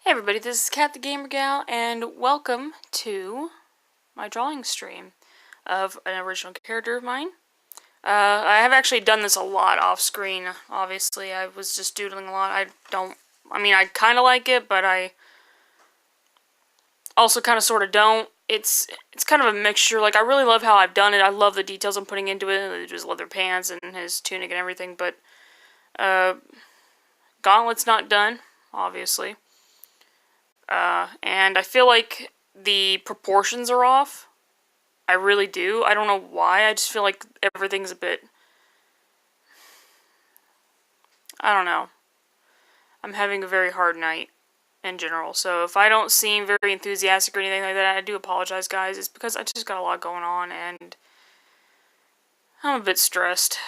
Hey everybody, this is Kat the Gamer Gal, and welcome to my drawing stream of an original character of mine. I have actually done this a lot off screen, obviously. I was just doodling a lot. I kind of like it, but I also kind of sort of don't. It's kind of a mixture. Like, I really love how I've done it. I love the details I'm putting into it, his leather pants and his tunic and everything, but Gauntlet's not done, obviously. And I feel like the proportions are off. I really do. I don't know why. I just feel like everything's a bit... I don't know. I'm having a very hard night in general. So if I don't seem very enthusiastic or anything like that, I do apologize, guys. It's because I just got a lot going on and I'm a bit stressed.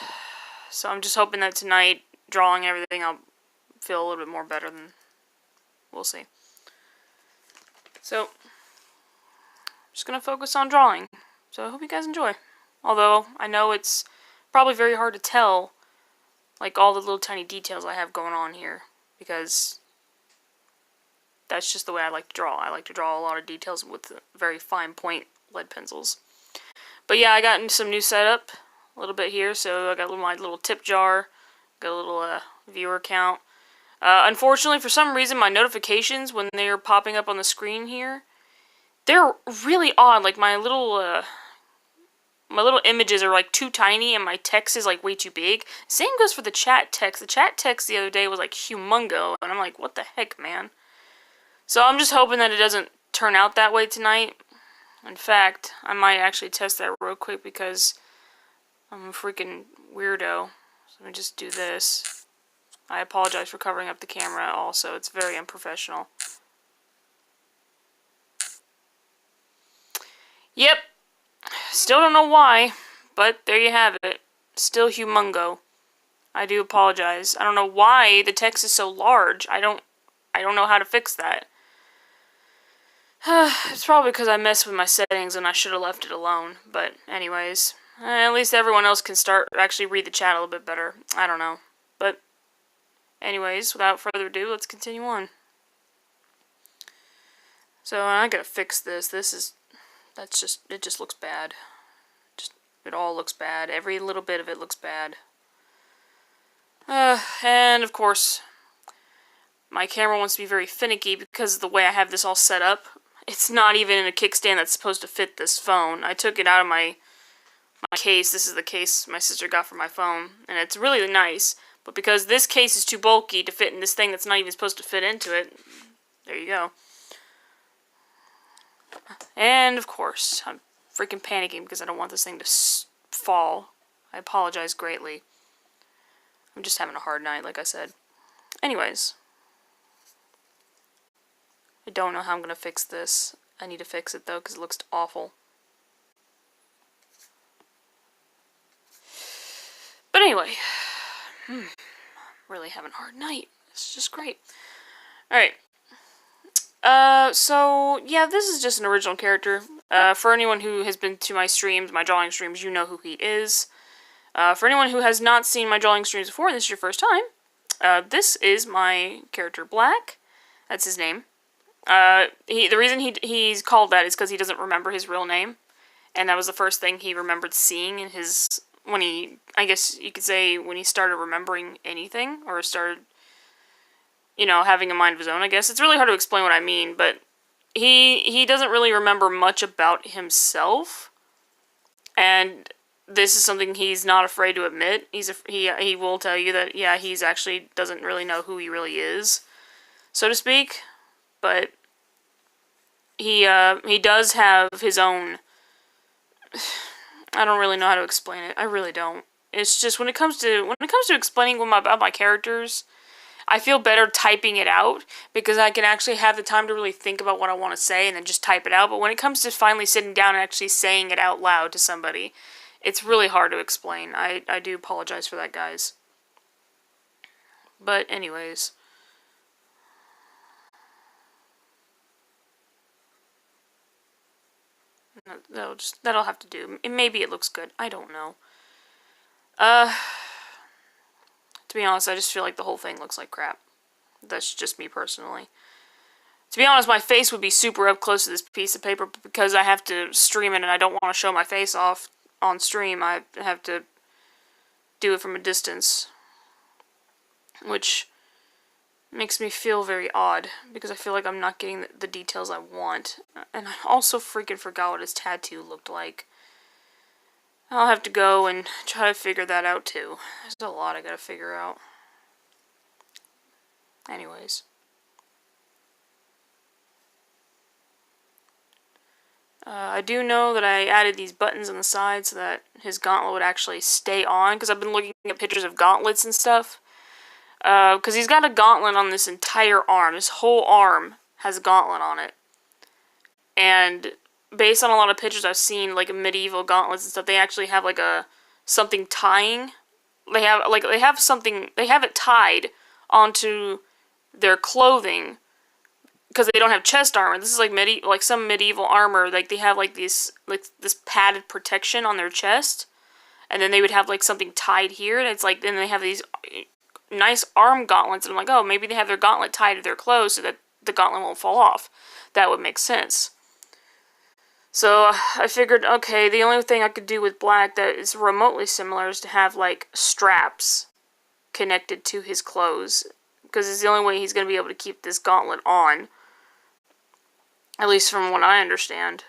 So I'm just hoping that tonight, drawing everything, I'll feel a little bit more better than... We'll see. So, I'm just going to focus on drawing. So I hope you guys enjoy. Although, I know it's probably very hard to tell, like, all the little tiny details I have going on here. Because that's just the way I like to draw. I like to draw a lot of details with very fine point lead pencils. But yeah, I got into some new setup a little bit here. So I got my little tip jar. Got a little viewer count. Unfortunately, for some reason, my notifications, when they're popping up on the screen here, they're really odd. Like, my little images are, like, too tiny, and my text is, like, way too big. Same goes for the chat text. The chat text the other day was, like, humongo, and I'm like, what the heck, man? So I'm just hoping that it doesn't turn out that way tonight. In fact, I might actually test that real quick, because I'm a freaking weirdo. So let me just do this. I apologize for covering up the camera also. It's very unprofessional. Yep. Still don't know why, but there you have it. Still humongo. I do apologize. I don't know why the text is so large. I don't know how to fix that. It's probably because I messed with my settings and I should have left it alone. But anyways, at least everyone else can actually read the chat a little bit better. I don't know. But anyways, without further ado, let's continue on. So I gotta fix this. It just looks bad. It all looks bad. Every little bit of it looks bad. And of course, my camera wants to be very finicky because of the way I have this all set up. It's not even in a kickstand that's supposed to fit this phone. I took it out of my case. This is the case my sister got for my phone, and it's really nice. But because this case is too bulky to fit in this thing that's not even supposed to fit into it, there you go. And, of course, I'm freaking panicking because I don't want this thing to fall. I apologize greatly. I'm just having a hard night, like I said. Anyways. I don't know how I'm going to fix this. I need to fix it, though, because it looks awful. But anyway. Really having a hard night. It's just great. Alright. So, yeah, this is just an original character. For anyone who has been to my streams, my drawing streams, you know who he is. For anyone who has not seen my drawing streams before, and this is your first time, this is my character Black. That's his name. The reason he's called that is because he doesn't remember his real name. And that was the first thing he remembered seeing in I guess you could say, when he started remembering anything, or started, having a mind of his own, I guess. It's really hard to explain what I mean, but he doesn't really remember much about himself, and this is something he's not afraid to admit. He will tell you that, yeah, he's actually doesn't really know who he really is, so to speak, but he does have his own... I don't really know how to explain it. I really don't. It's just when it comes to explaining about my characters, I feel better typing it out because I can actually have the time to really think about what I want to say and then just type it out. But when it comes to finally sitting down and actually saying it out loud to somebody, it's really hard to explain. I do apologize for that, guys. But anyways. That'll have to do. Maybe it looks good. I don't know. To be honest, I just feel like the whole thing looks like crap. That's just me personally. To be honest, my face would be super up close to this piece of paper, but because I have to stream it and I don't want to show my face off on stream, I have to do it from a distance. Which makes me feel very odd, because I feel like I'm not getting the details I want. And I also freaking forgot what his tattoo looked like. I'll have to go and try to figure that out too. There's a lot I gotta figure out. Anyways. I do know that I added these buttons on the side so that his gauntlet would actually stay on, because I've been looking at pictures of gauntlets and stuff. Because he's got a gauntlet on this entire arm. His whole arm has a gauntlet on it. And based on a lot of pictures I've seen, like medieval gauntlets and stuff, they actually have like something tying. They have it tied onto their clothing, because they don't have chest armor. This is like some medieval armor. Like they have this padded protection on their chest, and then they would have like something tied here, and it's like then they have these nice arm gauntlets, and I'm like, oh, maybe they have their gauntlet tied to their clothes so that the gauntlet won't fall off. That would make sense. So I figured, okay, the only thing I could do with black that is remotely similar is to have like straps connected to his clothes, because it's the only way he's going to be able to keep this gauntlet on. At least from what I understand.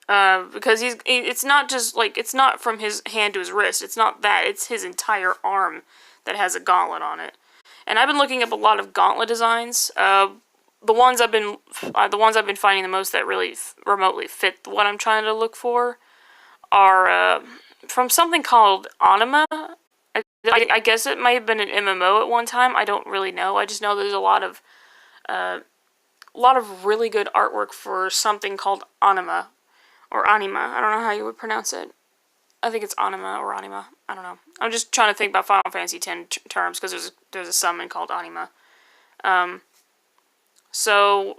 Because it's not just, like, it's not from his hand to his wrist. It's not that. It's his entire arm that has a gauntlet on it. And I've been looking up a lot of gauntlet designs. The ones I've been finding the most that really remotely fit what I'm trying to look for are from something called Anima. I guess it might have been an MMO at one time. I don't really know. I just know there's a lot of really good artwork for something called Anima. Or Anima. I don't know how you would pronounce it. I think it's Anima or Anima. I don't know. I'm just trying to think about Final Fantasy X terms, because there's a summon called Anima. So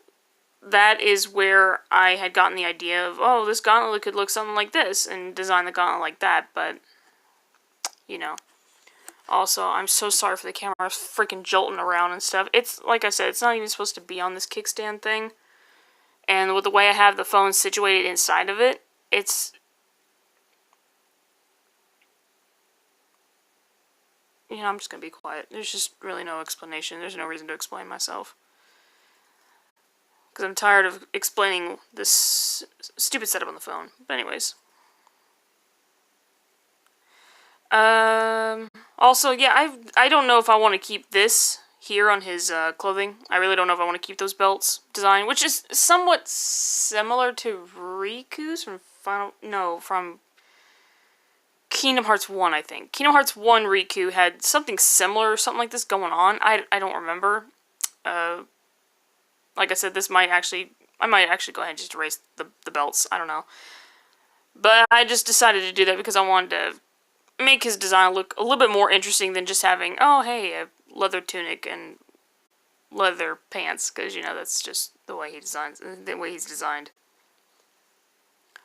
that is where I had gotten the idea of, oh, this gauntlet could look something like this, and design the gauntlet like that, but, you know. Also, I'm so sorry for the camera. I was freaking jolting around and stuff. It's, like I said, it's not even supposed to be on this kickstand thing. And with the way I have the phone situated inside of it, it's... You know, I'm just going to be quiet. There's just really no explanation. There's no reason to explain myself. Because I'm tired of explaining this stupid setup on the phone. But anyways. Also, yeah, I don't know if I want to keep this here on his clothing. I really don't know if I want to keep those belts design, which is somewhat similar to Riku's from Kingdom Hearts 1, I think. Kingdom Hearts 1 Riku had something similar, something like this going on. I don't remember. Like I said, I might actually go ahead and just erase the belts. I don't know. But I just decided to do that because I wanted to make his design look a little bit more interesting than just having, oh, hey, a leather tunic and leather pants, because, you know, that's just the way he's designed.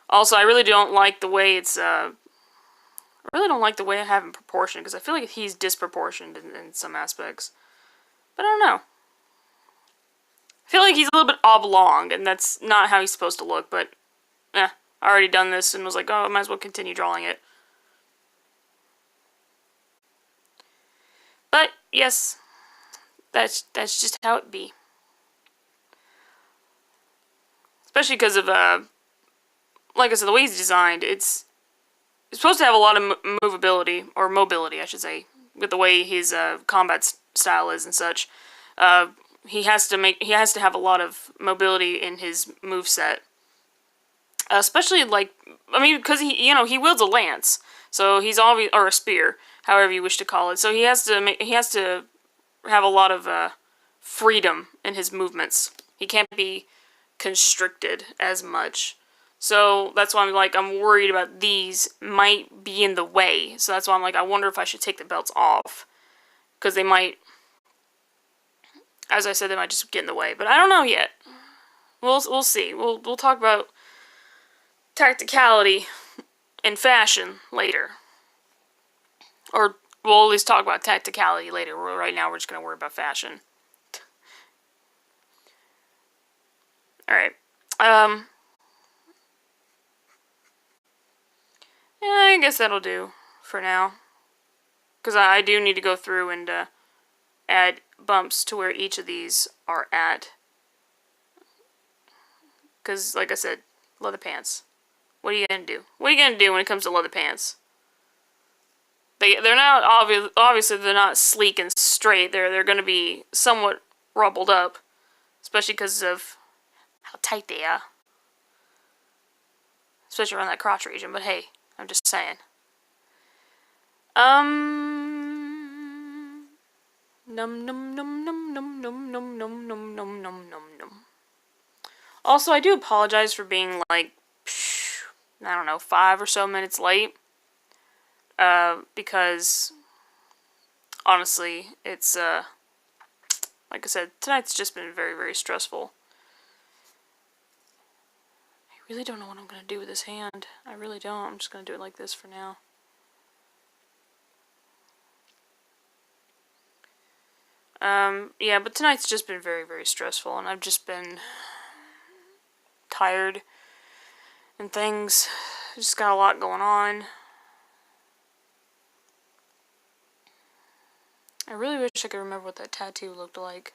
Also, I really don't like the way it's, I really don't like the way I have him proportioned, because I feel like he's disproportioned in some aspects. But I don't know. I feel like he's a little bit oblong, and that's not how he's supposed to look, but, I already done this and was like, oh, I might as well continue drawing it. But, yes, that's just how it be. Especially because of, like I said, the way he's designed, it's supposed to have a lot of movability, or mobility, I should say, with the way his combat style is and such. He has to have a lot of mobility in his moveset. Especially, like, I mean, because he wields a lance, so he's always, or a spear, however you wish to call it. So he has to have a lot of freedom in his movements. He can't be constricted as much. So that's why I'm worried about these might be in the way. So that's why I'm like, I wonder if I should take the belts off, because they might, as I said, they might just get in the way. But I don't know yet. We'll see. We'll talk about tacticality and fashion later. Or we'll at least talk about tacticality later. Right now we're just going to worry about fashion. Alright. Yeah, I guess that'll do for now. Because I do need to go through and add bumps to where each of these are at. Because, like I said, leather pants. What are you going to do? What are you going to do when it comes to leather pants? They're not, obviously they're not sleek and straight. They're going to be somewhat rumpled up. Especially because of how tight they are. Especially around that crotch region. But hey, I'm just saying. Num num num num num num num num num num num num num. Also, I do apologize for being like, I don't know, 5 or so minutes late. Because honestly, it's like I said, tonight's just been very, very stressful. I really don't know what I'm gonna do with this hand. I really don't. I'm just gonna do it like this for now. Yeah, but tonight's just been very, very stressful, and I've just been tired and things. Just got a lot going on. I really wish I could remember what that tattoo looked like.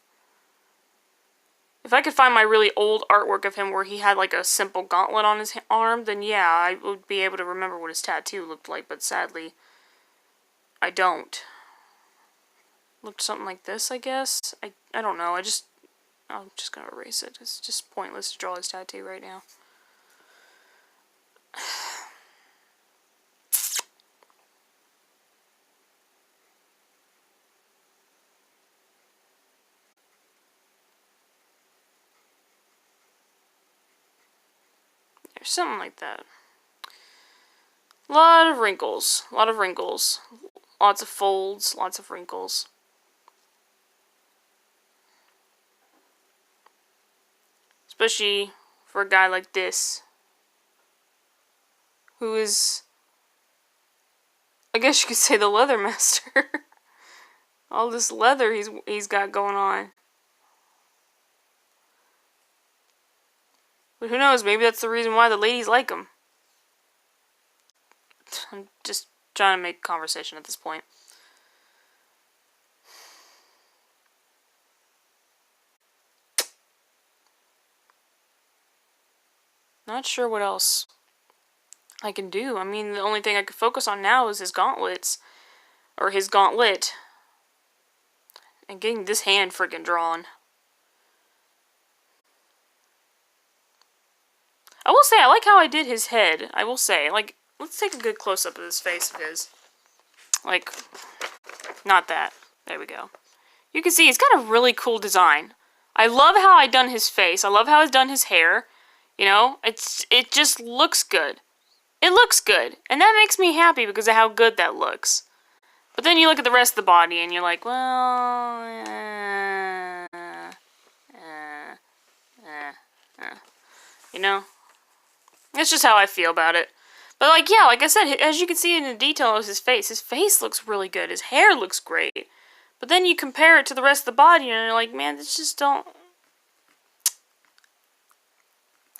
If I could find my really old artwork of him where he had like a simple gauntlet on his arm, then yeah, I would be able to remember what his tattoo looked like, but sadly, I don't. Looked something like this, I guess? I don't know, I'm just gonna erase it. It's just pointless to draw his tattoo right now. There's something like that. Lot of wrinkles. Lot of wrinkles. Lots of folds. Lots of wrinkles. Especially for a guy like this. Who is, I guess you could say, the leather master. All this leather he's got going on. But who knows, maybe that's the reason why the ladies like him. I'm just trying to make conversation at this point. Not sure what else I can do. I mean, the only thing I could focus on now is his gauntlets. Or his gauntlet. And getting this hand freaking drawn. I will say, I like how I did his head. I will say, like, let's take a good close-up of this face of his. Like, not that. There we go. You can see he's got a really cool design. I love how I done his face. I love how I've done his hair. You know, it just looks good. It looks good. And that makes me happy because of how good that looks. But then you look at the rest of the body and you're like, well, you know? That's just how I feel about it. But, like, yeah, like I said, as you can see in the detail of his face looks really good. His hair looks great. But then you compare it to the rest of the body and you're like, man, this just don't...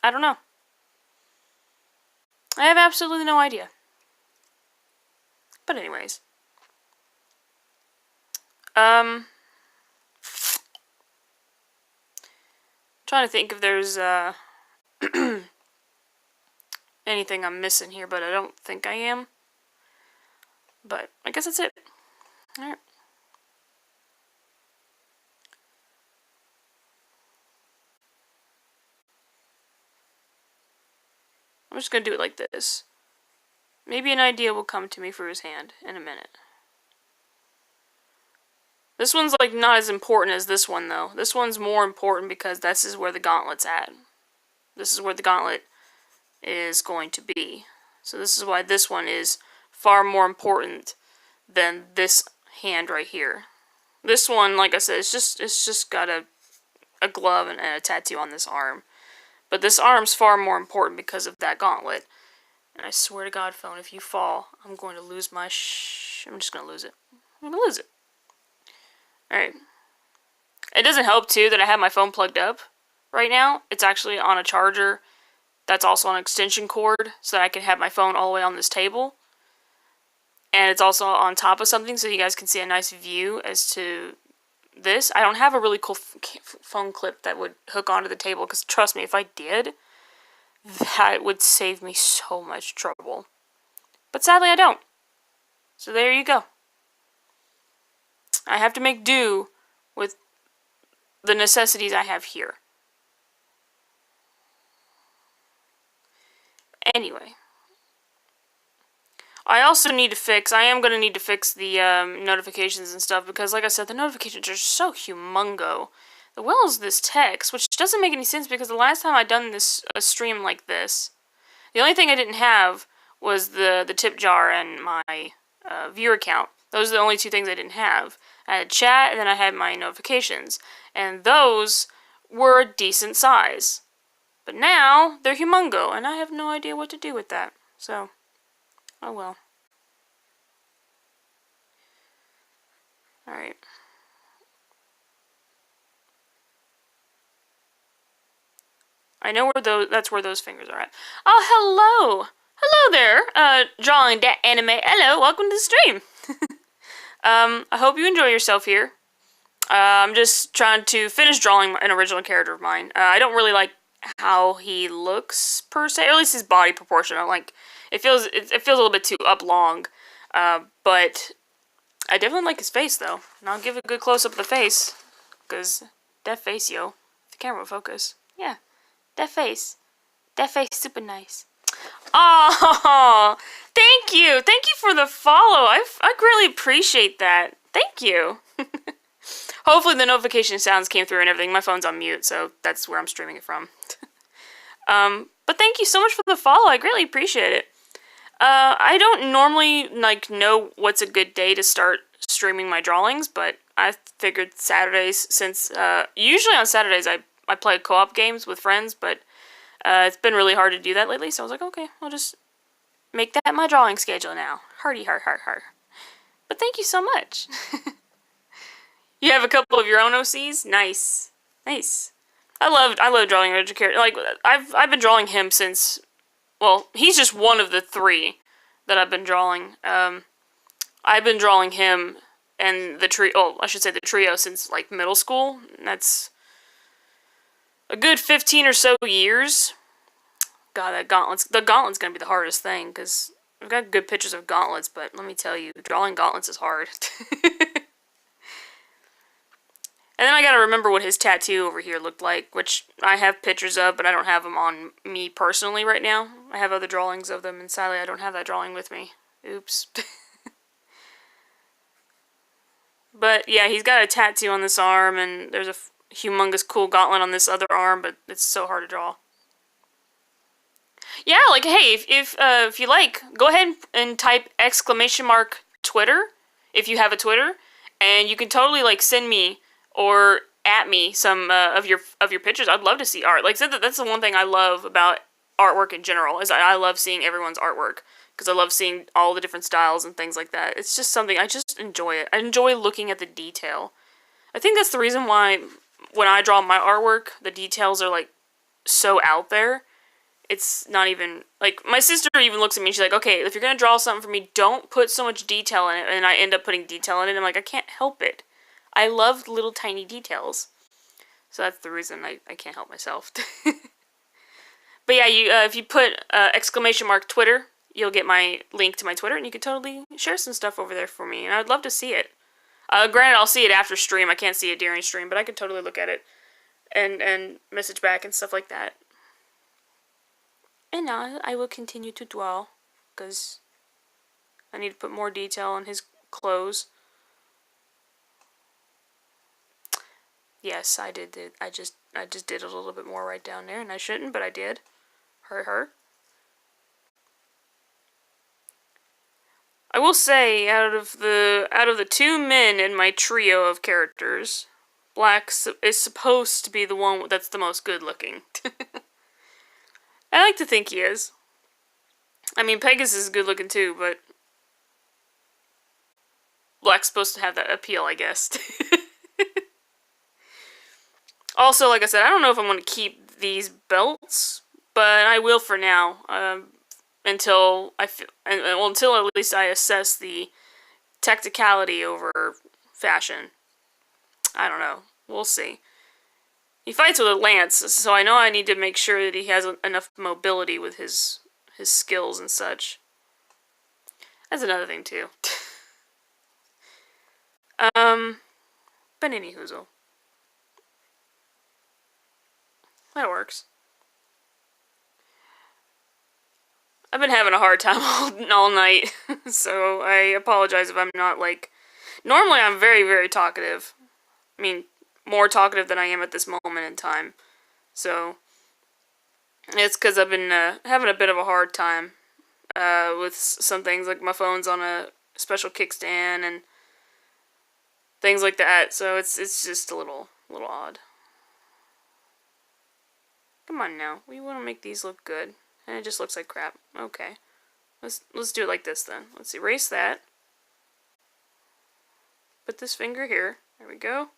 I don't know. I have absolutely no idea. But anyways. Trying to think if there's anything I'm missing here, but I don't think I am. But I guess that's it. Alright. I'm just going to do it like this. Maybe an idea will come to me for his hand in a minute. This one's like not as important as this one though. This one's more important because this is where the gauntlet's at. This is where the gauntlet is going to be. So this is why this one is far more important than this hand right here. This one, like I said, it's just got a glove and a tattoo on this arm. But this arm's far more important because of that gauntlet. And I swear to God, phone, if you fall, I'm going to lose my I'm just going to lose it. I'm going to lose it. Alright. It doesn't help, too, that I have my phone plugged up right now. It's actually on a charger that's also an extension cord, so that I can have my phone all the way on this table. And it's also on top of something, so you guys can see a nice view as to this. I don't have a really cool phone clip that would hook onto the table, because trust me, if I did, that would save me so much trouble. But sadly, I don't. So there you go. I have to make do with the necessities I have here. Anyway. I also need to fix, I am going to need to fix the notifications and stuff, because like I said, the notifications are so humongo. As well as this text, which doesn't make any sense, because the last time I done this, a stream like this, the only thing I didn't have was the tip jar and my viewer count. Those are the only two things I didn't have. I had chat, and then I had my notifications. And those were a decent size. But now, they're humongo, and I have no idea what to do with that. So, oh well. Alright. I know where that's where those fingers are at. Oh, hello! Hello there, DrawingDatAnime. Hello, welcome to the stream. I hope you enjoy yourself here. I'm just trying to finish drawing an original character of mine. I don't really like how he looks, per se, or at least his body proportion. Like, it feels a little bit too up-long, but I definitely like his face, though. And I'll give a good close-up of the face, because that face, yo. If the camera will focus. Yeah, that face. That face super nice. Oh, thank you. Thank you for the follow. I greatly appreciate that. Thank you. Hopefully the notification sounds came through and everything. My phone's on mute, so that's where I'm streaming it from. But thank you so much for the follow. I greatly appreciate it. I don't normally, like, know what's a good day to start streaming my drawings, but I figured Saturdays, since, usually on Saturdays I play co-op games with friends, but it's been really hard to do that lately, so I was like, okay, I'll just make that my drawing schedule now. Hearty heart heart heart. But thank you so much. You have a couple of your own OCs? Nice. Nice. I love drawing original character. Like, I've been drawing him since, well, he's just one of the three that I've been drawing. I've been drawing him and the the trio since, like, middle school. That's a good 15 or so years. God, the gauntlet's gonna be the hardest thing, because I've got good pictures of gauntlets, but let me tell you, drawing gauntlets is hard. And then I gotta remember what his tattoo over here looked like, which I have pictures of, but I don't have them on me personally right now. I have other drawings of them, and sadly I don't have that drawing with me. Oops. But yeah, he's got a tattoo on this arm, and there's a humongous cool gauntlet on this other arm, but it's so hard to draw. Yeah, like, hey, if you like, go ahead and type !Twitter, if you have a Twitter, and you can totally, like, send me or at me some of your pictures. I'd love to see art. Like I said, that's the one thing I love about artwork in general, is I love seeing everyone's artwork, because I love seeing all the different styles and things like that. It's just something, I just enjoy it. I enjoy looking at the detail. I think that's the reason why when I draw my artwork, the details are, like, so out there. It's not even, like, my sister even looks at me and she's like, okay, if you're gonna draw something for me, don't put so much detail in it. And I end up putting detail in it, and I'm like, I can't help it. I love little tiny details. So that's the reason I can't help myself. But yeah, you if you put !Twitter, you'll get my link to my Twitter, and you can totally share some stuff over there for me, and I'd love to see it. Granted, I'll see it after stream. I can't see it during stream, but I could totally look at it and message back and stuff like that. And now I will continue to draw, because I need to put more detail on his clothes. Yes, I did. I just did a little bit more right down there, and I shouldn't, but I did. Her. I will say, out of the two men in my trio of characters, Black is supposed to be the one that's the most good-looking. I like to think he is. I mean, Pegasus is good-looking too, but Black's supposed to have that appeal, I guess. Also, like I said, I don't know if I'm going to keep these belts, but I will for now, until until at least I assess the tacticality over fashion. I don't know. We'll see. He fights with a lance, so I know I need to make sure that he has enough mobility with his skills and such. That's another thing too. But anyhoozle. That works. I've been having a hard time all night, so I apologize if I'm not, like... Normally I'm very, very talkative. I mean, more talkative than I am at this moment in time. So, it's because I've been having a bit of a hard time with some things, like my phone's on a special kickstand and things like that, so it's just a little odd. Come on now, we want to make these look good, and it just looks like crap. Okay, let's do it like this then. Let's erase that. Put this finger here. There we go.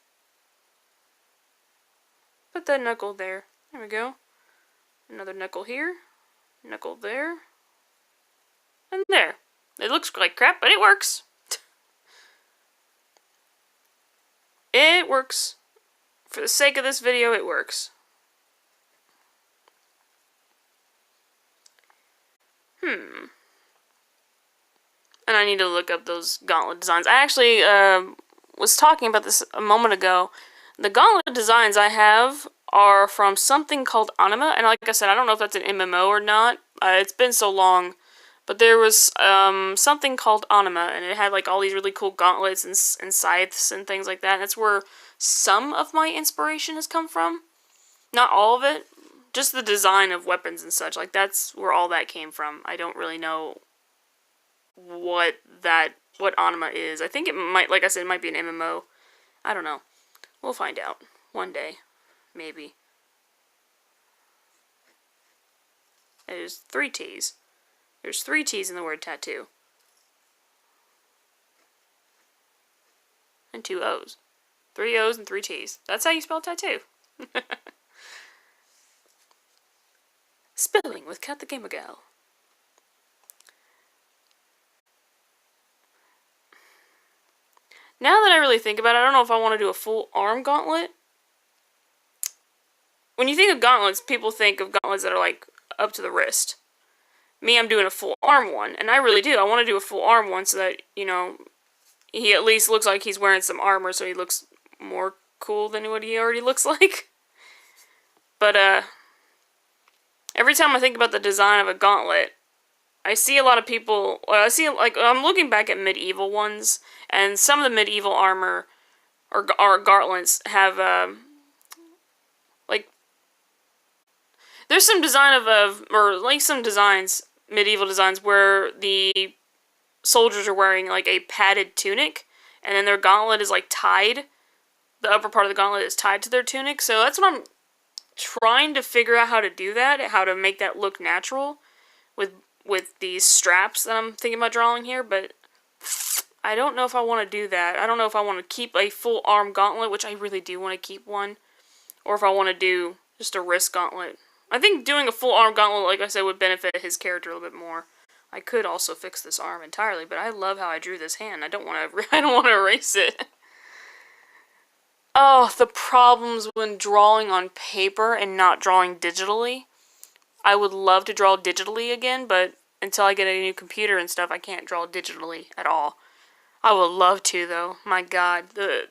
Put that knuckle there. There we go. Another knuckle here. Knuckle there. And there. It looks like crap, but it works. It works. For the sake of this video, it works. And I need to look up those gauntlet designs. I actually was talking about this a moment ago. The gauntlet designs I have are from something called Anime, and like I said, I don't know if that's an MMO or not. It's been so long. But there was something called Anime, and it had like all these really cool gauntlets and scythes and things like that. And that's where some of my inspiration has come from. Not all of it. Just the design of weapons and such. Like, that's where all that came from. I don't really know what Anima is. I think it might, like I said, it might be an MMO. I don't know. We'll find out. One day. Maybe. There's 3 T's. There's 3 T's in the word tattoo. And 2 O's. 3 O's and 3 T's. That's how you spell tattoo. Spelling with Kat the Gamer Gal. Now that I really think about it, I don't know if I want to do a full arm gauntlet. When you think of gauntlets, people think of gauntlets that are like up to the wrist. Me, I'm doing a full arm one, and I really do. I want to do a full arm one so that, you know, he at least looks like he's wearing some armor, so he looks more cool than what he already looks like. But, every time I think about the design of a gauntlet, I see a lot of people, I'm looking back at medieval ones, and some of the medieval armor, or gauntlets, have, there's some design some designs, medieval designs, where the soldiers are wearing, like, a padded tunic, and then their gauntlet is, like, tied. The upper part of the gauntlet is tied to their tunic, so that's what I'm trying to figure out how to do that, how to make that look natural with these straps that I'm thinking about drawing here, but I don't know if I want to do that. I don't know if I want to keep a full arm gauntlet, which I really do want to keep one, or if I want to do just a wrist gauntlet. I think doing a full arm gauntlet, like I said, would benefit his character a little bit more. I could also fix this arm entirely, but I love how I drew this hand. I don't want to erase it. Oh, the problems when drawing on paper and not drawing digitally. I would love to draw digitally again, but until I get a new computer and stuff, I can't draw digitally at all. I would love to, though. My God, the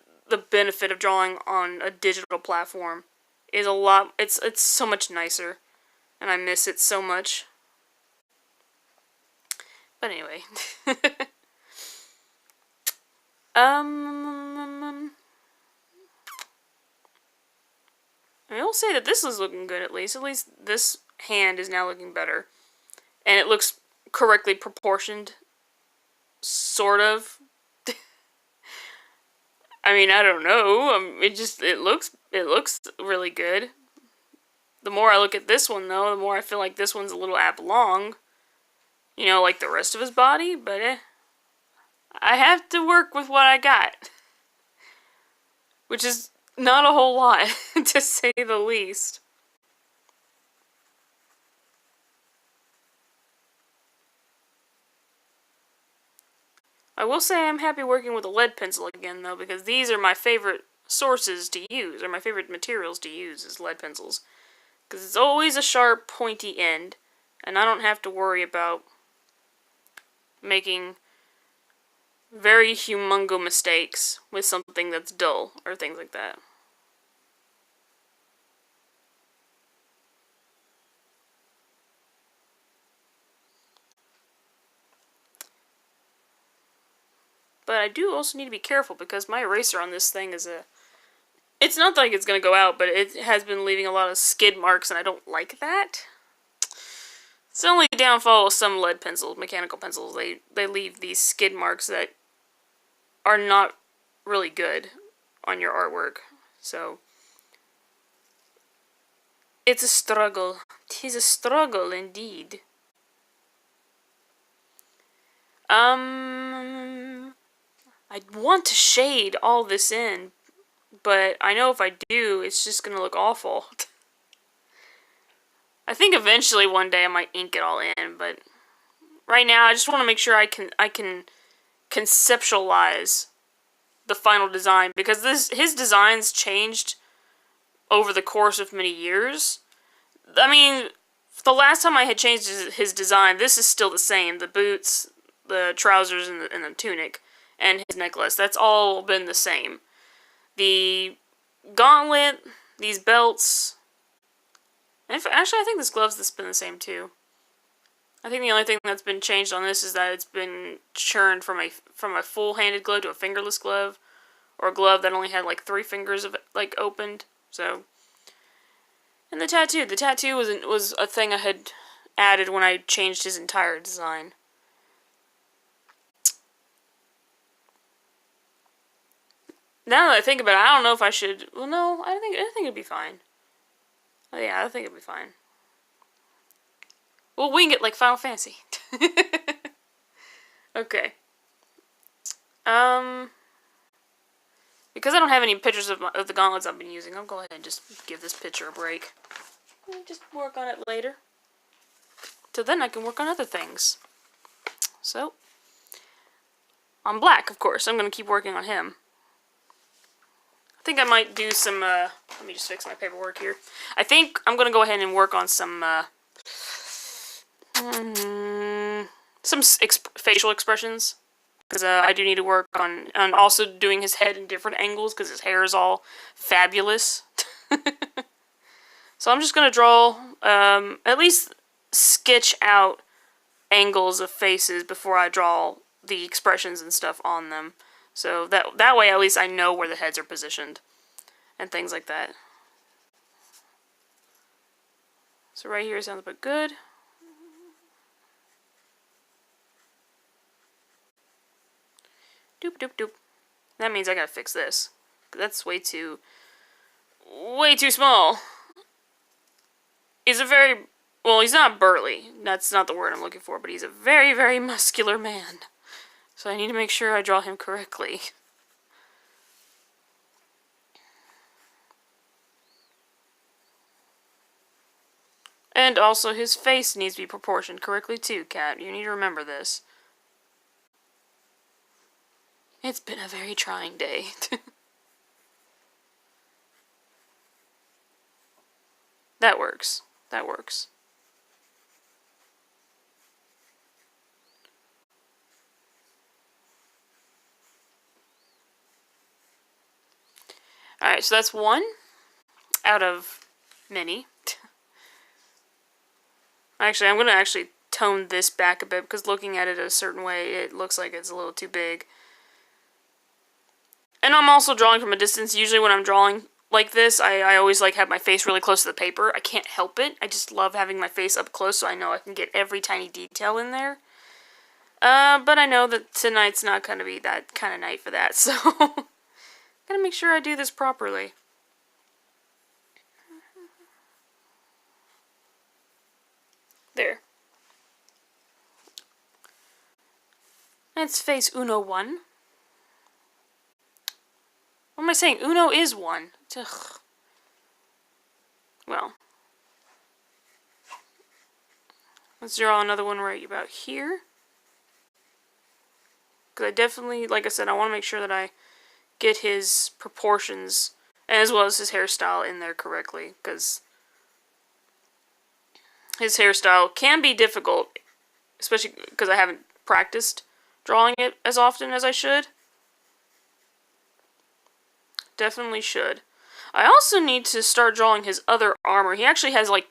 benefit of drawing on a digital platform is a lot. It's so much nicer, and I miss it so much. But anyway, I will say that this is looking good, at least. At least this hand is now looking better. And it looks correctly proportioned. Sort of. I mean, I don't know. It looks really good. The more I look at this one, though, the more I feel like this one's a little oblong. You know, like the rest of his body, but I have to work with what I got. Which is not a whole lot, to to say the least. I will say I'm happy working with a lead pencil again, though, because these are my favorite sources to use, or my favorite materials to use is lead pencils. Because it's always a sharp, pointy end, and I don't have to worry about making very humongo mistakes with something that's dull, or things like that. But I do also need to be careful because my eraser on this thing is a... It's not like it's going to go out, but it has been leaving a lot of skid marks, and I don't like that. It's the only downfall of some lead pencils, mechanical pencils. They leave these skid marks that are not really good on your artwork. So, it's a struggle. 'Tis a struggle indeed. I want to shade all this in, but I know if I do, it's just gonna look awful. I think eventually one day I might ink it all in, but right now I just want to make sure I can conceptualize the final design, because his designs changed over the course of many years. I mean, the last time I had changed his design, this is still the same. The boots, the trousers, and the tunic, and his necklace. That's all been the same. The gauntlet, these belts, and actually I think this glove's been the same too. I think the only thing that's been changed on this is that it's been churned from a full-handed glove to a fingerless glove, or a glove that only had like 3 fingers of it, like opened. So, and the tattoo was a thing I had added when I changed his entire design. Now that I think about it, I don't know if I should. Well, no, I think it'd be fine. Oh, yeah, I think it'd be fine. We'll wing it like Final Fantasy. Okay. Because I don't have any pictures of the gauntlets I've been using, I'll go ahead and just give this picture a break. Just work on it later. So then I can work on other things. So, on Black, of course, I'm going to keep working on him. I think I might do some, let me just fix my paperwork here. I think I'm going to go ahead and work on some, facial expressions. Because I do need to work on also doing his head in different angles, because his hair is all fabulous. So I'm just going to draw, at least sketch out angles of faces before I draw the expressions and stuff on them. So that way at least I know where the heads are positioned and things like that. So right here sounds about good. Doop doop doop. That means I gotta fix this. That's way too small. He's a very, well, he's not burly. That's not the word I'm looking for, but he's a very, very muscular man. So I need to make sure I draw him correctly. And also his face needs to be proportioned correctly too, Cat. You need to remember this. It's been a very trying day. That works. That works. Alright, so that's one out of many. Actually, I'm going to tone this back a bit, because looking at it a certain way, it looks like it's a little too big. And I'm also drawing from a distance. Usually when I'm drawing like this, I always like have my face really close to the paper. I can't help it. I just love having my face up close so I know I can get every tiny detail in there. But I know that tonight's not going to be that kind of night for that, so gotta make sure I do this properly. There. It's face Uno 1. What am I saying? Uno is 1. Ugh. well, let's draw another one right about here. Because I definitely, like I said, I want to make sure that I get his proportions as well as his hairstyle in there correctly. Because his hairstyle can be difficult, especially because I haven't practiced drawing it as often as I should. Definitely should. I also need to start drawing his other armor. He actually has like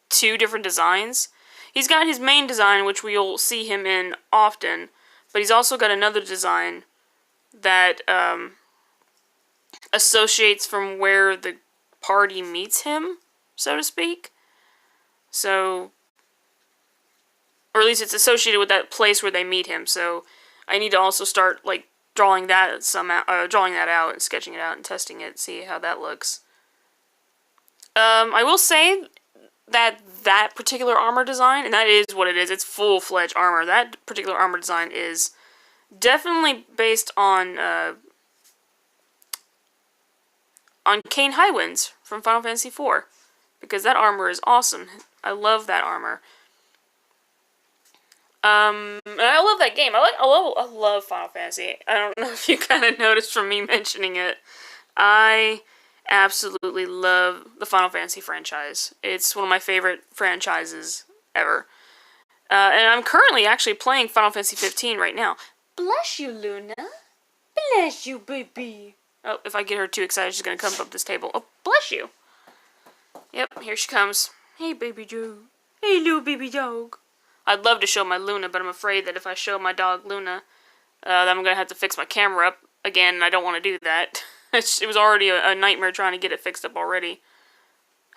2 different designs. He's got his main design, which we'll see him in often, but he's also got another design that associates from where the party meets him, so to speak. So, or at least it's associated with that place where they meet him. So, I need to also start like drawing that out and sketching it out and testing it, see how that looks. I will say that that particular armor design, and that is what it is, it's full-fledged armor. That particular armor design is definitely based on Kane Highwinds from Final Fantasy IV, because that armor is awesome. I love that armor. And I love that game. I love Final Fantasy. I don't know if you kind of noticed from me mentioning it. I absolutely love the Final Fantasy franchise. It's one of my favorite franchises ever. And I'm currently actually playing Final Fantasy 15 right now. Bless you, Luna. Bless you, baby. Oh, if I get her too excited, she's going to come up this table. Oh, bless you. Yep, here she comes. Hey, baby dog. Hey, little baby dog. I'd love to show my Luna, but I'm afraid that if I show my dog Luna, then I'm going to have to fix my camera up again, and I don't want to do that. It was already a nightmare trying to get it fixed up already.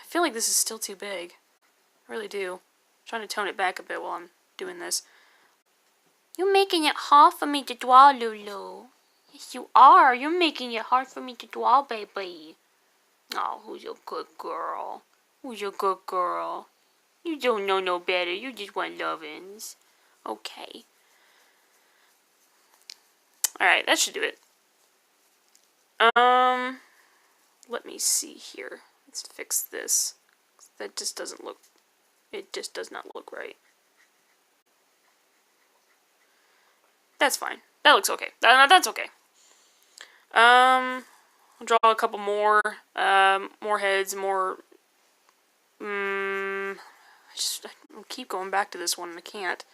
I feel like this is still too big. I really do. I'm trying to tone it back a bit while I'm doing this. You're making it hard for me to draw, Lulu. Yes, you are. You're making it hard for me to draw, baby. Oh, who's your good girl? Who's your good girl? You don't know no better. You just want lovins. Okay. Alright, that should do it. Let me see here. Let's fix this. That just doesn't look... It just does not look right. That's fine. That looks okay. That's okay. I'll draw a couple more, more heads, more... I keep going back to this one and I can't.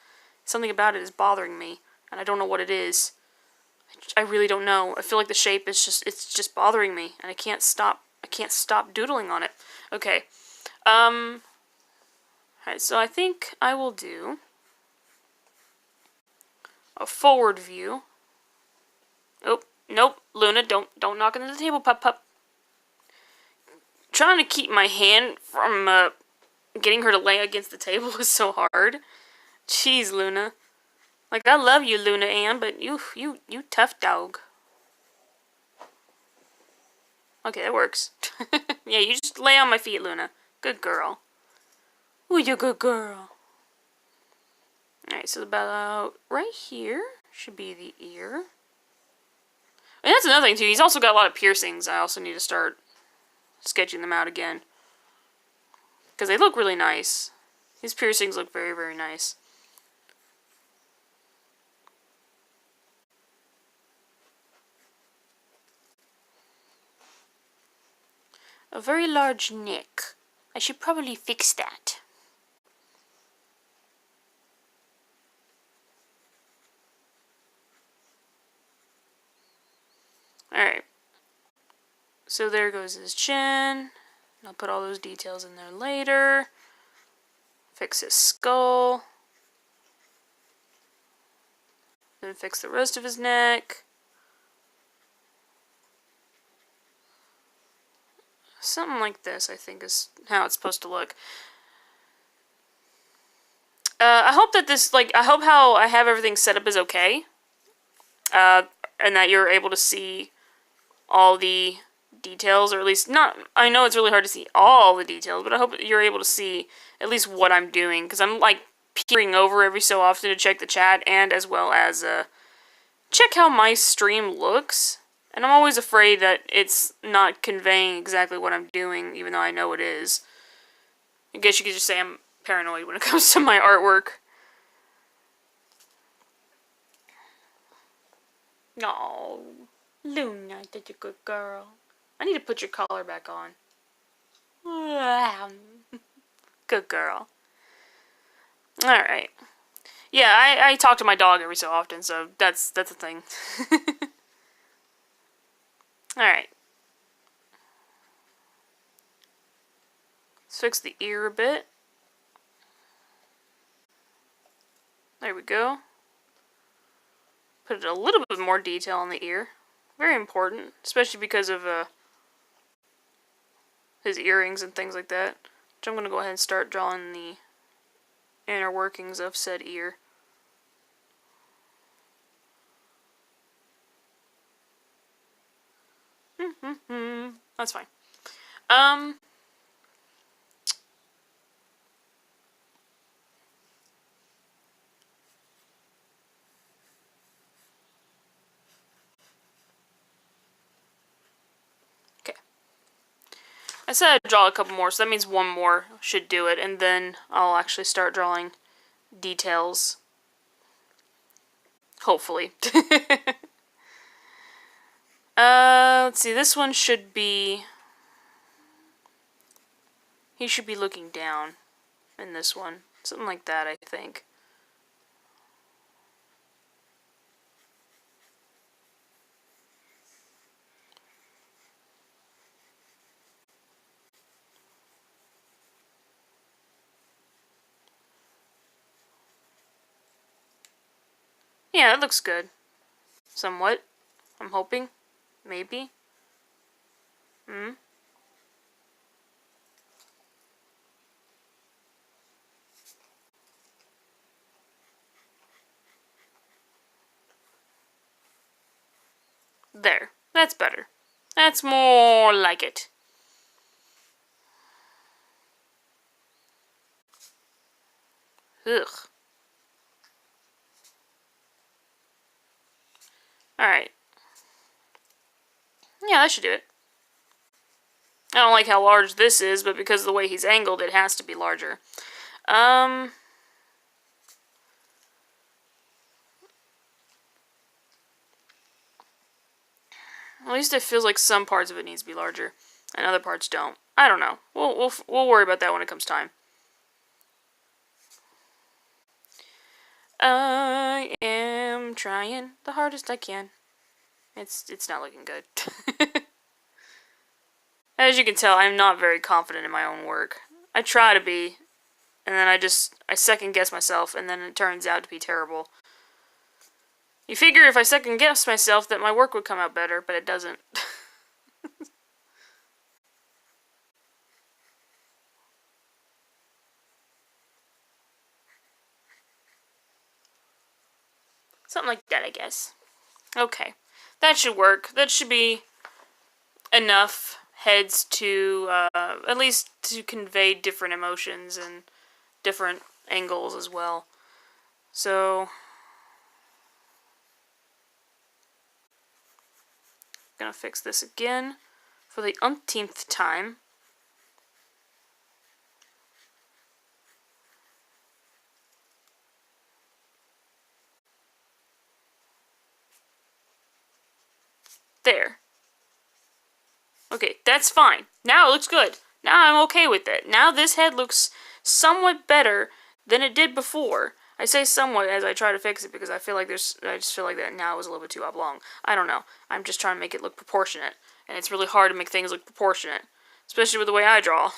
Something about it is bothering me, and I don't know what it is. I really don't know. I feel like the shape is it's just bothering me, and I can't stop doodling on it. Okay. Alright, so I think I will do a forward view. Oh, nope, Luna, don't knock into the table, pup. Trying to keep my hand from getting her to lay against the table is so hard. Jeez, Luna. Like, I love you, Luna Ann, but you tough dog. Okay, that works. Yeah, you just lay on my feet, Luna. Good girl. Ooh, you good girl. Alright, so about right here should be the ear. And that's another thing, too. He's also got a lot of piercings. I also need to start sketching them out again. Because they look really nice. His piercings look very, very nice. A very large neck. I should probably fix that. Alright. So there goes his chin. I'll put all those details in there later. Fix his skull. Then fix the rest of his neck. Something like this, I think, is how it's supposed to look. I hope that this, I hope how I have everything set up is okay. And that you're able to see all the details, or at least not, I know it's really hard to see all the details, but I hope you're able to see at least what I'm doing, because I'm, peering over every so often to check the chat, and as well as, check how my stream looks. And I'm always afraid that it's not conveying exactly what I'm doing, even though I know it is. I guess you could just say I'm paranoid when it comes to my artwork. Oh, Luna, such a good girl. I need to put your collar back on. Good girl. Alright. Yeah, I talk to my dog every so often, so that's a thing. Alright. Let's fix the ear a bit. There we go. Put a little bit more detail on the ear. Very important, especially because of his earrings and things like that. Which I'm going to go ahead and start drawing the inner workings of said ear. That's fine. Okay. I said I'd draw a couple more, so that means one more should do it, and then I'll actually start drawing details. Hopefully. Let's see, this one should be... He should be looking down in this one. Something like that, I think. Yeah, that looks good. Somewhat. I'm hoping. Maybe. There. That's better. That's more like it. Ugh. Alright. Yeah, that should do it. I don't like how large this is, but because of the way he's angled, it has to be larger. At least it feels like some parts of it needs to be larger, and other parts don't. I don't know. We'll worry about that when it comes time. I am trying the hardest I can. It's not looking good. As you can tell, I'm not very confident in my own work. I try to be, and then I second guess myself, and then it turns out to be terrible. You figure if I second guess myself that my work would come out better, but it doesn't. Something like that, I guess. Okay. That should work. That should be enough heads to, at least to convey different emotions and different angles as well. So, gonna fix this again for the umpteenth time. There. Okay, that's fine. Now it looks good. Now I'm okay with it. Now this head looks somewhat better than it did before. I say somewhat as I try to fix it because I just feel like that now is a little bit too oblong. I don't know. I'm just trying to make it look proportionate. And it's really hard to make things look proportionate. Especially with the way I draw.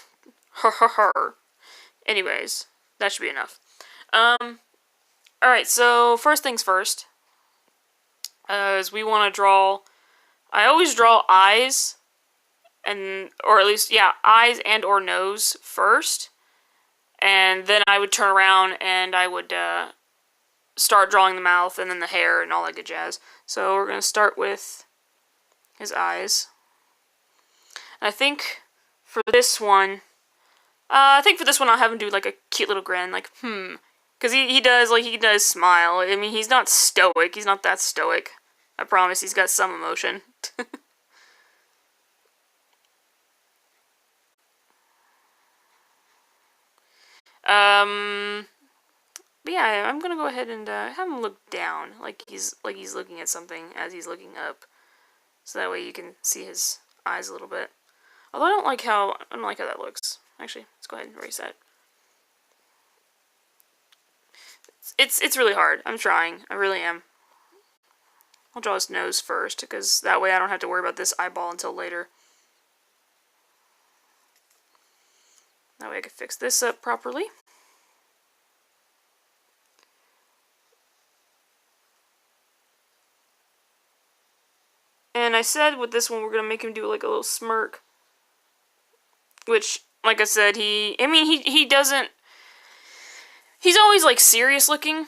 Anyways, that should be enough. Alright, so first things first. Is we want to draw... I always draw eyes, or at least, yeah, eyes and or nose first, and then I would turn around and I would start drawing the mouth and then the hair and all that good jazz. So we're going to start with his eyes. And I think for this one, I'll have him do like a cute little grin, like, because he does smile. I mean, he's not stoic, he's not that stoic. I promise he's got some emotion. But yeah, I'm gonna go ahead and have him look down, like he's looking at something as he's looking up, so that way you can see his eyes a little bit. Although I don't like how that looks. Actually, let's go ahead and erase that. It's really hard. I'm trying. I really am. I'll draw his nose first, because that way I don't have to worry about this eyeball until later. That way I can fix this up properly. And I said with this one we're going to make him do like a little smirk. Which, like I said, he doesn't... He's always like serious looking.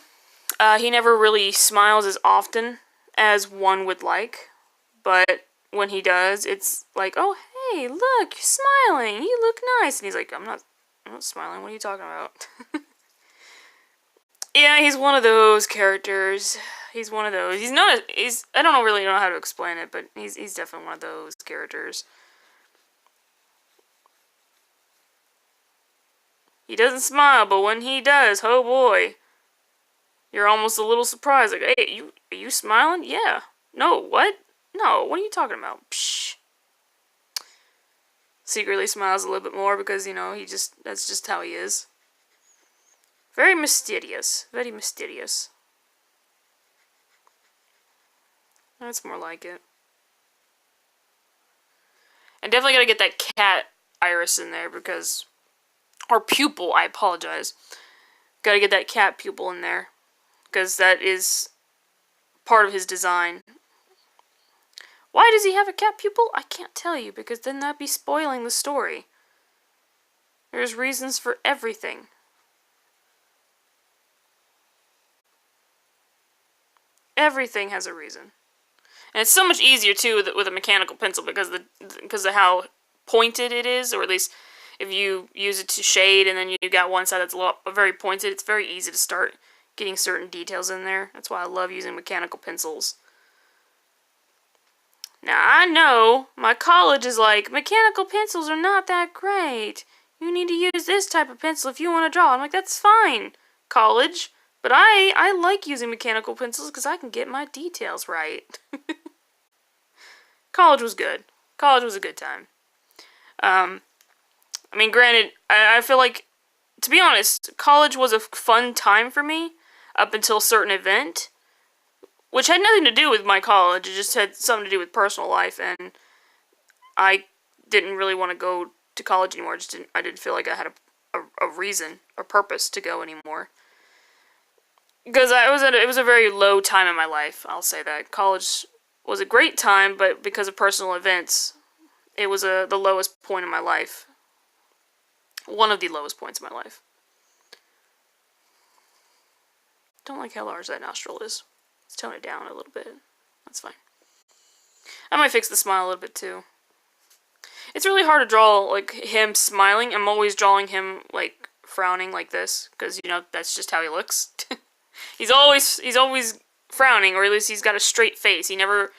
He never really smiles as often as one would like. But when he does, it's like, oh, hey, look, you're smiling. You look nice. And he's like, I'm not smiling. What are you talking about? Yeah, he's one of those characters. He's one of those. I don't really know how to explain it, but he's definitely one of those characters. He doesn't smile, but when he does, oh boy. You're almost a little surprised. Like, hey, are you smiling? Yeah. No, what? No, what are you talking about? Psh. Secretly smiles a little bit more because, you know, that's just how he is. Very mysterious. Very mysterious. That's more like it. And definitely gotta get that cat iris in there because... Or pupil, I apologize. Gotta get that cat pupil in there. Because that is part of his design. Why does he have a cat pupil? I can't tell you, because then that'd be spoiling the story. There's reasons for everything. Everything has a reason. And it's so much easier, too, with a mechanical pencil because of how pointed it is, or at least if you use it to shade and then you got one side that's very pointed, it's very easy to start getting certain details in there. That's why I love using mechanical pencils. Now, I know my college is like, mechanical pencils are not that great. You need to use this type of pencil if you want to draw. I'm like, that's fine, college. But I like using mechanical pencils because I can get my details right. College was good. College was a good time. I mean, granted, I feel like, to be honest, college was a fun time for me up until a certain event, which had nothing to do with my college. It just had something to do with personal life, and I didn't really want to go to college anymore. I didn't feel like I had a reason or purpose to go anymore. Because it was a very low time in my life, I'll say that. College was a great time, but because of personal events, it was the lowest point in my life. One of the lowest points in my life. Don't like how large that nostril is. Let's tone it down a little bit. That's fine. I might fix the smile a little bit too. It's really hard to draw like him smiling. I'm always drawing him like frowning like this because, you know, that's just how he looks. He's always frowning, or at least he's got a straight face. He never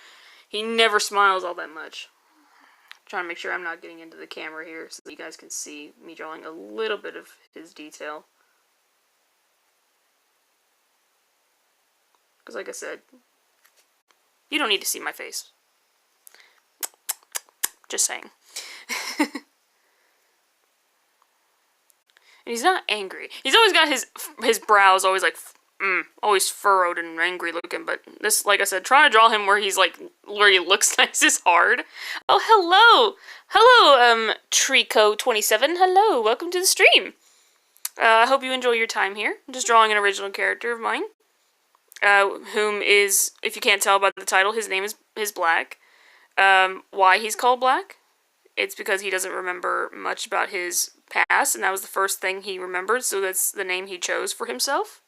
smiles all that much. I'm trying to make sure I'm not getting into the camera here so that you guys can see me drawing a little bit of his detail. Because like I said, you don't need to see my face. Just saying. And he's not angry. He's always got his brows always like always furrowed and angry looking, but this, like I said, trying to draw him where he looks nice is hard. Oh, hello! Hello, Trico27. Hello, welcome to the stream. I hope you enjoy your time here. I'm just drawing an original character of mine, whom is, if you can't tell by the title, his name is Black. Why he's called Black? It's because he doesn't remember much about his past, and that was the first thing he remembered, so that's the name he chose for himself.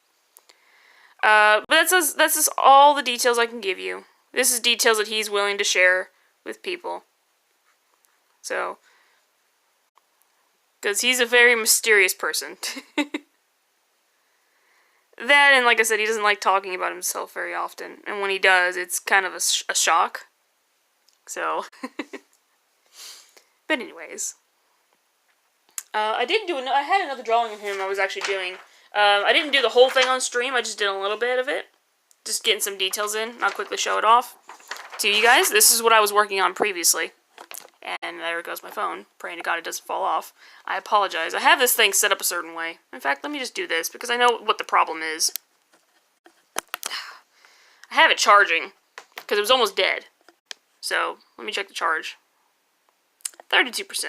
But that's just all the details I can give you. This is details that he's willing to share with people. So, because he's a very mysterious person. That, and like I said, he doesn't like talking about himself very often. And when he does, it's kind of a shock. So, but anyways. I did do I had another drawing of him I was actually doing. I didn't do the whole thing on stream, I just did a little bit of it. Just getting some details in. I'll quickly show it off to you guys. This is what I was working on previously. And there goes my phone. Praying to God it doesn't fall off. I apologize. I have this thing set up a certain way. In fact, let me just do this, because I know what the problem is. I have it charging, because it was almost dead. So, let me check the charge. 32%.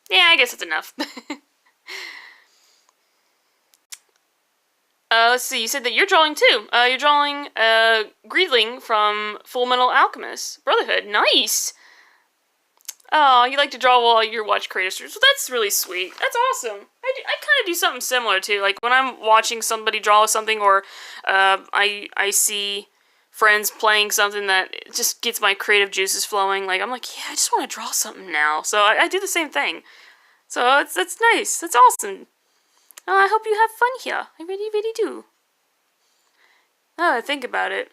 Yeah, I guess it's enough. Let's see, you said that you're drawing too. You're drawing Greedling from Full Metal Alchemist Brotherhood. Nice! Oh, you like to draw while you watch creator streams. Well, that's really sweet. That's awesome. I kind of do something similar too. Like when I'm watching somebody draw something, or I see friends playing something that just gets my creative juices flowing. Like I'm like, yeah, I just want to draw something now. So I do the same thing. So that's nice. That's awesome. I hope you have fun here. I really, really do. Oh, I think about it.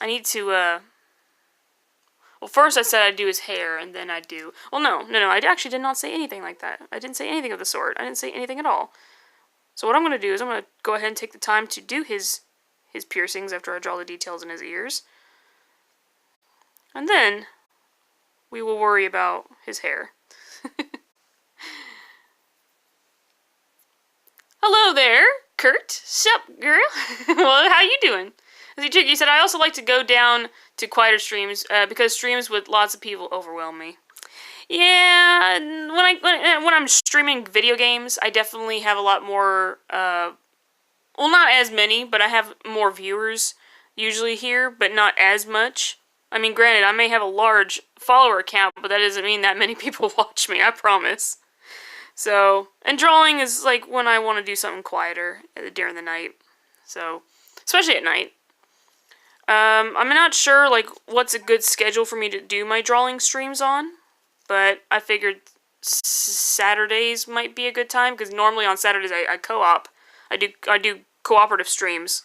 I need to, well, first I said I'd do his hair, and then I'd do... Well, no, I actually did not say anything like that. I didn't say anything of the sort. I didn't say anything at all. So what I'm going to do is I'm going to go ahead and take the time to do his piercings after I draw the details in his ears. And then we will worry about his hair. Hello there, Kurt. Sup, girl? Well, how you doing? As you said, I also like to go down to quieter streams because streams with lots of people overwhelm me. Yeah, when I'm streaming video games, I definitely have a lot more. Well, not as many, but I have more viewers usually here, but not as much. I mean, granted, I may have a large follower count, but that doesn't mean that many people watch me. I promise. So, and drawing is like when I want to do something quieter during the night. So, especially at night. I'm not sure like what's a good schedule for me to do my drawing streams on, but I figured Saturdays might be a good time because normally on Saturdays I co-op. I do cooperative streams,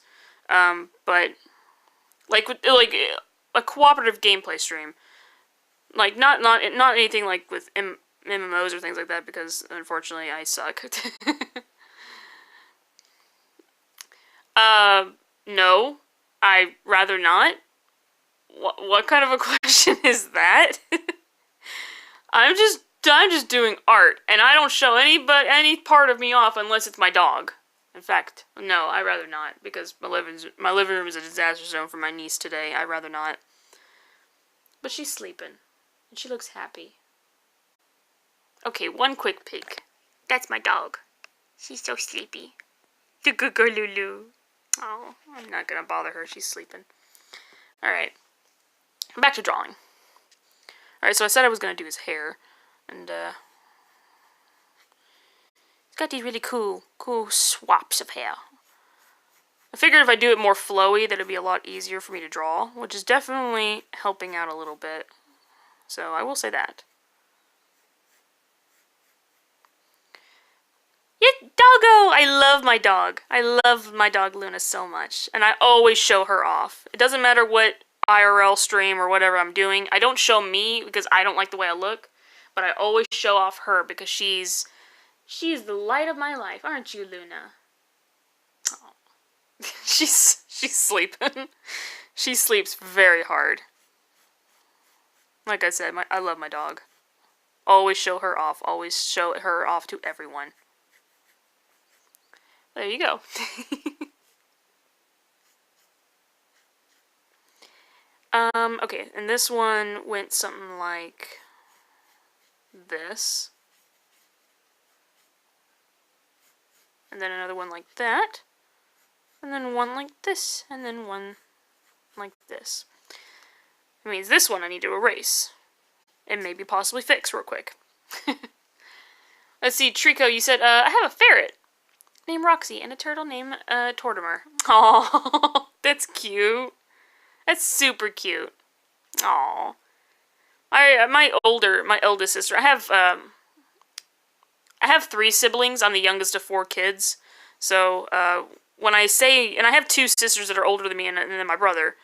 but like a cooperative gameplay stream. Like not anything like with MMOs or things like that, because unfortunately I suck. No, I'd rather not. What kind of a question is that? I'm just doing art, and I don't show any part of me off unless it's my dog. In fact, no, I'd rather not, because my living room is a disaster zone for my niece today. I'd rather not. But she's sleeping, and she looks happy. Okay, one quick peek. That's my dog. She's so sleepy. The good girl Lulu. Oh, I'm not gonna bother her. She's sleeping. Alright. Back to drawing. Alright, so I said I was gonna do his hair. And, he's got these really cool swaps of hair. I figured if I do it more flowy, that it'd be a lot easier for me to draw, which is definitely helping out a little bit. So, I will say that. Yeah, doggo! I love my dog. I love my dog Luna so much. And I always show her off. It doesn't matter what IRL stream or whatever I'm doing. I don't show me because I don't like the way I look. But I always show off her because she's the light of my life. Aren't you, Luna? Oh. She's sleeping. She sleeps very hard. Like I said, I love my dog. Always show her off. Always show her off to everyone. There you go. Okay, and this one went something like this. And then another one like that. And then one like this. And then one like this. It means this one I need to erase. And maybe possibly fix real quick. Let's see, Trico, you said, I have a ferret named Roxy and a turtle named Tortimer. Aww, that's cute. That's super cute. Aww. My eldest sister, I have 3 siblings. I'm the youngest of 4 kids. So, when I say, and I have 2 sisters that are older than me and then my brother.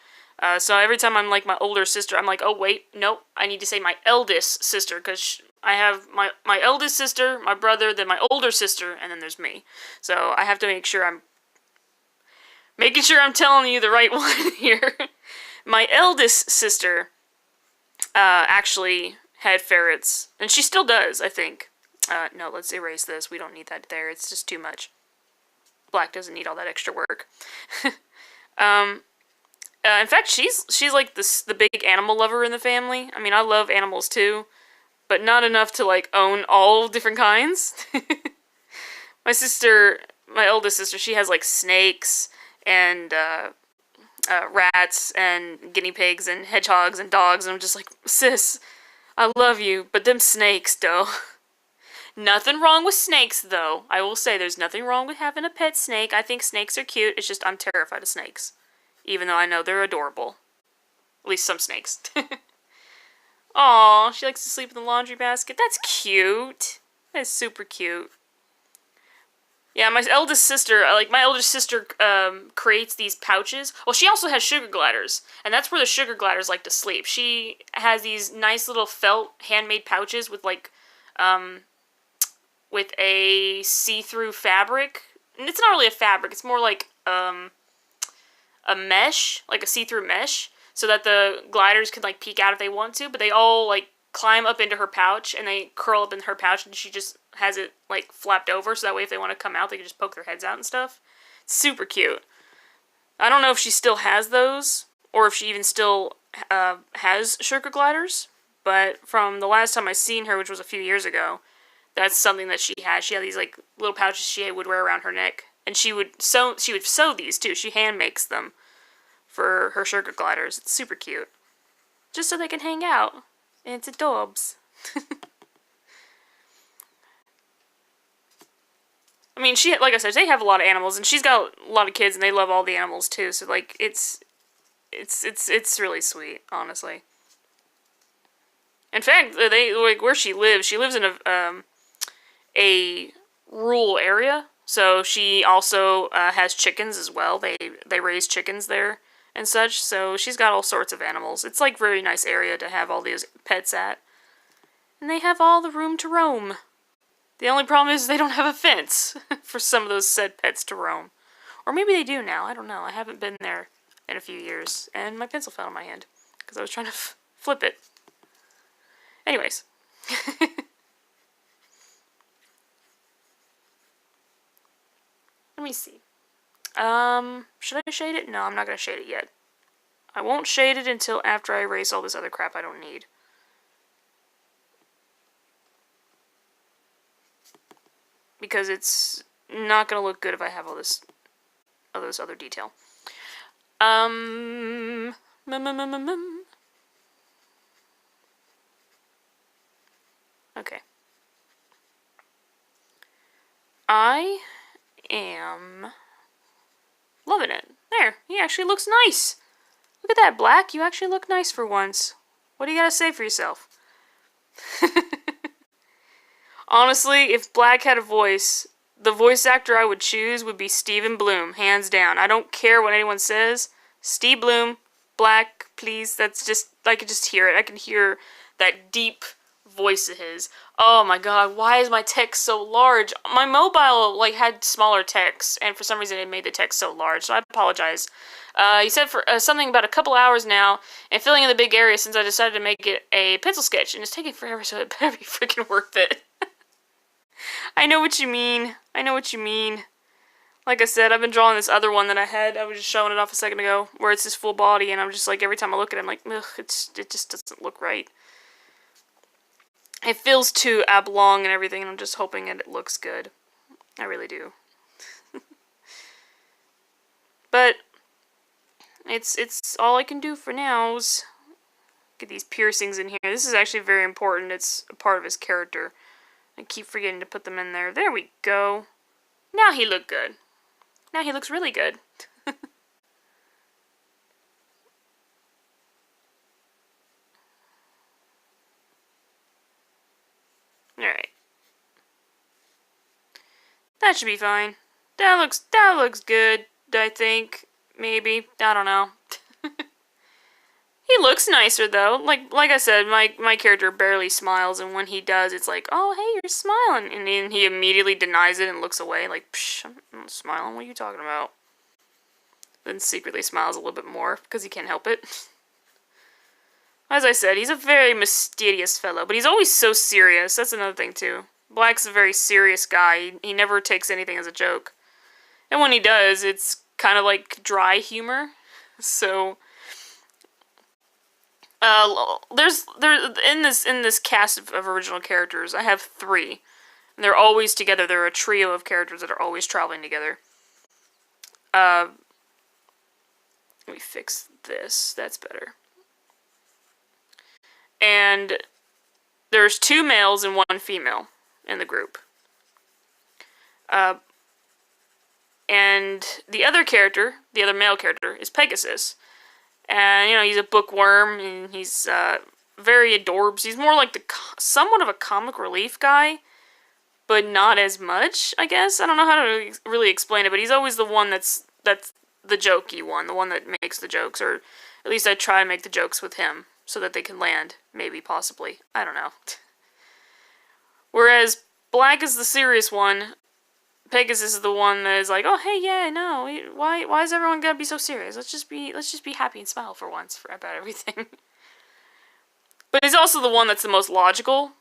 So every time I'm like my older sister, I'm like, oh wait, nope, I need to say my eldest sister, because I have my eldest sister, my brother, then my older sister, and then there's me. So I have to make sure I'm making sure I'm telling you the right one here. My eldest sister actually had ferrets, and she still does, I think. No, let's erase this. We don't need that there. It's just too much. Black doesn't need all that extra work. In fact, she's like the big animal lover in the family. I mean, I love animals too, but not enough to like own all different kinds. My sister, my oldest sister, she has like snakes and rats and guinea pigs and hedgehogs and dogs, and I'm just like, sis, I love you, but them snakes, though. Nothing wrong with snakes, though. I will say there's nothing wrong with having a pet snake. I think snakes are cute. It's just I'm terrified of snakes. Even though I know they're adorable. At least some snakes. Aw, she likes to sleep in the laundry basket. That's cute. That's super cute. Yeah, my eldest sister, creates these pouches. Well, she also has sugar gliders, and that's where the sugar gliders like to sleep. She has these nice little felt handmade pouches with like, with a see-through fabric. And it's not really a fabric, it's more like, a mesh, like a see-through mesh, so that the gliders can like peek out if they want to, but they all like climb up into her pouch and they curl up in her pouch, and she just has it like flapped over so that way if they want to come out they can just poke their heads out and stuff. It's super cute. I don't know if she still has those or if she even still has sugar gliders, but from the last time I seen her, which was a few years ago, that's something that she had. She had these like little pouches she would wear around her neck. And she would sew these too. She hand makes them for her sugar gliders. It's super cute. Just so they can hang out. And it's adorbs. I mean, like I said, they have a lot of animals, and she's got a lot of kids, and they love all the animals too. So like, it's really sweet, honestly. In fact, they like where she lives in a rural area. So she also has chickens as well. They raise chickens there and such. So she's got all sorts of animals. It's like very nice area to have all these pets at. And they have all the room to roam. The only problem is they don't have a fence for some of those said pets to roam. Or maybe they do now. I don't know. I haven't been there in a few years. And my pencil fell on my hand because I was trying to flip it. Anyways. Let me see. Should I shade it? No, I'm not going to shade it yet. I won't shade it until after I erase all this other crap I don't need. Because it's not going to look good if I have all this other detail. Okay. I am loving it. There, he actually looks nice. Look at that, Black. You actually look nice for once. What do you gotta say for yourself? Honestly, if Black had a voice, the voice actor I would choose would be Steven Bloom, hands down. I don't care what anyone says. Steve Bloom, Black, please. That's just, I can just hear it. I can hear that deep voice of his. Oh my god, why is my text so large? My mobile, like, had smaller text, and for some reason it made the text so large, so I apologize. He said for something about a couple hours now, and filling in the big area since I decided to make it a pencil sketch, and it's taking forever, so it better be freaking worth it. I know what you mean. I know what you mean. Like I said, I've been drawing this other one that I was just showing it off a second ago, where it's this full body, and I'm just like, every time I look at it, I'm like, ugh, it just doesn't look right. It feels too oblong and everything, and I'm just hoping it looks good. I really do. But it's all I can do for now is get these piercings in here. This is actually very important. It's a part of his character. I keep forgetting to put them in there. There we go. Now he looked good. Now he looks really good. Alright. That should be fine. That looks good, I think. Maybe. I don't know. He looks nicer though. Like I said, my character barely smiles, and when he does, it's like, oh hey, you're smiling, and then he immediately denies it and looks away, like, psh, I'm not smiling. What are you talking about? Then secretly smiles a little bit more because he can't help it. As I said, he's a very mysterious fellow, but he's always so serious. That's another thing too. Black's a very serious guy. He never takes anything as a joke, and when he does, it's kind of like dry humor. So. There's in this cast of original characters, I have 3. And they're always together. They're a trio of characters that are always traveling together. Let me fix this. That's better. And there's 2 males and 1 female in the group. And the other character, the other male character, is Pegasus. And, you know, he's a bookworm, and he's very adorbs. He's more like somewhat of a comic relief guy, but not as much, I guess. I don't know how to really explain it, but he's always the one that's the jokey one, the one that makes the jokes, or at least I try to make the jokes with him, so that they can land, maybe, possibly. I don't know. Whereas Black is the serious one, Pegasus is the one that is like, oh hey, yeah, no, why is everyone gotta be so serious? Let's just be happy and smile for once about everything. But he's also the one that's the most logical.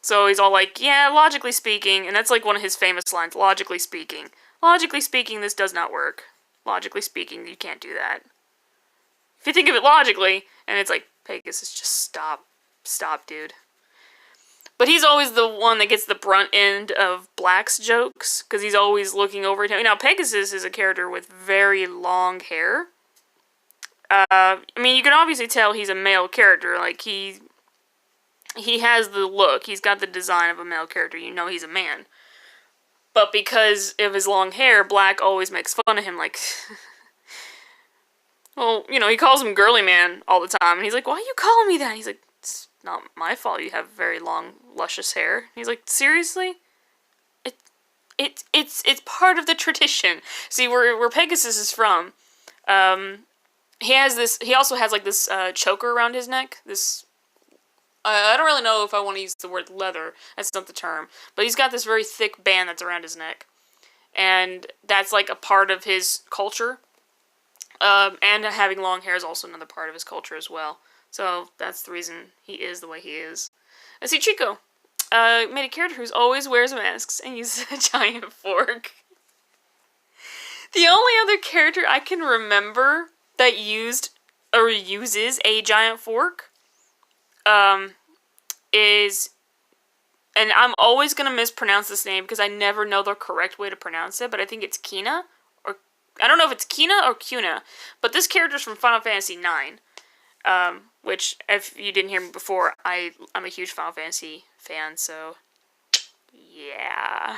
So he's all like, yeah, logically speaking, and that's like one of his famous lines, logically speaking. Logically speaking, this does not work. Logically speaking, you can't do that. If you think of it logically, and it's like, Pegasus, just stop, dude. But he's always the one that gets the brunt end of Black's jokes, because he's always looking over at him. Now, Pegasus is a character with very long hair. I mean, you can obviously tell he's a male character. Like, he has the look. He's got the design of a male character. You know he's a man. But because of his long hair, Black always makes fun of him, like... well, you know, he calls him Girly Man all the time, and he's like, why are you calling me that? And he's like, it's not my fault you have very long, luscious hair. And he's like, seriously? It's part of the tradition. See, where Pegasus is from, he also has, like, this, choker around his neck, this... I don't really know if I want to use the word leather. That's not the term. But he's got this very thick band that's around his neck. And that's, like, a part of his culture. And having long hair is also another part of his culture as well. So that's the reason he is the way he is. I see Chico made a character who always wears masks and uses a giant fork. The only other character I can remember that used or uses a giant fork is, and I'm always going to mispronounce this name because I never know the correct way to pronounce it, but I think it's Kina, or I don't know if it's Kina or Kuna, but this character's from Final Fantasy IX, which, if you didn't hear me before, I'm a huge Final Fantasy fan, so yeah.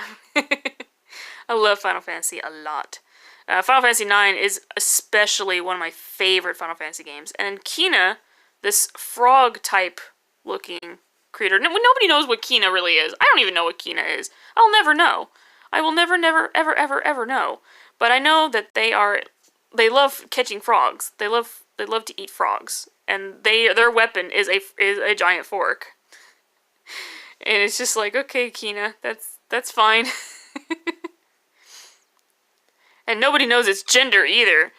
I love Final Fantasy a lot. Final Fantasy IX is especially one of my favorite Final Fantasy games, and Kina, this frog-type looking creature. Nobody knows what Kina really is. I don't even know what Kina is. I'll never know. I will never, ever know. But I know that they love catching frogs. They love to eat frogs. And their weapon is a giant fork. And it's just like, okay, Kina, that's fine. And nobody knows its gender either.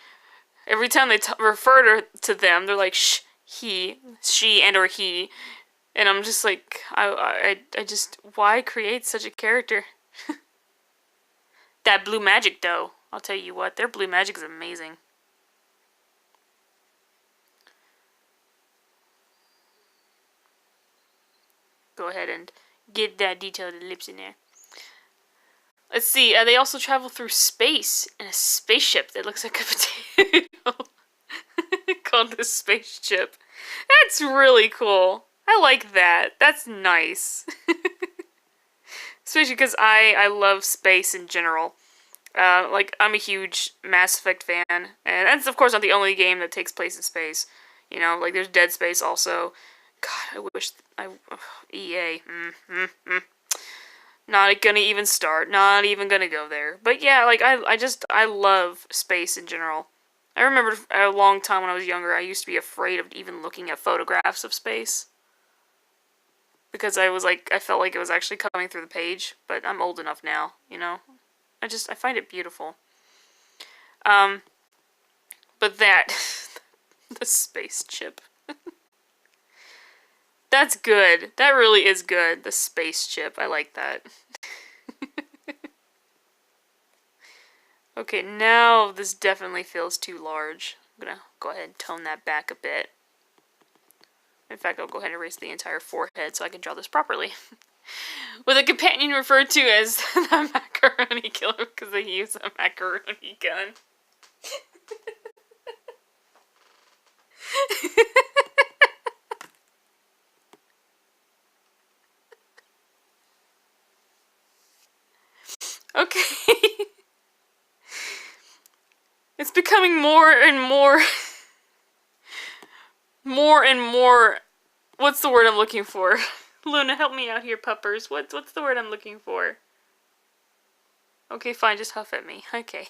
Every time they refer to them, they're like, she, and or he. And I'm just like, I just, why create such a character? That blue magic, though, I'll tell you what, their blue magic is amazing. Go ahead and get that detailed lips in there. Let's see, they also travel through space in a spaceship that looks like a potato. Called the spaceship. That's really cool. I like that. That's nice. Especially because I love space in general. Like, I'm a huge Mass Effect fan. And that's, of course, not the only game that takes place in space. You know, like, there's Dead Space also. God, I wish... EA. Not gonna even start. Not even gonna go there. But yeah, like, I love space in general. I remember a long time when I was younger, I used to be afraid of even looking at photographs of space. Because I felt like it was actually coming through the page, but I'm old enough now, you know? I find it beautiful. But that, the space chip. That's good. That really is good, the space chip. I like that. Okay, now this definitely feels too large. I'm gonna go ahead and tone that back a bit. In fact, I'll go ahead and erase the entire forehead so I can draw this properly. With a companion referred to as the macaroni killer because they use a macaroni gun. Okay. It's becoming more and more... more and more... What's the word I'm looking for? Luna, help me out here, puppers. What's the word I'm looking for? Okay, fine, just huff at me. Okay.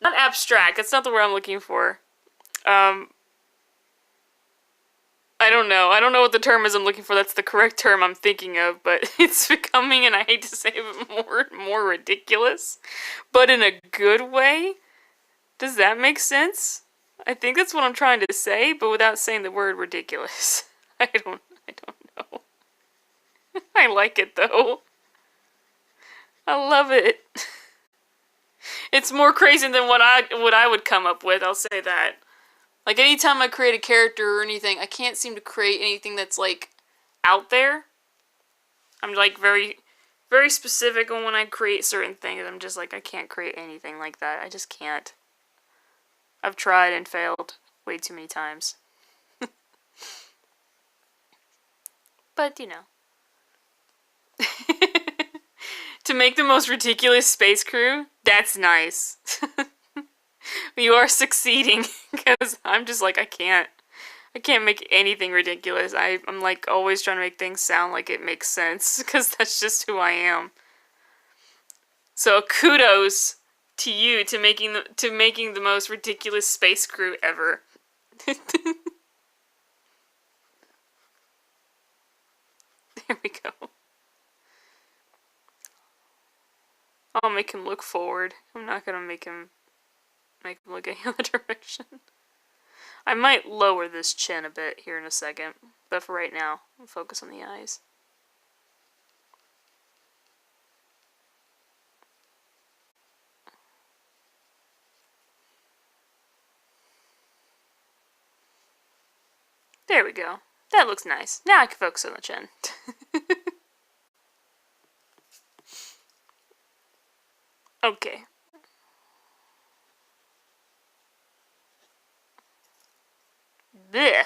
Not abstract, that's not the word I'm looking for. I don't know. I don't know what the term is I'm looking for. That's the correct term I'm thinking of, but it's becoming, and I hate to say it, more and more ridiculous. But in a good way? Does that make sense? I think that's what I'm trying to say, but without saying the word ridiculous. I don't know. I like it, though. I love it. It's more crazy than what I would come up with, I'll say that. Like, anytime I create a character or anything, I can't seem to create anything that's, like, out there. I'm, like, very, very specific on when I create certain things. I'm just like, I can't create anything like that. I just can't. I've tried and failed way too many times. But, you know. To make the most ridiculous space crew, that's nice. You are succeeding, because I'm just like, I can't make anything ridiculous. I'm like always trying to make things sound like it makes sense, because that's just who I am. So kudos to you to making the most ridiculous space crew ever. There we go. I'll make him look forward. I'm not gonna make him look any other direction. I might lower this chin a bit here in a second, but for right now, I'll focus on the eyes. There we go. That looks nice. Now I can focus on the chin. Okay. Blech.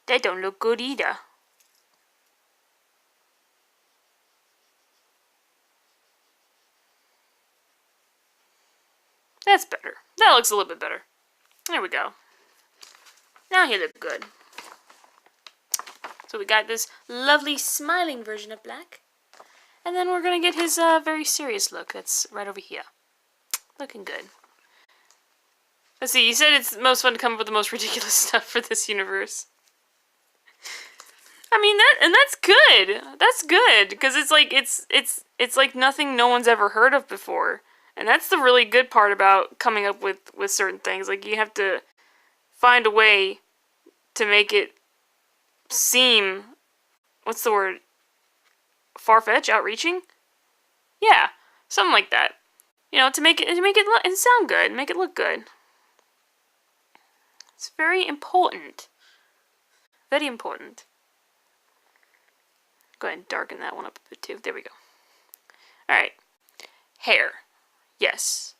That don't look good either. That's better. That looks a little bit better. There we go. Now he looks good. So we got this lovely smiling version of Black. And then we're going to get his very serious look. That's right over here. Looking good. Let's see, you said it's most fun to come up with the most ridiculous stuff for this universe. I mean, that's good. That's good, because it's like, it's like nothing no one's ever heard of before. And that's the really good part about coming up with certain things. Like, you have to find a way to make it seem, what's the word? Far-fetched, outreaching? Yeah, something like that. You know, to make it sound good, make it look good. It's very important. Very important. Go ahead and darken that one up a bit too. There we go. Alright. Hair. Yes.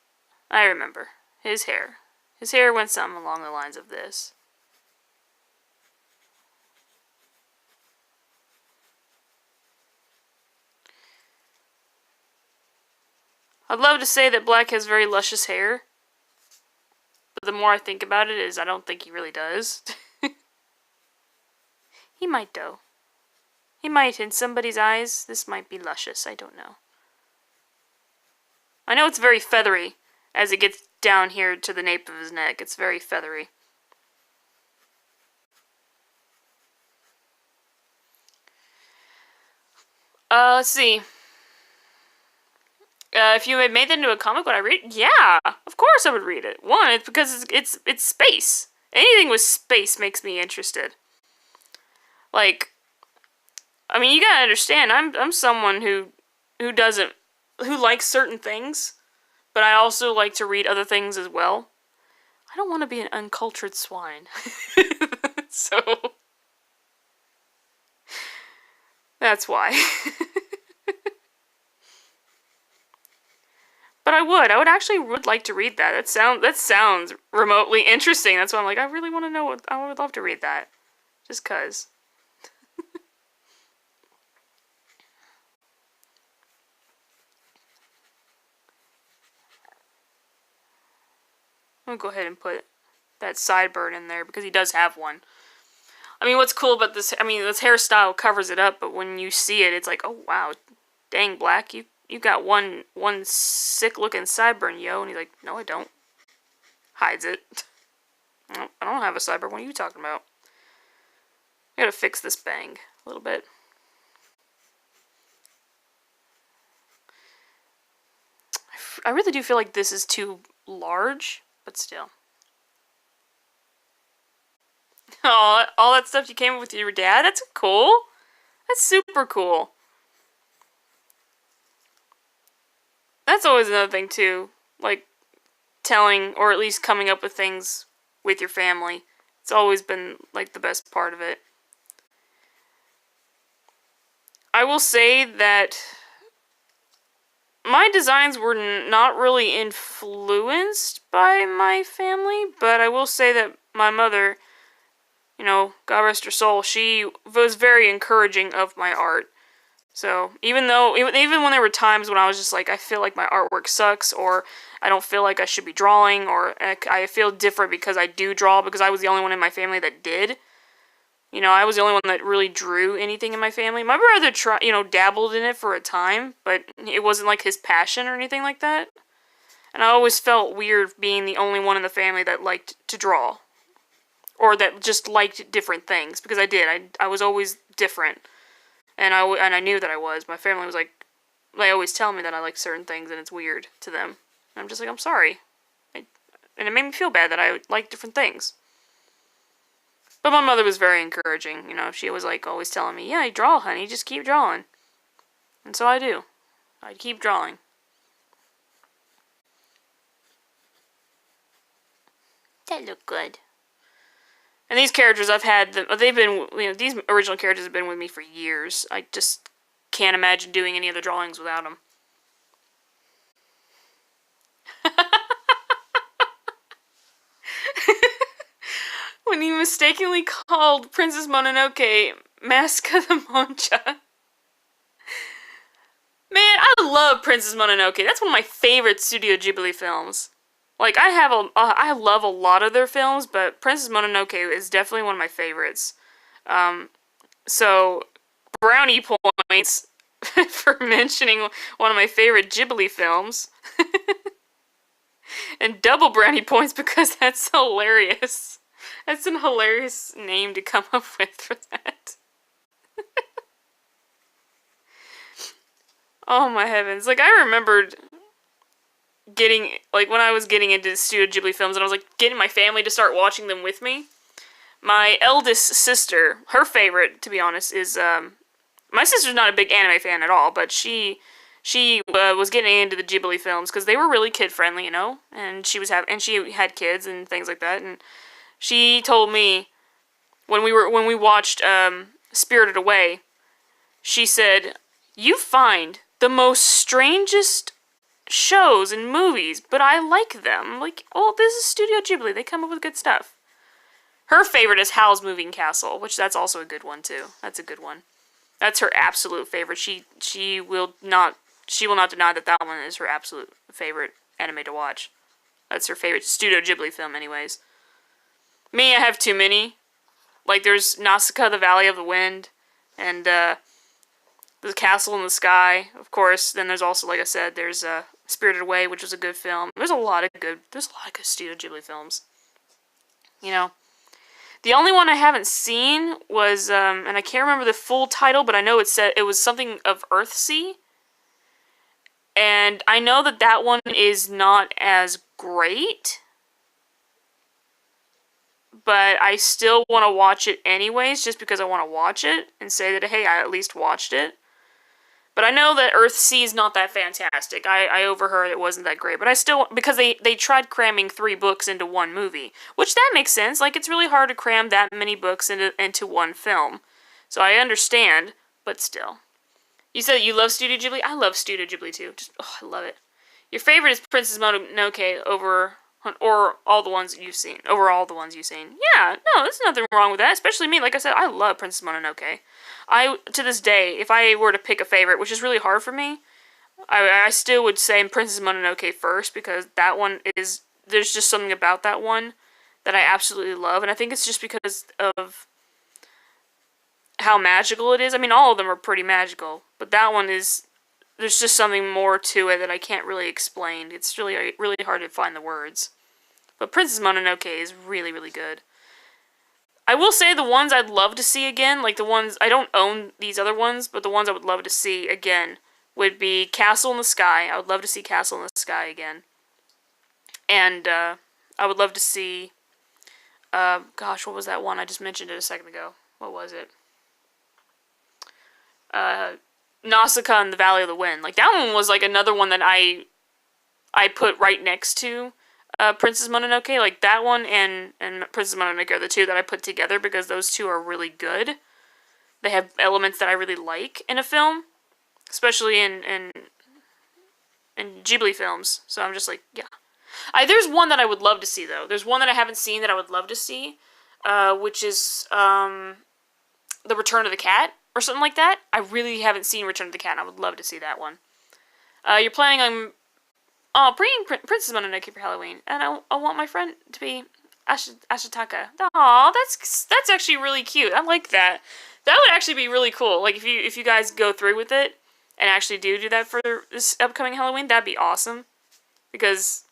I remember. His hair. His hair went something along the lines of this. I'd love to say that Black has very luscious hair. But the more I think about it is I don't think he really does. He might though. He might. In somebody's eyes, this might be luscious. I don't know. I know it's very feathery. as it gets down here to the nape of his neck. It's very feathery. Let's see. If you had made that into a comic, would I read it? Yeah, of course I would read it. One, it's because it's space. Anything with space makes me interested. Like, I mean, you gotta understand, I'm someone who likes certain things, but I also like to read other things as well. I don't want to be an uncultured swine. So, that's why. But I would actually like to read that. That sounds remotely interesting. That's why I'm like, I really want to know I would love to read that. Just cause. I'm gonna go ahead and put that sideburn in there because he does have one. I mean, what's cool about this, this hairstyle covers it up, but when you see it, it's like, oh wow, dang, Black, you got one sick looking sideburn, yo. And he's like, no, I don't. Hides it. No, I don't have a sideburn. What are you talking about? I gotta fix this bang a little bit. I really do feel like this is too large, but still. Oh, all that stuff you came up with your dad? That's cool. That's super cool. That's always another thing, too. Like, telling, or at least coming up with things with your family. It's always been, like, the best part of it. I will say that my designs were not really influenced by my family, but I will say that my mother, you know, God rest her soul, she was very encouraging of my art. So, even when there were times when I was just like, I feel like my artwork sucks, or I don't feel like I should be drawing, or I feel different because I do draw, because I was the only one in my family that did. You know, I was the only one that really drew anything in my family. My brother dabbled in it for a time, but it wasn't like his passion or anything like that. And I always felt weird being the only one in the family that liked to draw. Or that just liked different things, because I did. I was always different. And I knew that I was. My family was like, they always tell me that I like certain things and it's weird to them. And I'm just like, I'm sorry. And it made me feel bad that I like different things. But my mother was very encouraging, you know, she was like always telling me, yeah, you draw, honey, just keep drawing. And so I do. I keep drawing. That look good. And these characters they've been, you know, these original characters have been with me for years. I just can't imagine doing any other drawings without them. When he mistakenly called Princess Mononoke Mask of the Moncha. Man, I love Princess Mononoke. That's one of my favorite Studio Ghibli films. Like, I love a lot of their films, but Princess Mononoke is definitely one of my favorites. So, brownie points for mentioning one of my favorite Ghibli films. And double brownie points because that's hilarious. That's an hilarious name to come up with for that. Oh my heavens. Like, I remembered getting, like, when I was getting into Studio Ghibli films and I was, like, getting my family to start watching them with me. My eldest sister, her favorite, to be honest, is, my sister's not a big anime fan at all, but she was getting into the Ghibli films because they were really kid-friendly, you know? And she had kids and things like that, and she told me when we watched Spirited Away, she said, "You find the most strangest shows and movies, but I like them." Like, oh, this is Studio Ghibli. They come up with good stuff. Her favorite is Howl's Moving Castle, which that's also a good one too. That's a good one. That's her absolute favorite. She will not deny that one is her absolute favorite anime to watch. That's her favorite Studio Ghibli film, anyways. Me, I have too many. Like, there's Nausicaa, the Valley of the Wind, and the Castle in the Sky, of course. Then there's also, like I said, there's Spirited Away, which was a good film. There's a lot of good Studio Ghibli films. You know. The only one I haven't seen was, and I can't remember the full title, but I know it was something of Earthsea. And I know that one is not as great, but I still want to watch it anyways, just because I want to watch it and say that, hey, I at least watched it. But I know that Earthsea is not that fantastic. I overheard it wasn't that great. But I still, because they tried cramming 3 books into one movie. Which that makes sense. Like, it's really hard to cram that many books into one film. So I understand, but still. You said you love Studio Ghibli? I love Studio Ghibli too. I love it. Your favorite is Princess Mononoke or all the ones you've seen. Over all the ones you've seen. Yeah, no, there's nothing wrong with that. Especially me. Like I said, I love Princess Mononoke. To this day, if I were to pick a favorite, which is really hard for me, I still would say Princess Mononoke first, because that one is, there's just something about that one that I absolutely love, and I think it's just because of how magical it is. I mean, all of them are pretty magical, but that one is, there's just something more to it that I can't really explain. It's really, really hard to find the words. But Princess Mononoke is really, really good. I will say the ones I'd love to see again, like the ones, I don't own these other ones, but the ones I would love to see again would be Castle in the Sky. I would love to see Castle in the Sky again. And I would love to see, gosh, what was that one? I just mentioned it a second ago. What was it? Nausicaa and the Valley of the Wind. Like, that one was like another one that I put right next to Princess Mononoke. Like, that one and Princess Mononoke are the two that I put together because those two are really good. They have elements that I really like in a film, especially in Ghibli films. So I'm just like, yeah. There's one that I would love to see, though. There's one that I haven't seen that I would love to see, which is The Return of the Cat, or something like that. I really haven't seen Return of the Cat, and I would love to see that one. You're planning on bringing Princess Mononoke for Halloween, and I want my friend to be Ashitaka. Aw, that's actually really cute. I like that. That would actually be really cool. Like, if you guys go through with it and actually do that for this upcoming Halloween, that'd be awesome. Because,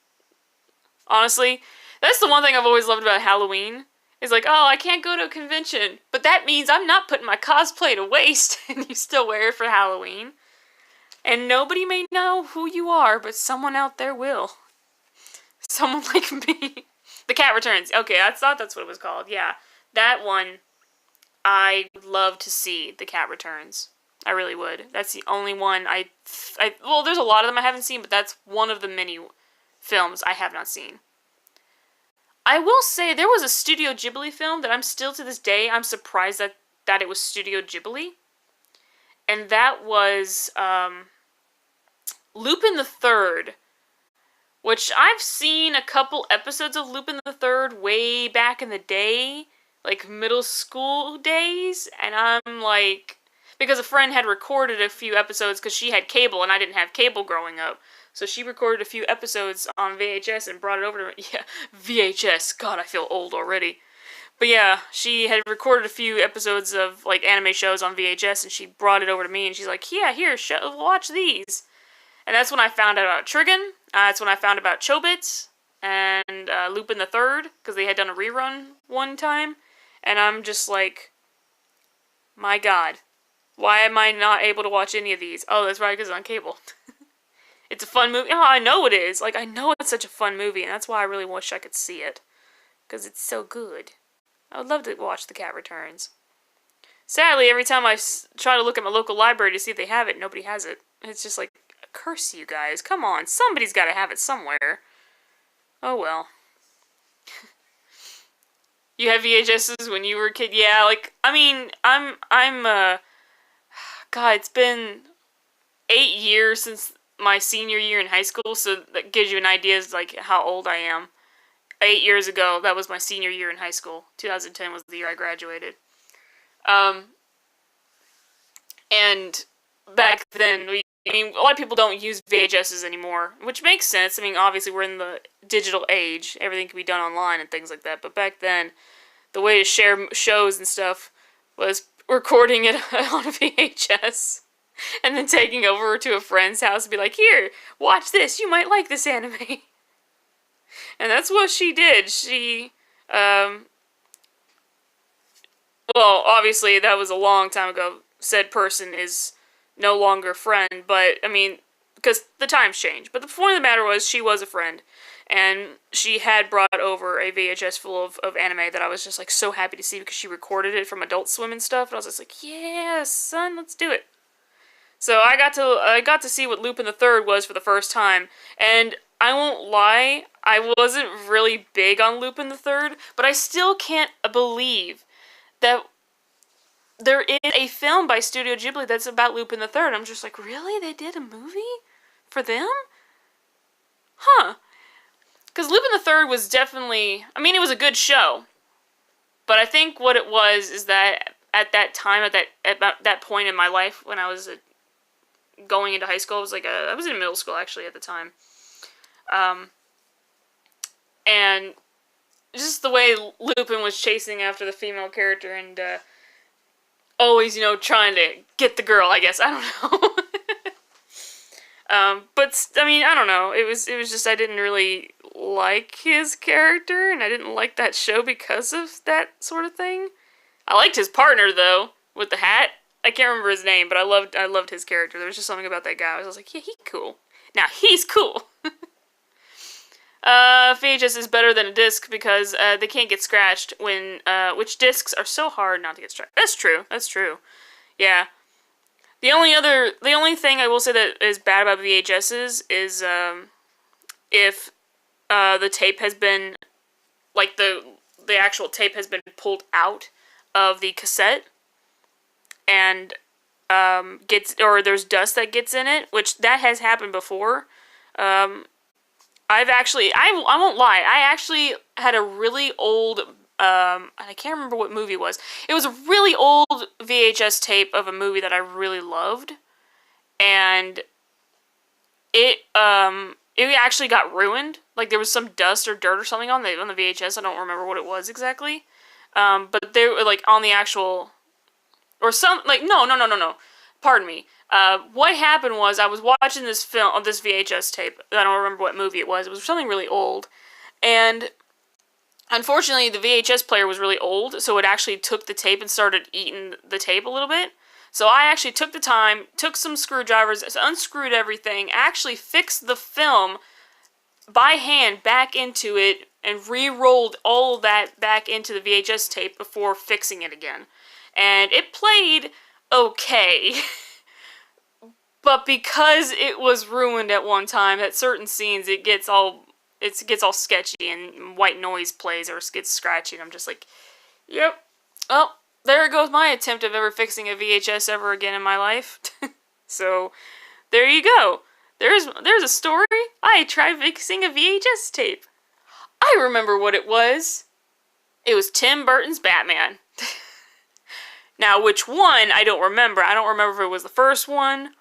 honestly, that's the one thing I've always loved about Halloween. Is like, oh, I can't go to a convention, but that means I'm not putting my cosplay to waste, and you still wear it for Halloween. And nobody may know who you are, but someone out there will. Someone like me. The Cat Returns. Okay, I thought that's what it was called. Yeah, that one, I would love to see The Cat Returns. I really would. That's the only one well, there's a lot of them I haven't seen, but that's one of the many films I have not seen. I will say, there was a Studio Ghibli film that I'm still, to this day, I'm surprised that it was Studio Ghibli. And that was, Lupin the Third. Which, I've seen a couple episodes of Lupin the Third way back in the day. Like, middle school days. And I'm like, because a friend had recorded a few episodes because she had cable and I didn't have cable growing up. So she recorded a few episodes on VHS and brought it over to me. Yeah, VHS. God, I feel old already. But yeah, she had recorded a few episodes of, like, anime shows on VHS, and she brought it over to me, and she's like, yeah, here, watch these. And that's when I found out about Trigun. That's when I found about Chobits and Lupin the Third, because they had done a rerun one time. And I'm just like, my God, why am I not able to watch any of these? Oh, that's right, because it's on cable. It's a fun movie. Oh, I know it is. Like, I know it's such a fun movie, and that's why I really wish I could see it. Because it's so good. I would love to watch The Cat Returns. Sadly, every time I try to look at my local library to see if they have it, nobody has it. It's just like, curse you guys. Come on, somebody's got to have it somewhere. Oh, well. You had VHSs when you were a kid? Yeah, like, I mean, God, it's been 8 years since my senior year in high school, so that gives you an idea of, like, how old I am. 8 years ago, that was my senior year in high school. 2010 was the year I graduated. And back then, a lot of people don't use VHSs anymore, which makes sense. I mean, obviously, we're in the digital age. Everything can be done online and things like that. But back then, the way to share shows and stuff was recording it on a VHS. And then taking over to a friend's house and be like, here, watch this, you might like this anime. And that's what she did. She, well, obviously that was a long time ago. Said person is no longer a friend, but, I mean, because the times change. But the point of the matter was, she was a friend. And she had brought over a VHS full of anime that I was just, like, so happy to see because she recorded it from Adult Swim and stuff. And I was just like, yeah, son, let's do it. So I got to see what Lupin the Third was for the first time, and I won't lie, I wasn't really big on Lupin the Third, but I still can't believe that there is a film by Studio Ghibli that's about Lupin the Third. I'm just like, really? They did a movie for them? Huh. Because Lupin the Third was definitely, I mean, it was a good show, but I think what it was is that at that time, at that point in my life when I was going into high school, I was in middle school actually at the time. And just the way Lupin was chasing after the female character and always, you know, trying to get the girl, I guess. I don't know. But I mean, I don't know. It was just I didn't really like his character, and I didn't like that show because of that sort of thing. I liked his partner though, with the hat. I can't remember his name, but I loved his character. There was just something about that guy. I was like, yeah, he's cool. Now he's cool. VHS is better than a disc because they can't get scratched when which discs are so hard not to get scratched. That's true. That's true. Yeah. The only thing I will say that is bad about VHSs is if the tape has been, like, the actual tape has been pulled out of the cassette and there's dust that gets in it, which that has happened before. I won't lie, I actually had a really old, I can't remember what movie it was. It was a really old VHS tape of a movie that I really loved, and it actually got ruined. Like, there was some dust or dirt or something on the VHS, I don't remember what it was exactly. But they were, like, on the actual, or some, like, no, pardon me. What happened was I was watching this film, on this VHS tape. I don't remember what movie it was. It was something really old. And unfortunately, the VHS player was really old, so it actually took the tape and started eating the tape a little bit. So I actually took the time, took some screwdrivers, unscrewed everything, actually fixed the film by hand back into it, and re-rolled all of that back into the VHS tape before fixing it again. And it played okay. But because it was ruined at one time, at certain scenes, it gets all sketchy and white noise plays or gets scratchy, and I'm just like, yep, well, there goes my attempt of ever fixing a VHS ever again in my life. So, there you go. There's a story. I tried fixing a VHS tape. I remember what it was. It was Tim Burton's Batman. Now, which one, I don't remember. I don't remember if it was the first one,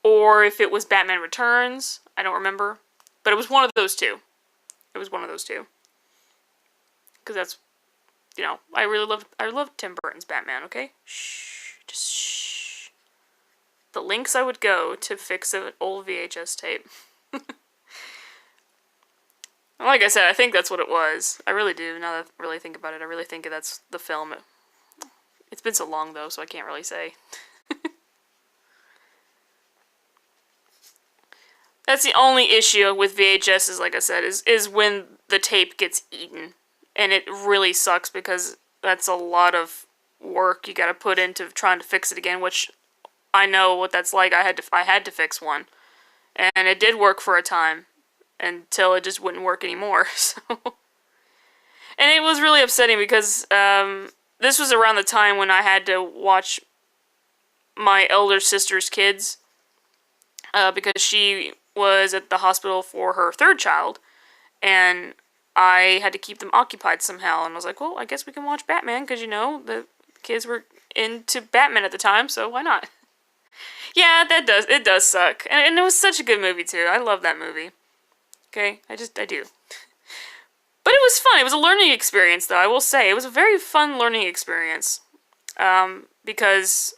or if it was Batman Returns. I don't remember. But it was one of those two. It was one of those two. Because that's, you know, I love Tim Burton's Batman, okay? Shh. Just shh. The links I would go to fix an old VHS tape. Like I said, I think that's what it was. I really do, now that I really think about it. I really think that's the film. It's been so long, though, so I can't really say. That's the only issue with VHS, is, like I said, is when the tape gets eaten. And it really sucks because that's a lot of work you gotta put into trying to fix it again, which I know what that's like. I had to fix one. And it did work for a time until it just wouldn't work anymore. So, and it was really upsetting because this was around the time when I had to watch my elder sister's kids because she was at the hospital for her third child, and I had to keep them occupied somehow, and I was like, well, I guess we can watch Batman, because, you know, the kids were into Batman at the time, so why not? Yeah, it does suck, and it was such a good movie, too. I love that movie. Okay, I do. But it was fun. It was a learning experience, though, I will say. It was a very fun learning experience, because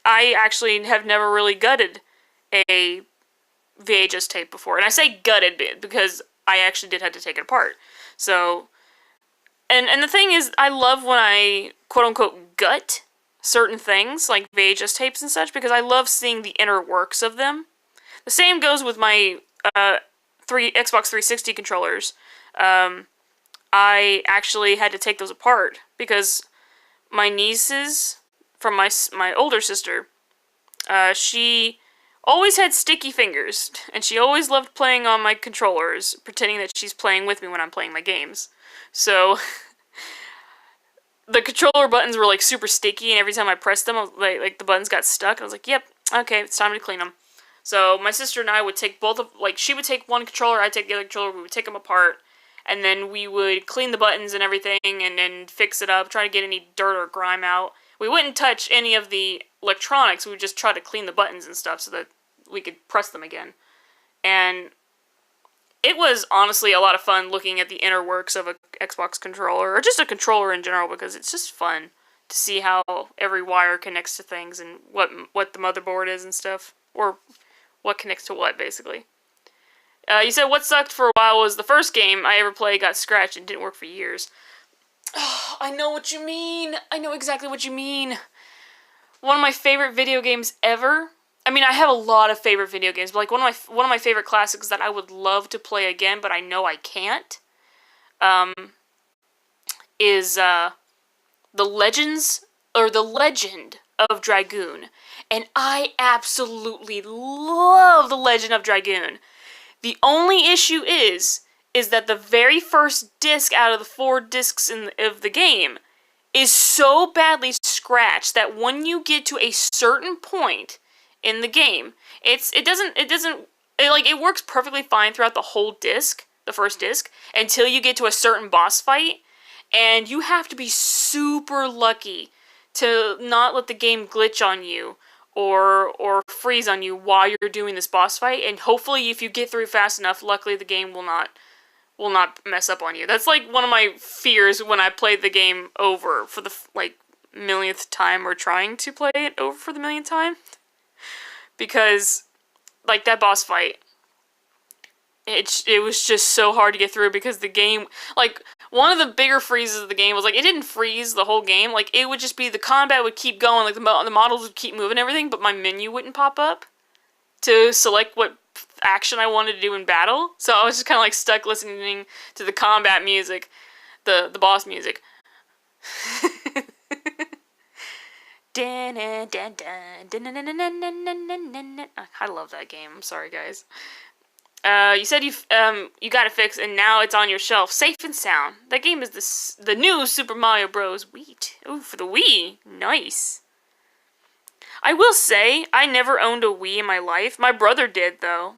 I actually have never really gutted a VHS tape before. And I say gutted because I actually did have to take it apart. So, and the thing is, I love when I quote-unquote gut certain things, like VHS tapes and such, because I love seeing the inner works of them. The same goes with my Xbox 360 controllers. I actually had to take those apart because my nieces from my older sister, she always had sticky fingers, and she always loved playing on my controllers, pretending that she's playing with me when I'm playing my games. So the controller buttons were like super sticky, and every time I pressed them, like the buttons got stuck. I was like, "Yep, okay, it's time to clean them." So my sister and I would take she would take one controller, I'd take the other controller, we would take them apart, and then we would clean the buttons and everything, and then fix it up, try to get any dirt or grime out. We wouldn't touch any of the electronics, we would just try to clean the buttons and stuff so that we could press them again. And it was honestly a lot of fun looking at the inner works of a Xbox controller, or just a controller in general, because it's just fun to see how every wire connects to things and what the motherboard is and stuff, or what connects to what, basically. You said what sucked for a while was the first game I ever played got scratched and didn't work for years. Oh, I know what you mean. I know exactly what you mean. One of my favorite video games ever. I mean, I have a lot of favorite video games, but like one of my favorite classics that I would love to play again, but I know I can't, is The Legend of Dragoon. And I absolutely love The Legend of Dragoon. The only issue is that the very first disc out of the 4 discs of the game is so badly scratched that when you get to a certain point in the game, it works perfectly fine throughout the whole disc, the first disc, until you get to a certain boss fight, and you have to be super lucky to not let the game glitch on you or freeze on you while you're doing this boss fight, and hopefully if you get through fast enough, luckily the game will not mess up on you. That's like one of my fears when I played the game over for the millionth time, or trying to play it over for the millionth time. Because, like, that boss fight, it was just so hard to get through because the game, like, one of the bigger freezes of the game was, like, it didn't freeze the whole game. Like, it would just be, the combat would keep going, like, the models would keep moving and everything, but my menu wouldn't pop up to select what action I wanted to do in battle. So I was just kind of, like, stuck listening to the combat music, the boss music. I love that game. I'm sorry, guys. You said you got it fixed, and now it's on your shelf, safe and sound. That game is the new Super Mario Bros. Wii. Ooh, for the Wii. Nice. I will say, I never owned a Wii in my life. My brother did, though,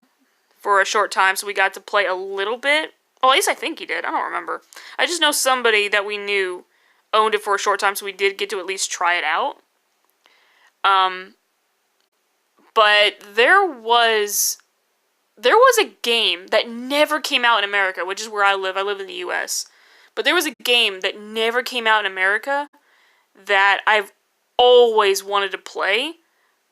for a short time, so we got to play a little bit. Well, at least I think he did. I don't remember. I just know somebody that we knew owned it for a short time, so we did get to at least try it out. But there was a game that never came out in America, which is where I live. I live in the US. But there was a game that never came out in America that I've always wanted to play,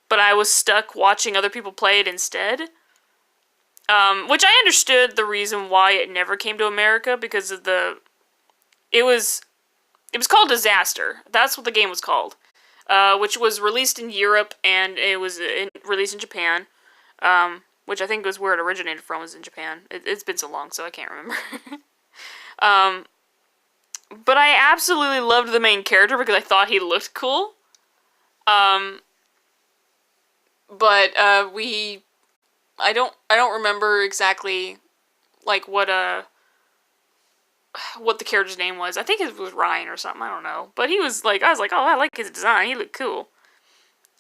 but I was stuck watching other people play it instead. Which I understood the reason why it never came to America, because of it was called Disaster. That's what the game was called. Which was released in Europe, and it was released in Japan, which I think was where it originated from, was in Japan. It's been so long, so I can't remember. But I absolutely loved the main character because I thought he looked cool. But I don't remember exactly, like, what the character's name was. I think it was Ryan or something, I don't know. But he was like, I was like, oh, I like his design, he looked cool.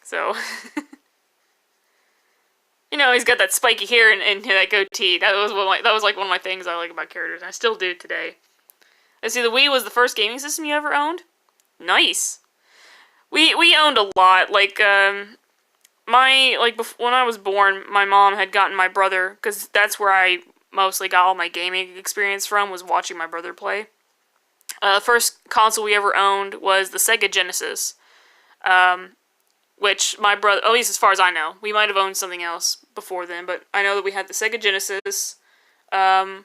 So, you know, he's got that spiky hair and that goatee. That was like one of my things I like about characters, and I still do today. Let's see, the Wii was the first gaming system you ever owned? Nice. We owned a lot, like, when I was born, my mom had gotten my brother, because that's where I mostly got all my gaming experience from, was watching my brother play. The first console we ever owned was the Sega Genesis. which my brother, at least as far as I know, we might have owned something else before then, but I know that we had the Sega Genesis. I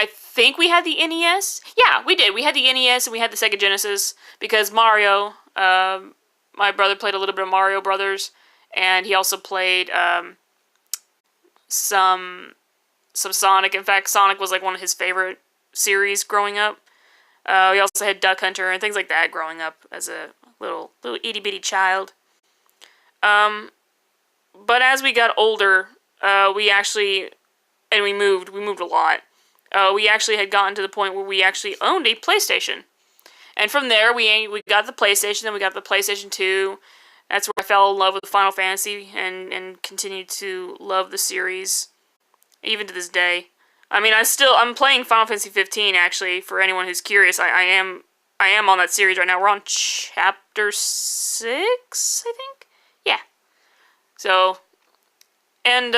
think we had the NES. Yeah, we did. We had the NES and we had the Sega Genesis because Mario. My brother played a little bit of Mario Brothers, and he also played some Sonic. In fact, Sonic was like one of his favorite series growing up. We also had Duck Hunter and things like that growing up as a little itty bitty child. But as we got older, we moved a lot. We actually had gotten to the point where we actually owned a PlayStation. And from there, we got the PlayStation, then we got the PlayStation 2. That's where I fell in love with Final Fantasy and continued to love the series, even to this day. I mean, I'm playing Final Fantasy 15, actually, for anyone who's curious. I am on that series right now. We're on chapter 6, I think? Yeah. So, and,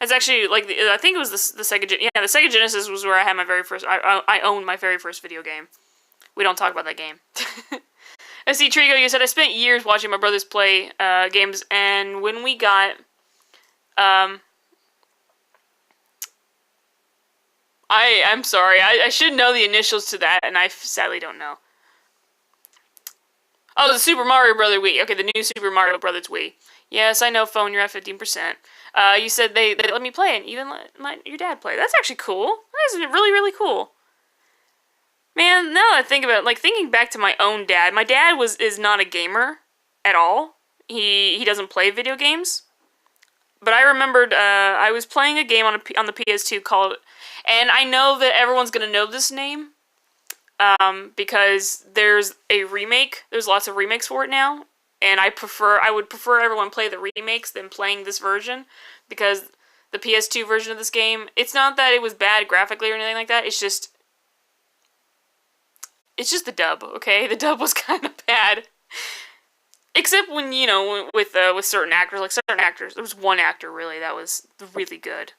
it's actually, like, I think it was the Sega Genesis. Yeah, the Sega Genesis was where I had my very first, I owned my very first video game. We don't talk about that game. I see, Trigo, you said, I spent years watching my brothers play games, and when we got, I'm sorry, I should know the initials to that, and I sadly don't know. Oh, the Super Mario Brothers Wii. Okay, the new Super Mario Brothers Wii. Yes, I know, phone, you're at 15%. You said they let me play, and even let your dad play. That's actually cool. That is really, really cool. Man, now that I think about it, like, thinking back to my own dad, my dad is not a gamer at all. He doesn't play video games. But I remembered, I was playing a game on the PS2 called, and I know that everyone's gonna know this name, because there's a remake. There's lots of remakes for it now, and I would prefer everyone play the remakes than playing this version, because the PS2 version of this game, it's not that it was bad graphically or anything like that, it's just the dub, okay? The dub was kind of bad. Except when, you know, with certain actors, like certain actors, there was one actor, really, that was really good.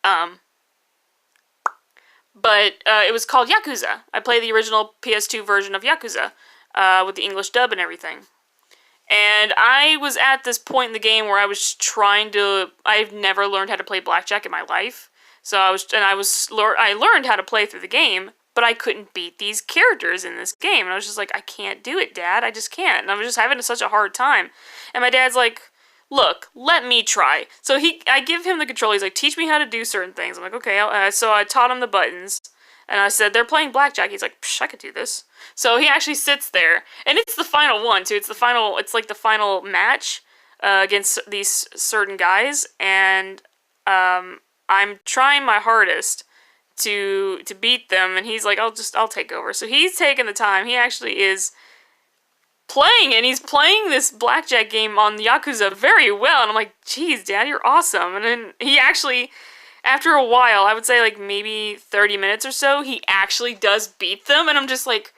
But it was called Yakuza. I played the original PS2 version of Yakuza, with the English dub and everything. And I was at this point in the game where I've never learned how to play blackjack in my life. So I learned how to play through the game, but I couldn't beat these characters in this game. And I was just like, I can't do it, Dad. I just can't. And I was just having such a hard time. And my dad's like, look, let me try. So I give him the controller. He's like, teach me how to do certain things. I'm like, okay. So I taught him the buttons. And I said, they're playing blackjack. He's like, psh, I could do this. So he actually sits there. And it's the final one, too. It's like the final match against these certain guys. And I'm trying my hardest to beat them, and he's like, I'll take over. So he's taking the time. He actually is playing, and he's playing this blackjack game on Yakuza very well, and I'm like, geez, Dad, you're awesome. And then he actually, after a while, I would say like maybe 30 minutes or so, he actually does beat them, and I'm just like,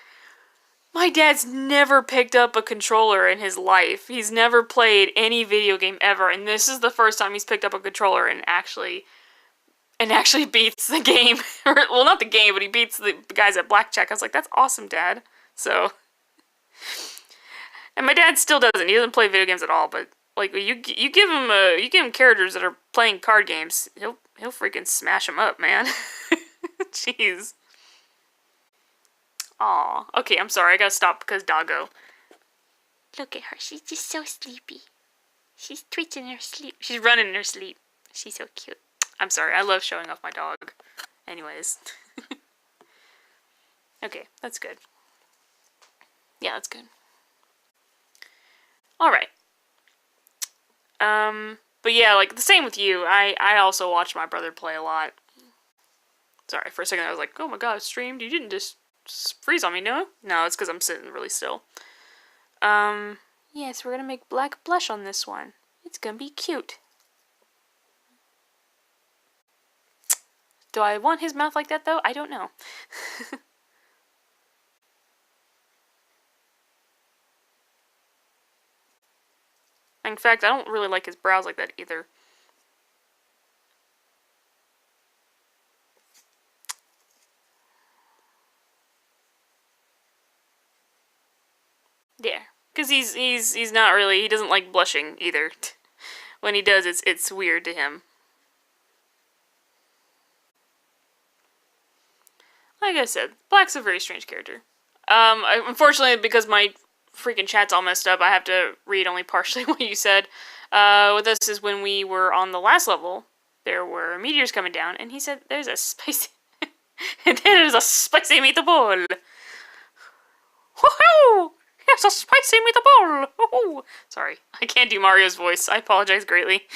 my dad's never picked up a controller in his life. He's never played any video game ever, and this is the first time he's picked up a controller and actually beats the game. Well, not the game, but he beats the guys at blackjack. I was like, that's awesome, Dad. So, and my dad still doesn't. He doesn't play video games at all. But like, you give him characters that are playing card games, he'll freaking smash them up, man. Jeez. Aw. Okay, I'm sorry. I gotta stop because Doggo. Look at her. She's just so sleepy. She's twitching in her sleep. She's running in her sleep. She's so cute. I'm sorry, I love showing off my dog. Anyways. Okay, that's good. Yeah, that's good. Alright. But yeah, like, the same with you. I also watch my brother play a lot. Sorry, for a second I was like, oh my god, streamed? You didn't just freeze on me, no? No, it's because I'm sitting really still. Yes, we're gonna make black blush on this one. It's gonna be cute. Do I want his mouth like that, though? I don't know. In fact, I don't really like his brows like that either. Yeah, because he's not really, he doesn't like blushing either. When he does, it's weird to him. Like I said, Black's a very strange character. Unfortunately, because my freaking chat's all messed up, I have to read only partially what you said. With us is when we were on the last level, there were meteors coming down, and he said, "There's a spicy, and there's a spicy meatball. Woohoo! Here's a spicy meatball. Woohoo!" Sorry, I can't do Mario's voice. I apologize greatly.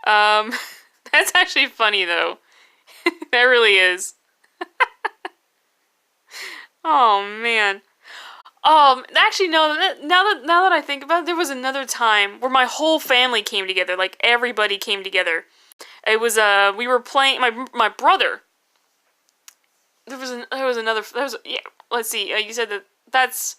That's actually funny though. That really is. Oh man. Actually, no. Now that I think about it, there was another time where my whole family came together. Like everybody came together. It was we were playing my brother. Yeah. Let's see. You said that's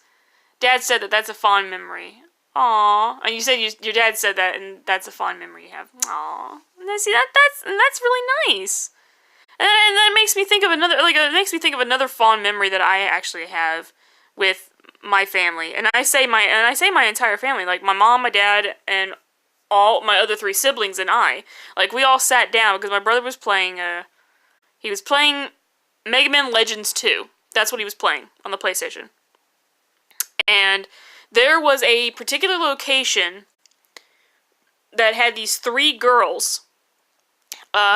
Dad said that's a fond memory. Aw. And you said your dad said that, and that's a fond memory you have. Aw. And see that's really nice. And that makes me think of another fond memory that I actually have with my family. And I say my entire family, like my mom, my dad, and all my other 3 siblings and I. Like we all sat down because my brother was playing he was playing Mega Man Legends 2. That's what he was playing on the PlayStation. And there was a particular location that had these 3 girls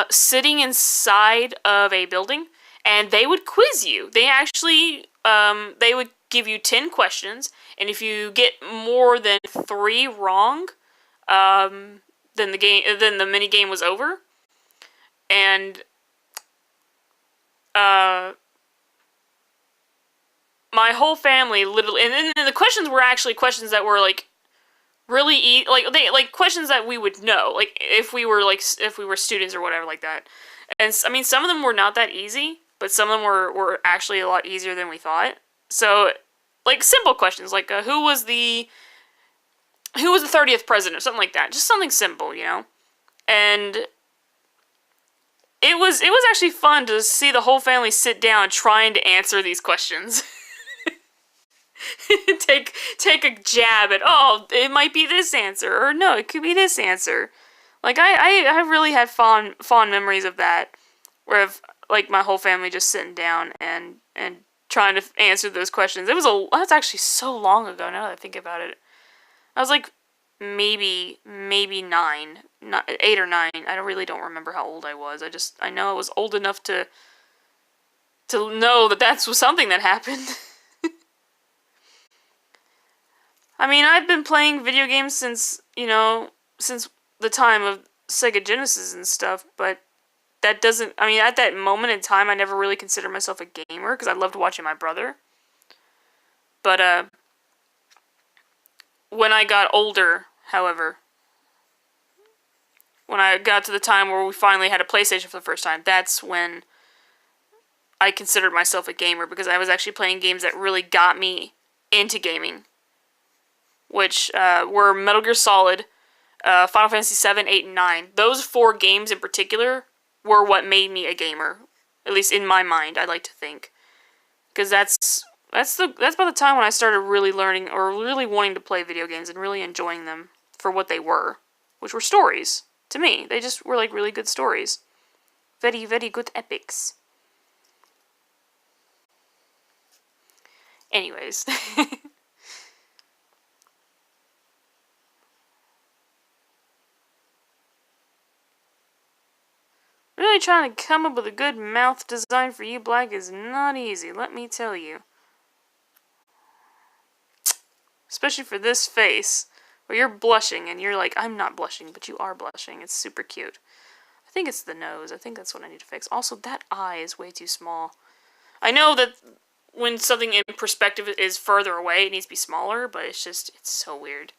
sitting inside of a building, and they would quiz you. They actually, they would give you 10 questions, and if you get more than 3 wrong, then the mini game was over. And my whole family literally, and the questions were actually questions that were like really like questions that we would know, like if we were students or whatever like that. And I mean, some of them were not that easy, but some of them were actually a lot easier than we thought. So like simple questions like who was the 30th president, something like that, just something simple, you know. And it was actually fun to see the whole family sit down trying to answer these questions. take a jab at, oh, it might be this answer, or no, it could be this answer. Like I really had fond memories of that, where like my whole family just sitting down and trying to answer those questions. That's actually so long ago now that I think about it. I was like maybe 9, not 8 or 9. I really don't remember how old I was. I know I was old enough to know that was something that happened. I mean, I've been playing video games since the time of Sega Genesis and stuff, but that doesn't, I mean, at that moment in time, I never really considered myself a gamer, because I loved watching my brother. But, when I got older, however, when I got to the time where we finally had a PlayStation for the first time, that's when I considered myself a gamer, because I was actually playing games that really got me into gaming, which were Metal Gear Solid, Final Fantasy 7, 8, and 9. Those 4 games in particular were what made me a gamer, at least in my mind, I like to think. Because that's about the time when I started really learning, or really wanting to play video games and really enjoying them for what they were, which were stories. To me, they just were like really good stories. Very, very good epics. Anyways. Really trying to come up with a good mouth design for you, Black, is not easy, let me tell you. Especially for this face, where you're blushing and you're like, I'm not blushing, but you are blushing. It's super cute. I think it's the nose. I think that's what I need to fix. Also, that eye is way too small. I know that when something in perspective is further away, it needs to be smaller, but it's so weird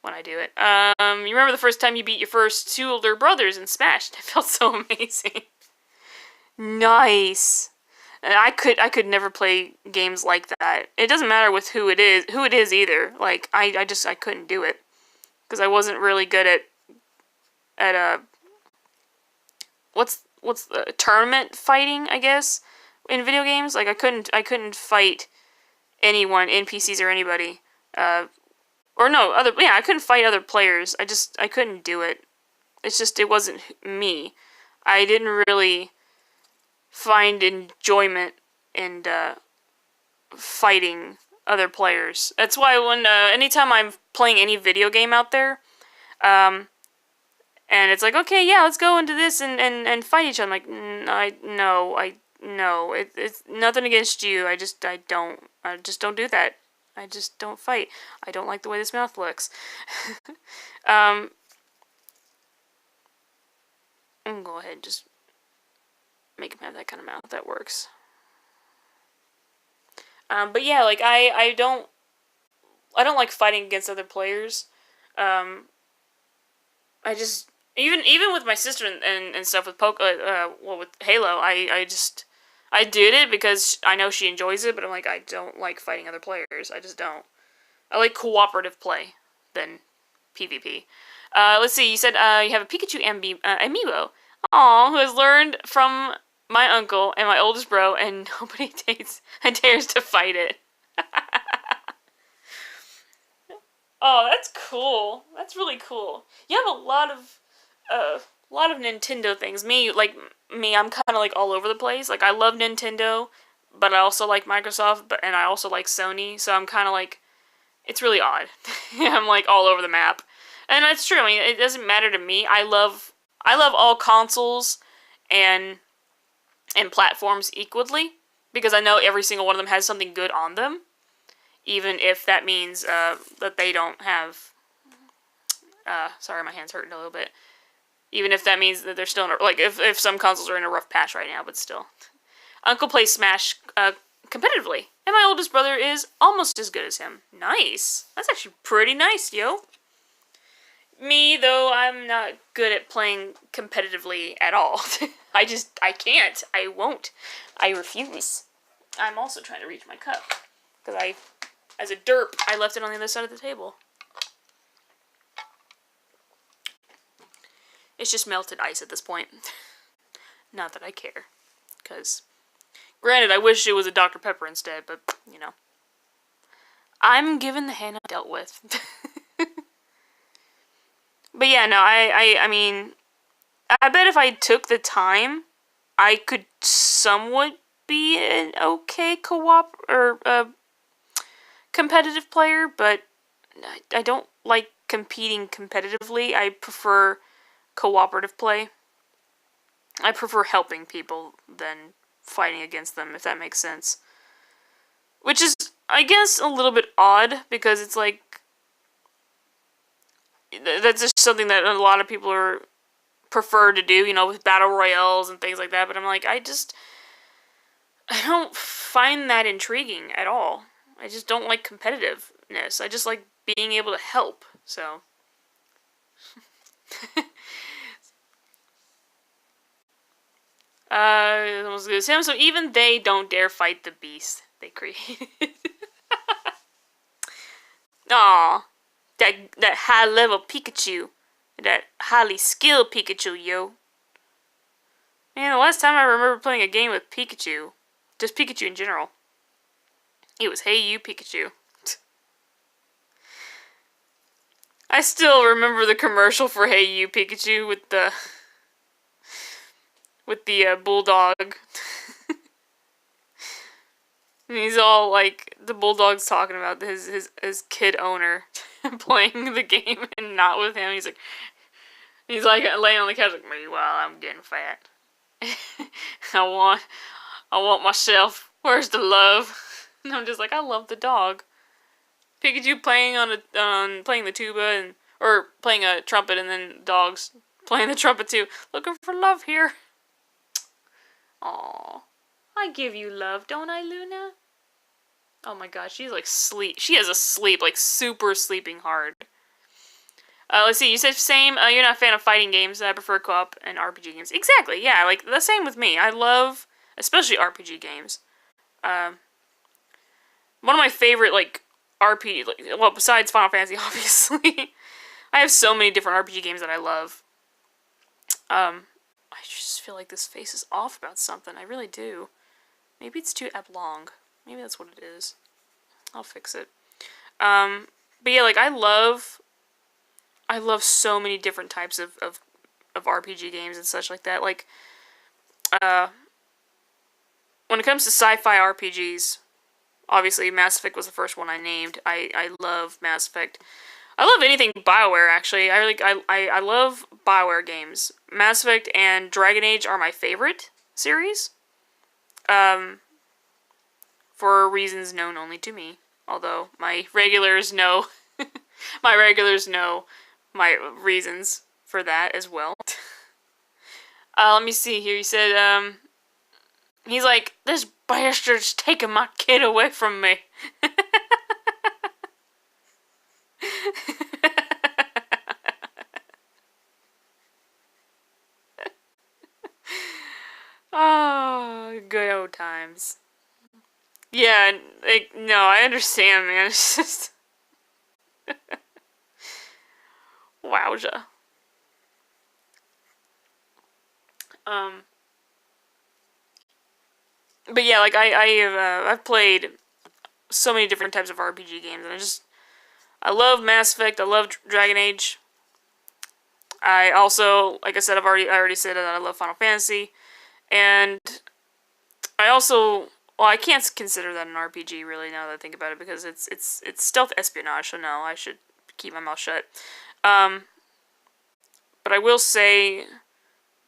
when I do it. You remember the first time you beat your first 2 older brothers in Smash? It felt so amazing. Nice. And I could never play games like that. It doesn't matter with who it is either. Like I couldn't do it, because I wasn't really good at what's the tournament fighting, I guess, in video games. Like I couldn't fight anyone, NPCs or anybody. Or no, I couldn't fight other players. I couldn't do it. It's just, it wasn't me. I didn't really find enjoyment in fighting other players. That's why when anytime I'm playing any video game out there, and it's like, okay, yeah, let's go into this and fight each other. I'm like, no, it's nothing against you. I just don't do that. I just don't fight. I don't like the way this mouth looks. I'm gonna go ahead and just make him have that kind of mouth. That works. But yeah, like I don't like fighting against other players. I just even with my sister and stuff with with Halo, I did it because I know she enjoys it, but I'm like, I don't like fighting other players. I just don't. I like cooperative play than PvP. Let's see. You said you have a Pikachu amiibo. Aw, who has learned from my uncle and my oldest bro, and nobody dares to fight it. Oh, that's cool. That's really cool. You have a lot of Nintendo things. I'm kind of like all over the place. Like I love Nintendo, but I also like Microsoft, and I also like Sony. So I'm kind of like, it's really odd. I'm like all over the map, and that's true. I mean, it doesn't matter to me. I love all consoles and platforms equally because I know every single one of them has something good on them. Even if that means that they don't have... sorry, my hand's hurting a little bit. Even if that means that they're still in a... Like, if some consoles are in a rough patch right now, but still. Uncle plays Smash competitively, and my oldest brother is almost as good as him. Nice. That's actually pretty nice, yo. Me, though, I'm not good at playing competitively at all. I can't. I won't. I refuse. I'm also trying to reach my cup. Because as a derp, I left it on the other side of the table. It's just melted ice at this point. Not that I care. Because, granted, I wish it was a Dr. Pepper instead, but, you know. I'm given the hand I dealt with. But yeah, no, I mean, I bet if I took the time, I could somewhat be an okay co-op or competitive player, but I don't like competing competitively. I prefer cooperative play. I prefer helping people than fighting against them, if that makes sense. Which is, I guess, a little bit odd, because it's like, that's just something that a lot of people prefer to do, you know, with battle royales and things like that, but I'm like, I don't find that intriguing at all. I just don't like competitiveness. I just like being able to help, so. Almost as him, so even they don't dare fight the beast they created. Aw. That high-level Pikachu. That highly skilled Pikachu, yo. Man, the last time I remember playing a game with Pikachu, just Pikachu in general, it was Hey You, Pikachu. I still remember the commercial for Hey You, Pikachu with the bulldog. And he's all like, the bulldog's talking about his kid owner playing the game and not with him. He's like laying on the couch like, meanwhile, I'm getting fat. I want myself. Where's the love? And I'm just like, I love the dog. Pikachu playing playing the tuba or playing a trumpet, and then dogs playing the trumpet too. Looking for love here. Aww. I give you love, don't I, Luna? Oh my gosh, she's like sleep. She has a sleep, like super sleeping hard. Let's see, you said same, you're not a fan of fighting games. I prefer co-op and RPG games. Exactly, yeah, like the same with me. I love, especially RPG games. One of my favorite, like, RPG, well, besides Final Fantasy, obviously. I have so many different RPG games that I love. I just feel like this face is off about something. I really do. Maybe it's too oblong. Maybe that's what it is. I'll fix it. But yeah, like, I love so many different types of RPG games and such like that. Like, when it comes to sci-fi RPGs, obviously Mass Effect was the first one I named. I love Mass Effect. I love anything BioWare, actually. I love BioWare games. Mass Effect and Dragon Age are my favorite series. For reasons known only to me. Although my regulars know my reasons for that as well. Let me see here. He said, he's like, this bastard's taking my kid away from me. Oh, good old times. Yeah, like, no, I understand, man. It's just... Wowza. But yeah, like, I've played so many different types of RPG games, and I love Mass Effect, I love Dragon Age. I also, like I said, I already said that I love Final Fantasy, and I also, well, I can't consider that an RPG really now that I think about it, because it's stealth espionage, so no, I should keep my mouth shut. But I will say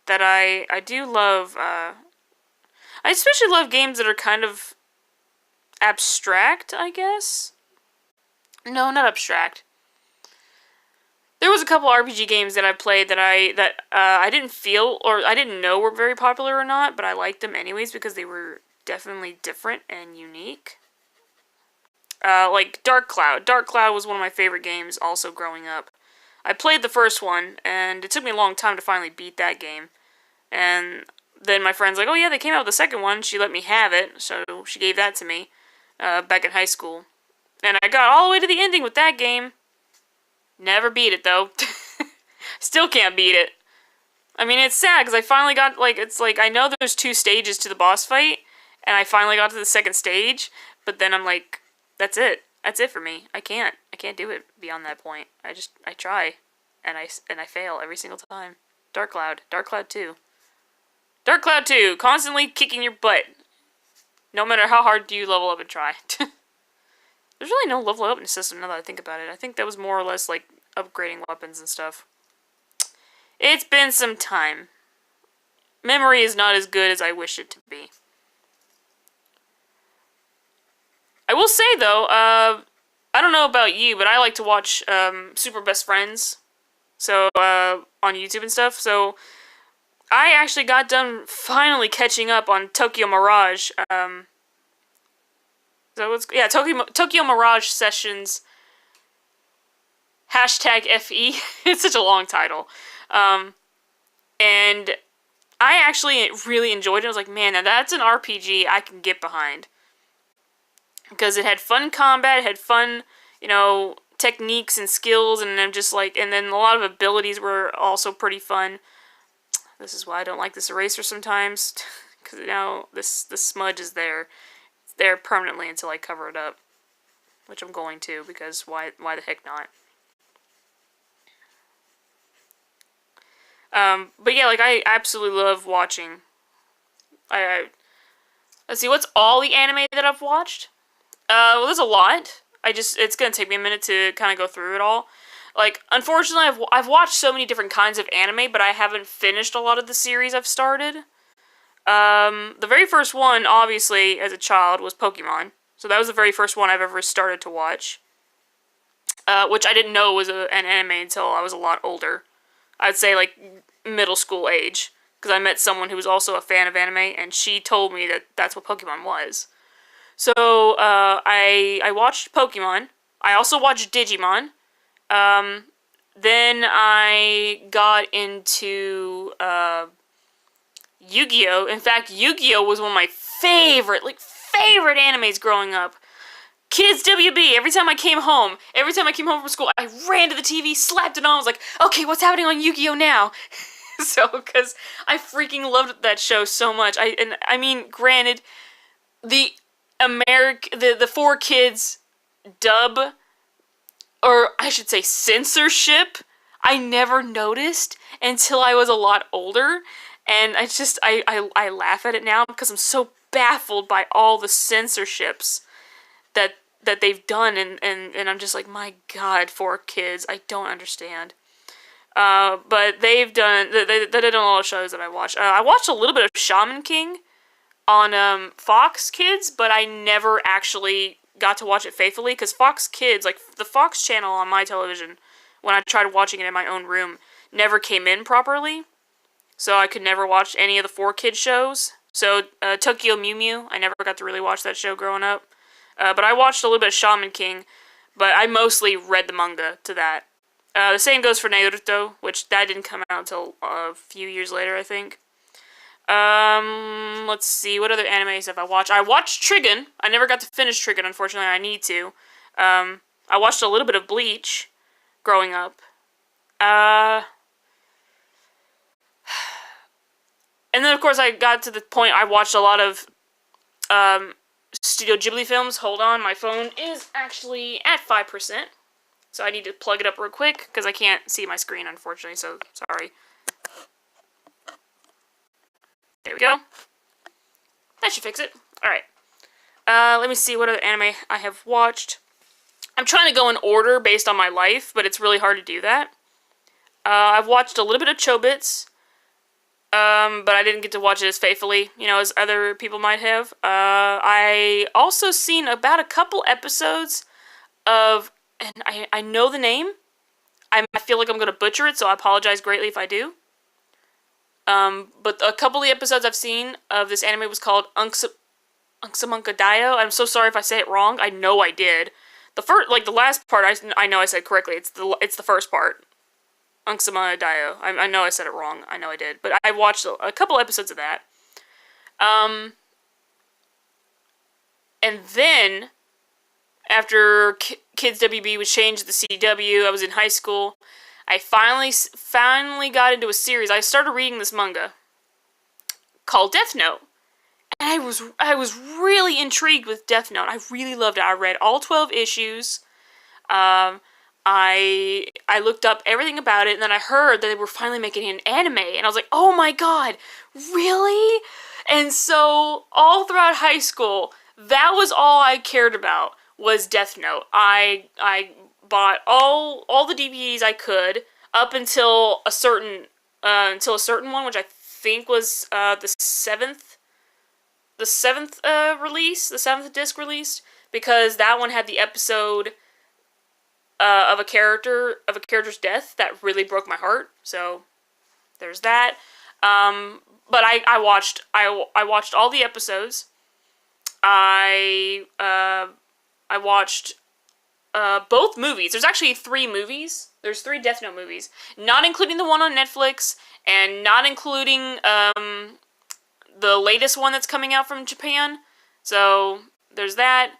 that I do love, I especially love games that are kind of abstract, I guess? No, not abstract. There was a couple RPG games that I played that I didn't feel, or I didn't know were very popular or not, but I liked them anyways because they were definitely different and unique. Like Dark Cloud. Dark Cloud was one of my favorite games also growing up. I played the first one, and it took me a long time to finally beat that game. And then my friend's like, oh yeah, they came out with the second one. She let me have it, so she gave that to me back in high school. And I got all the way to the ending with that game. Never beat it, though. Still can't beat it. I mean, it's sad, because I finally got, like, it's like, I know there's 2 stages to the boss fight, and I finally got to the second stage, but then I'm like, that's it. That's it for me. I can't do it beyond that point. I try, and I fail every single time. Dark Cloud 2. Dark Cloud 2, constantly kicking your butt. No matter how hard you level up and try. There's really no level up system now that I think about it. I think that was more or less like upgrading weapons and stuff. It's been some time. Memory is not as good as I wish it to be. I will say though, I don't know about you, but I like to watch Super Best Friends. So, on YouTube and stuff. So, I actually got done finally catching up on Tokyo Mirage. Tokyo Mirage Sessions #FE. It's such a long title. And I actually really enjoyed it. I was like, man, now that's an RPG I can get behind. Because it had fun combat, it had fun, techniques and skills, and then and then a lot of abilities were also pretty fun. This is why I don't like this eraser sometimes. Because now this smudge is there. It's there permanently until I cover it up. Which I'm going to, because why the heck not? But yeah, like, I absolutely love watching. Let's see, what's all the anime that I've watched? Well, there's a lot. It's gonna take me a minute to kind of go through it all. Like, unfortunately, I've watched so many different kinds of anime, but I haven't finished a lot of the series I've started. The very first one, obviously, as a child, was Pokemon. So that was the very first one I've ever started to watch. Which I didn't know was an anime until I was a lot older. I'd say, like, middle school age. Because I met someone who was also a fan of anime, and she told me that that's what Pokemon was. So, I watched Pokemon. I also watched Digimon. Then I got into, Yu-Gi-Oh! In fact, Yu-Gi-Oh! Was one of my favorite animes growing up. Kids WB, every time I came home from school, I ran to the TV, slapped it on, was like, okay, what's happening on Yu-Gi-Oh! Now? So, because I freaking loved that show so much. I mean, granted, the 4 kids dub, or I should say censorship, I never noticed until I was a lot older. And I laugh at it now because I'm so baffled by all the censorships that they've done, and I'm just like, my God, for kids, I don't understand. But they've done, they did a lot of shows that I watched. I watched a little bit of Shaman King on Fox Kids, but I never actually got to watch it faithfully, because Fox Kids, like the Fox channel on my television, when I tried watching it in my own room, never came in properly. So I could never watch any of the 4Kids shows. So Tokyo Mew Mew, I never got to really watch that show growing up. But I watched a little bit of Shaman King, but I mostly read the manga to that. The same goes for Naruto, which that didn't come out until a few years later, I think. Let's see, what other animes have I watched? I watched Trigun. I never got to finish Trigun, unfortunately. I need to. I watched a little bit of Bleach growing up. And then, of course, I got to the point I watched a lot of Studio Ghibli films. Hold on, my phone is actually at 5%. So I need to plug it up real quick, because I can't see my screen, unfortunately, so sorry. There we go. That should fix it. Alright. Let me see what other anime I have watched. I'm trying to go in order based on my life, but it's really hard to do that. I've watched a little bit of Chobits. But I didn't get to watch it as faithfully, as other people might have. I also seen about a couple episodes of, and I know the name. I feel like I'm going to butcher it, so I apologize greatly if I do. But a couple of the episodes I've seen of this anime was called Unsamunka Daio. I'm so sorry if I say it wrong. I know I did. The last part, I know I said correctly. It's the first part. Unksama Daio. I know I said it wrong. I know I did. But I watched a couple episodes of that. And then, after Kids WB was changed to the CW, I was in high school, I finally got into a series. I started reading this manga called Death Note. And I was really intrigued with Death Note. I really loved it. I read all 12 issues. I looked up everything about it, and then I heard that they were finally making an anime, and I was like, oh my God, really? And so, all throughout high school, that was all I cared about, was Death Note. I bought all the DVDs I could, up until a certain one, which I think was the seventh release, the 7th disc released, because that one had the episode of a character's death that really broke my heart. So there's that. But I watched all the episodes. I watched both movies. There's actually 3 movies. There's 3 Death Note movies, not including the one on Netflix, and not including the latest one that's coming out from Japan. So there's that.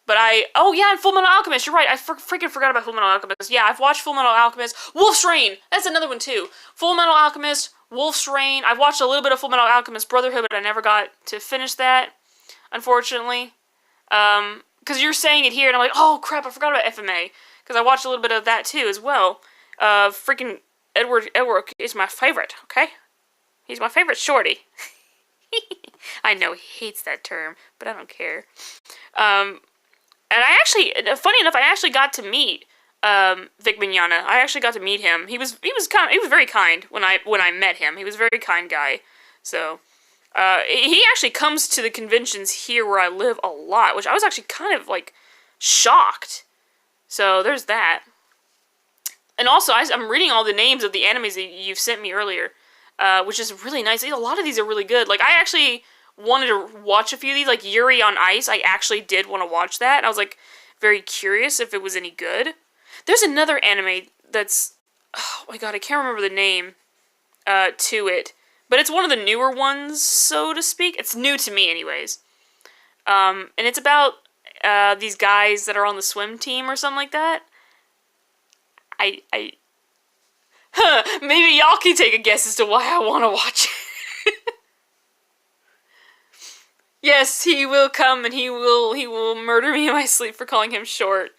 But and Full Metal Alchemist, you're right, I freaking forgot about Full Metal Alchemist. Yeah, I've watched Full Metal Alchemist. Wolf's Rain, that's another one too. Full Metal Alchemist, Wolf's Rain. I've watched a little bit of Full Metal Alchemist Brotherhood, but I never got to finish that, unfortunately. Because you're saying it here, and I'm like, oh crap, I forgot about FMA. Because I watched a little bit of that too, as well. Freaking Edward is my favorite, okay? He's my favorite shorty. I know, he hates that term, but I don't care. And I actually, funny enough, I actually got to meet Vic Mignogna. I actually got to meet him. He was very kind when I met him. He was a very kind guy. So he actually comes to the conventions here where I live a lot, which I was actually kind of like shocked. So there's that. And also, I'm reading all the names of the animes that you've sent me earlier, which is really nice. A lot of these are really good. Like, I actually wanted to watch a few of these, like Yuri on Ice. I actually did want to watch that. I was like very curious if it was any good. There's another anime that's, oh my god, I can't remember the name to it, but it's one of the newer ones, so to speak. It's new to me anyways. And it's about these guys that are on the swim team or something like that. Maybe y'all can take a guess as to why I want to watch it. Yes, he will come and he will murder me in my sleep for calling him short.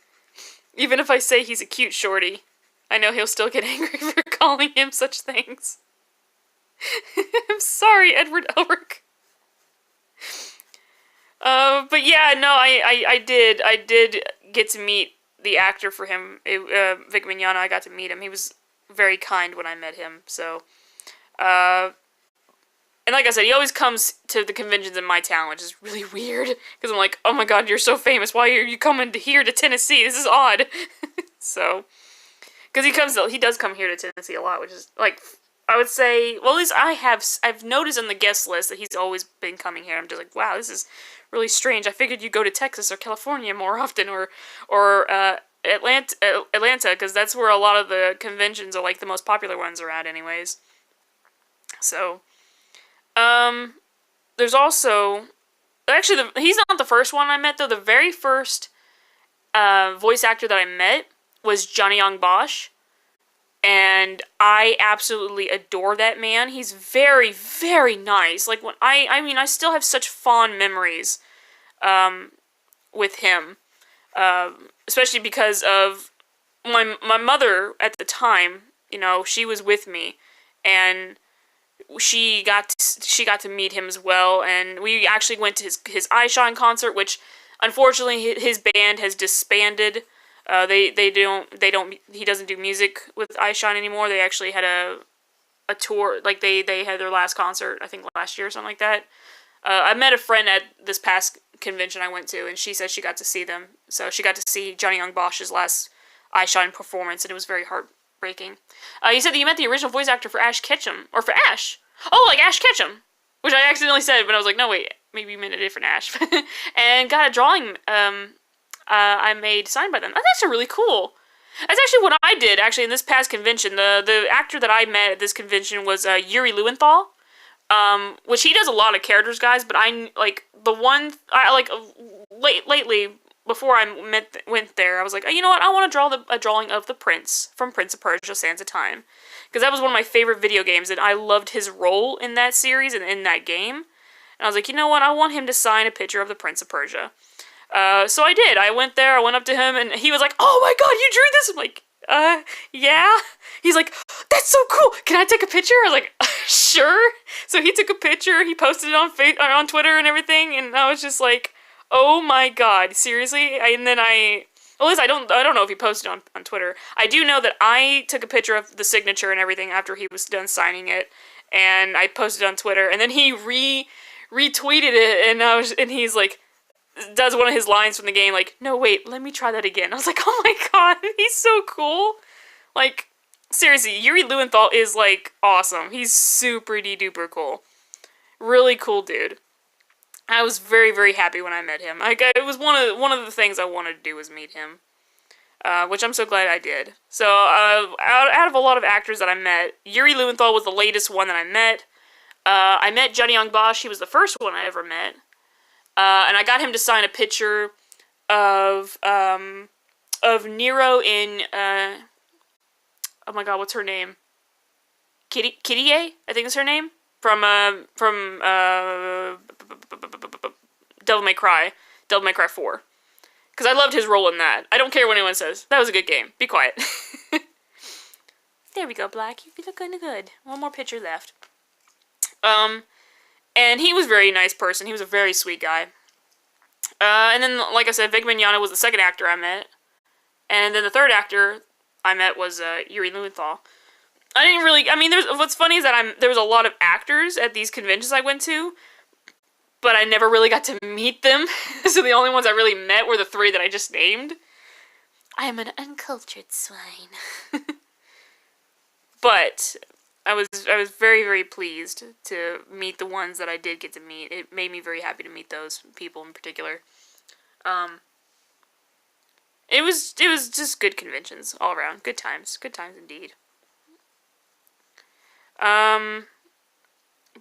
Even if I say he's a cute shorty, I know he'll still get angry for calling him such things. I'm sorry, Edward Elric. But yeah, no, I did get to meet the actor for him, Vic Mignogna. I got to meet him. He was very kind when I met him, so, and like I said, he always comes to the conventions in my town, which is really weird, because I'm like, oh my god, you're so famous, why are you coming here to Tennessee? This is odd. So, because he does come here to Tennessee a lot, which is, like, I would say, well, at least I've noticed on the guest list that he's always been coming here. I'm just like, wow, this is really strange. I figured you'd go to Texas or California more often, or Atlanta, because that's where a lot of the conventions are, like, the most popular ones are at anyways. So, there's also, actually, he's not the first one I met, though. The very first, voice actor that I met was Johnny Young Bosch. And I absolutely adore that man. He's very, very nice. Like, when I still have such fond memories, with him. Especially because of my mother at the time, you know, she was with me, and she got to meet him as well, and we actually went to his iShine concert, which unfortunately his band has disbanded. He doesn't do music with iShine anymore. They actually had a tour, like they had their last concert, I think last year or something like that. I met a friend at this past convention I went to, and she said she got to see them. So she got to see Johnny Young Bosch's last iShine performance, and it was very heartbreaking. You said that you met the original voice actor for Ash Ketchum, or for Ash. Oh, like Ash Ketchum, which I accidentally said, but I was like, no, wait, maybe you meant a different Ash. And got a drawing, I made signed by them. That's actually really cool. That's actually what I did, actually, in this past convention. The actor that I met at this convention was Yuri Lowenthal, which he does a lot of characters, guys, but lately, before I went there, I was like, oh, you know what, I want to draw a drawing of the prince from Prince of Persia: Sands of Time, because that was one of my favorite video games, and I loved his role in that series and in that game, and I was like, you know what, I want him to sign a picture of the Prince of Persia. So I did. I went there, I went up to him, and he was like, oh my god, you drew this? I'm like, yeah. He's like, that's so cool, can I take a picture? I was like, sure. So he took a picture, he posted it on Twitter and everything, and I was just like, oh my god, seriously? At least I don't know if he posted on Twitter. I do know that I took a picture of the signature and everything after he was done signing it, and I posted it on Twitter, and then he retweeted it, and he's like, does one of his lines from the game, like, no, wait, let me try that again. I was like, oh my god, he's so cool. Like, seriously, Yuri Lowenthal is, like, awesome. He's super duper cool. Really cool dude. I was very, very happy when I met him. It was one of the things I wanted to do was meet him. Which I'm so glad I did. So, out of a lot of actors that I met, Yuri Lowenthal was the latest one that I met. I met Johnny Young Bosch. He was the first one I ever met. And I got him to sign a picture of Nero in, oh my god, what's her name? Kitty, I think is her name? From Devil May Cry 4. Because I loved his role in that. I don't care what anyone says. That was a good game. Be quiet. There we go, Black. You look kind of good. One more picture left. And he was a very nice person. He was a very sweet guy. And then, like I said, Vic Mignogna was the second actor I met. And then the third actor I met was Yuri Lowenthal. What's funny is that there was a lot of actors at these conventions I went to, but I never really got to meet them. So the only ones I really met were the three that I just named. I am an uncultured swine. But I was very, very pleased to meet the ones that I did get to meet. It made me very happy to meet those people in particular. It was just good conventions all around. Good times indeed.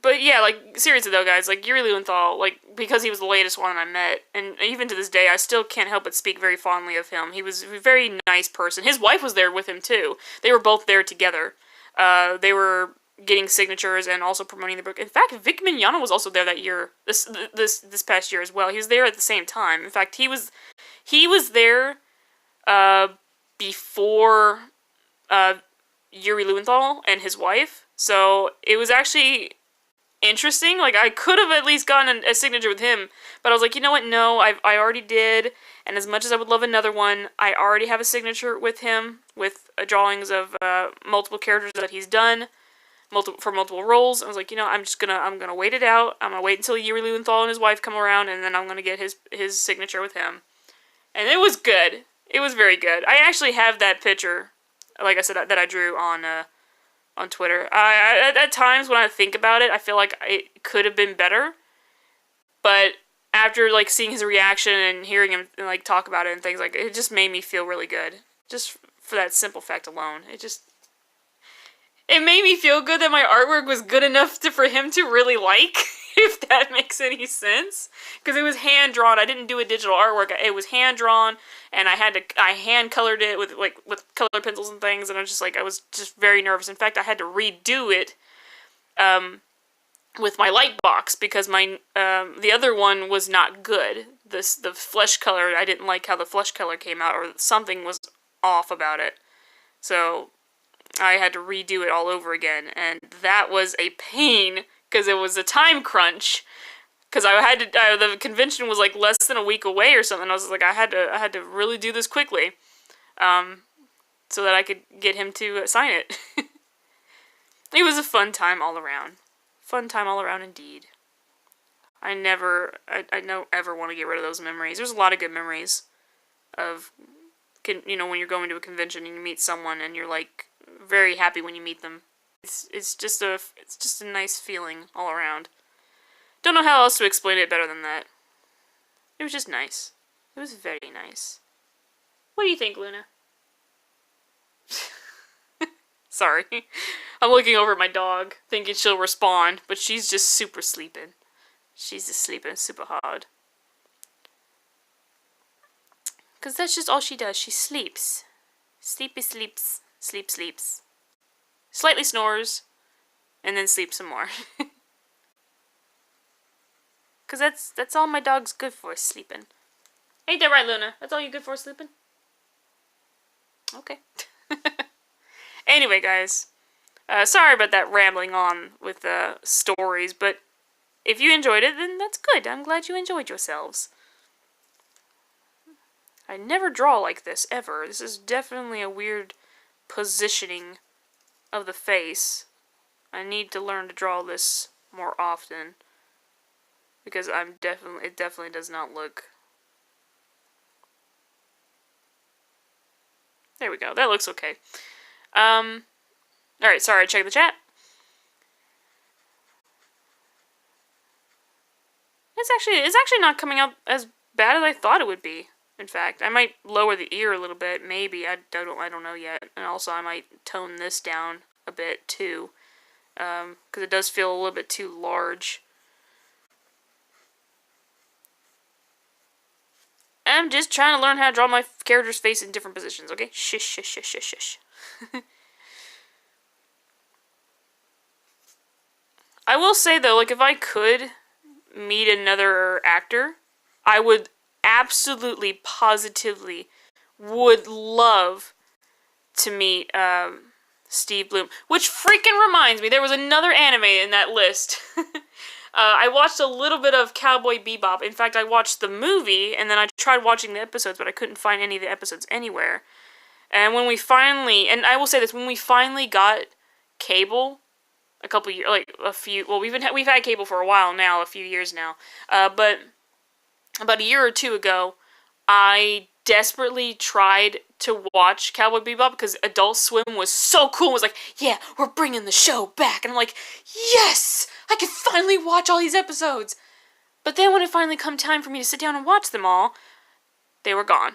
But yeah, like, seriously though, guys, like, Yuri Lowenthal, like, because he was the latest one I met, and even to this day, I still can't help but speak very fondly of him. He was a very nice person. His wife was there with him, too. They were both there together. They were getting signatures and also promoting the book. In fact, Vic Mignogna was also there that year, this past year as well. He was there at the same time. In fact, he was there, before Yuri Lowenthal and his wife. So it was actually interesting. Like, I could have at least gotten a signature with him, but I was like, you know what, no, I already did, and as much as I would love another one, I already have a signature with him, with drawings of multiple characters that he's done, for multiple roles. I was like, you know, I'm gonna wait it out. I'm gonna wait until Yuri Lowenthal and his wife come around, and then I'm gonna get his signature with him. And it was good. It was very good. I actually have that picture, like I said, that I drew on Twitter. At times when I think about it, I feel like it could have been better, but after like seeing his reaction and hearing him like talk about it and things, like, it just made me feel really good. Just for that simple fact alone, it made me feel good that my artwork was good enough for him to really like, if that makes any sense. Because it was hand-drawn. I didn't do a digital artwork. It was hand-drawn, and I hand-colored it with color pencils and things, and I was just very nervous. In fact, I had to redo it with my light box, because the other one was not good. The flesh color, I didn't like how the flesh color came out, or something was off about it. So I had to redo it all over again, and that was a pain, because it was a time crunch, because the convention was like less than a week away or something. I was like, I had to really do this quickly, so that I could get him to sign it. It was a fun time all around. Fun time all around indeed. I don't ever want to get rid of those memories. There's a lot of good memories of, you know, when you're going to a convention and you meet someone and you're like very happy when you meet them. It's just a nice feeling all around. Don't know how else to explain it better than that. It was just nice. It was very nice. What do you think, Luna? Sorry. I'm looking over at my dog, thinking she'll respond, but she's just super sleeping. She's just sleeping super hard. Because that's just all she does. She sleeps. Sleepy sleeps. Sleep sleeps. Slightly snores, and then sleeps some more. Because that's all my dog's good for, is sleeping. Ain't that right, Luna? That's all you're good for, sleeping? Okay. Anyway, guys. Sorry about that rambling on with stories, but if you enjoyed it, then that's good. I'm glad you enjoyed yourselves. I never draw like this, ever. This is definitely a weird positioning of the face. I need to learn to draw this more often, because it definitely does not look. There we go. That looks okay. Alright, sorry, check the chat. It's actually not coming out as bad as I thought it would be. In fact, I might lower the ear a little bit, maybe. I don't know yet. And also, I might tone this down a bit, too. Because it does feel a little bit too large. I'm just trying to learn how to draw my character's face in different positions, okay? Shush, shush, shush, shush, shush. I will say, though, like, if I could meet another actor, I would absolutely, positively would love to meet Steve Bloom. Which freaking reminds me, there was another anime in that list. I watched a little bit of Cowboy Bebop. In fact, I watched the movie, and then I tried watching the episodes, but I couldn't find any of the episodes anywhere. And when we finally, and I will say this, when we finally got cable, a couple years, like a few, well, we've had cable for a while now, a few years now, but about a year or two ago, I desperately tried to watch Cowboy Bebop because Adult Swim was so cool. It was like, yeah, we're bringing the show back. And I'm like, yes, I can finally watch all these episodes. But then when it finally come time for me to sit down and watch them all, they were gone.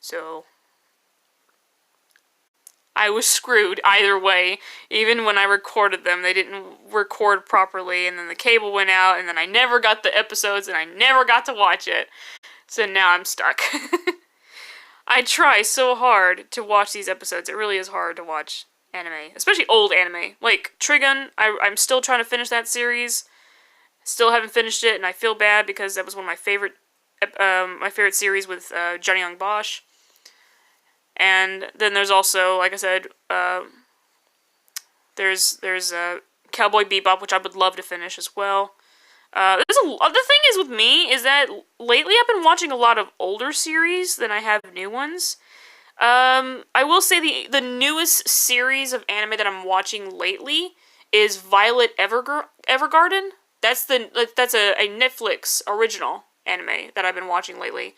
So I was screwed either way. Even when I recorded them, they didn't record properly, and then the cable went out, and then I never got the episodes, and I never got to watch it. So now I'm stuck. I try so hard to watch these episodes. It really is hard to watch anime, especially old anime. Like Trigun, I'm still trying to finish that series. Still haven't finished it, and I feel bad because that was one of my favorite series with Johnny Young Bosch. And then there's also, like I said, there's Cowboy Bebop, which I would love to finish as well. The thing is with me is that lately I've been watching a lot of older series than I have new ones. I will say the newest series of anime that I'm watching lately is Violet Evergarden. That's a Netflix original anime that I've been watching lately.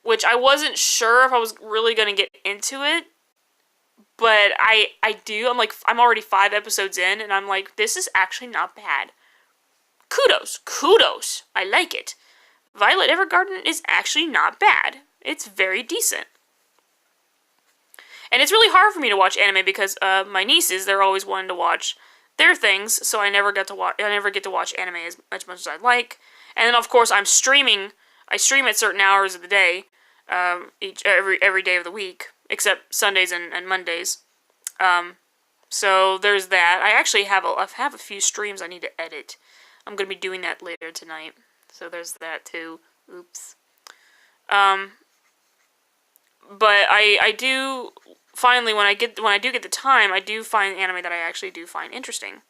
Which I wasn't sure if I was really gonna get into it, but I do. I'm already 5 episodes in, and I'm like, this is actually not bad. Kudos. I like it. Violet Evergarden is actually not bad. It's very decent. And it's really hard for me to watch anime because my nieces, they're always wanting to watch their things, so I never get to watch anime as much as I'd like. And then of course I stream at certain hours of the day, every day of the week, except Sundays and Mondays. So there's that. I actually have a few streams I need to edit. I'm gonna be doing that later tonight. So there's that too. Oops. But I do finally when I do get the time, I do find anime that I actually do find interesting.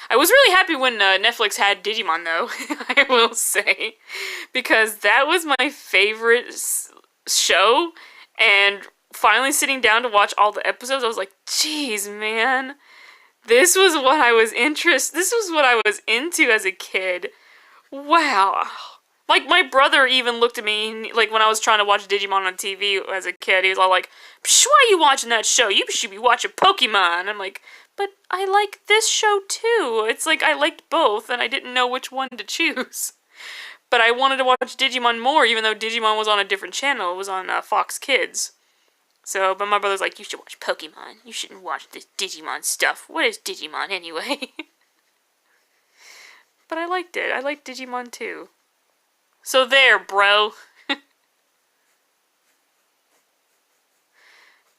I was really happy when Netflix had Digimon, though, I will say, because that was my favorite show, and finally sitting down to watch all the episodes, I was like, geez, man, this was what I was into as a kid. Wow. Like, my brother even looked at me, like, when I was trying to watch Digimon on TV as a kid, he was all like, why are you watching that show? You should be watching Pokemon. I'm like, but I like this show too. It's like I liked both, and I didn't know which one to choose. But I wanted to watch Digimon more, even though Digimon was on a different channel. It was on Fox Kids. So, but my brother's like, you should watch Pokemon. You shouldn't watch this Digimon stuff. What is Digimon anyway? But I liked it. I liked Digimon too. So there, bro.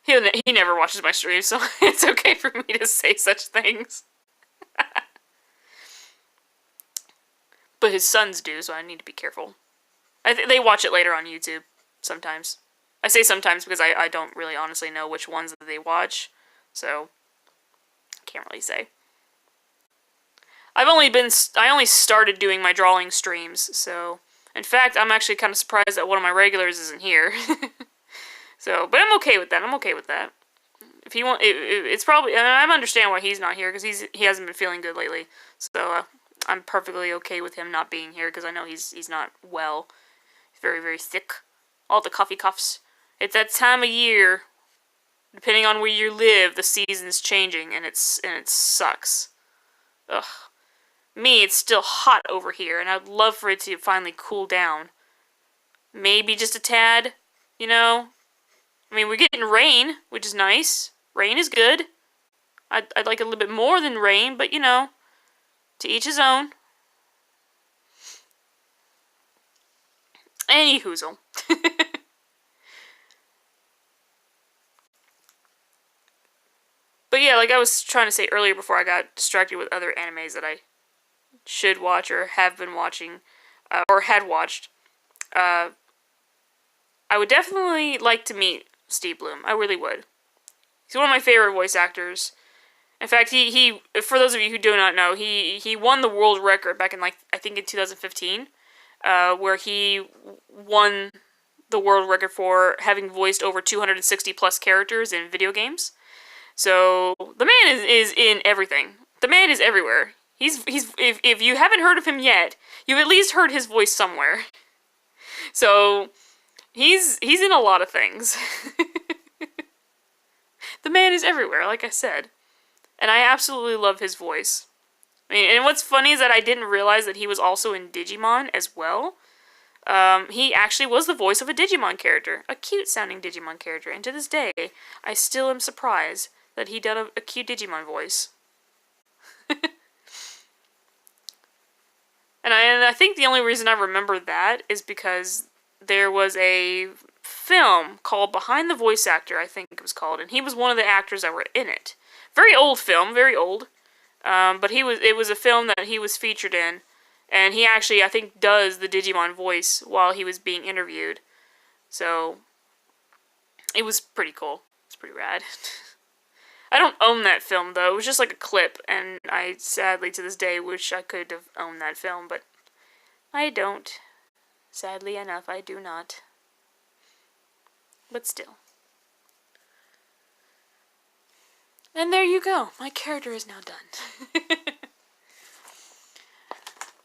He never watches my streams, so it's okay for me to say such things. But his sons do, so I need to be careful. They watch it later on YouTube, sometimes. I say sometimes because I don't really honestly know which ones that they watch, so I can't really say. I only started doing my drawing streams, so in fact, I'm actually kind of surprised that one of my regulars isn't here. So, but I'm okay with that. If he it's probably, and I understand why he's not here because he hasn't been feeling good lately. So I'm perfectly okay with him not being here because I know he's not well. He's very, very sick. All the coffee cuffs. It's that time of year. Depending on where you live, the season's changing and it sucks. Ugh. Me, it's still hot over here, and I'd love for it to finally cool down. Maybe just a tad, you know? I mean, we're getting rain, which is nice. Rain is good. I'd like a little bit more than rain, but, you know, to each his own. Any hoozle. But yeah, like I was trying to say earlier before I got distracted with other animes that I should watch or have been watching, or had watched, I would definitely like to meet Steve Bloom. I really would. He's one of my favorite voice actors. In fact, he for those of you who do not know, he won the world record back in, like, I think in 2015, where he won the world record for having voiced over 260 plus characters in video games. So the man is in everything. The man is everywhere. He's if you haven't heard of him yet, you've at least heard his voice somewhere. So he's in a lot of things. The man is everywhere, like I said. And I absolutely love his voice. I mean, and what's funny is that I didn't realize that he was also in Digimon as well. He actually was the voice of a Digimon character. A cute-sounding Digimon character. And to this day, I still am surprised that he did a cute Digimon voice. And I think the only reason I remember that is because there was a film called Behind the Voice Actor, I think it was called, and he was one of the actors that were in it. Very old film, very old. But it was a film that he was featured in, and he actually, I think, does the Digimon voice while he was being interviewed. So, It was pretty cool. It's pretty rad. I don't own that film, though. It was just like a clip, and I sadly, to this day, wish I could have owned that film, but I don't. Sadly enough, I do not. But still. And there you go. My character is now done.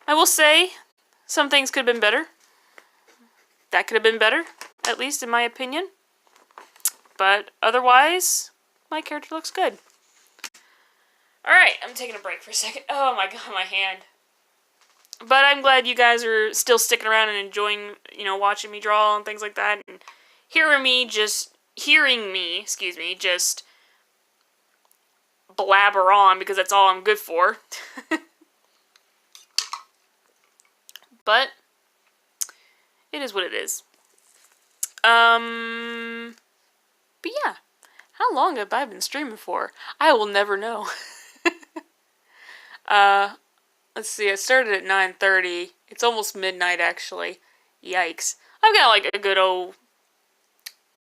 I will say, some things could have been better. That could have been better, at least in my opinion. But otherwise, my character looks good. Alright, I'm taking a break for a second. Oh my god, my hand. But I'm glad you guys are still sticking around and enjoying, watching me draw and things like that. And hearing me just blabber on, because that's all I'm good for. But it is what it is. But yeah, how long have I been streaming for? I will never know. Let's see, I started at 9:30. It's almost midnight, actually. Yikes. I've got like a good old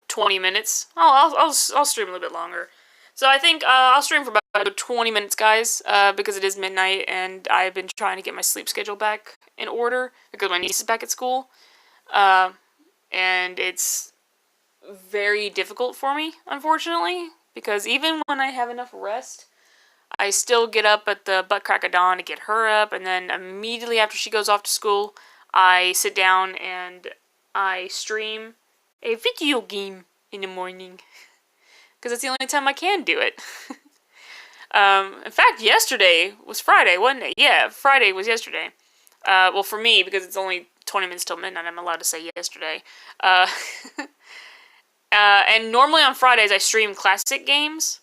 20 minutes. I'll stream a little bit longer. So I think I'll stream for about 20 minutes, guys, because it is midnight, and I've been trying to get my sleep schedule back in order, because my niece is back at school, and it's very difficult for me, unfortunately, because even when I have enough rest, I still get up at the butt crack of dawn to get her up, and then immediately after she goes off to school, I sit down and I stream a video game in the morning. Because it's the only time I can do it. In fact, yesterday was Friday, wasn't it? Yeah, Friday was yesterday. Well, for me, because it's only 20 minutes till midnight, I'm allowed to say yesterday. And normally on Fridays, I stream classic games.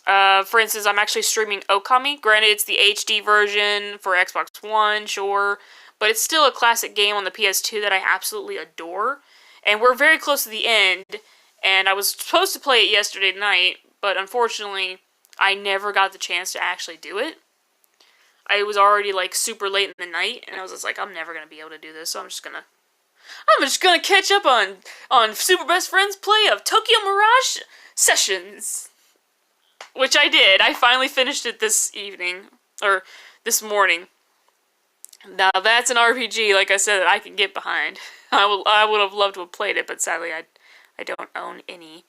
For instance, I'm actually streaming Okami. Granted, it's the HD version for Xbox One, sure. But it's still a classic game on the PS2 that I absolutely adore. And we're very close to the end. And I was supposed to play it yesterday night, but unfortunately, I never got the chance to actually do it. I was already, like, super late in the night, and I was just like, I'm never gonna be able to do this, so I'm just gonna catch up on Super Best Friends play of Tokyo Mirage Sessions. Which I did. I finally finished it this evening, or this morning. Now, that's an RPG, like I said, that I can get behind. I would have loved to have played it, but sadly, I don't own any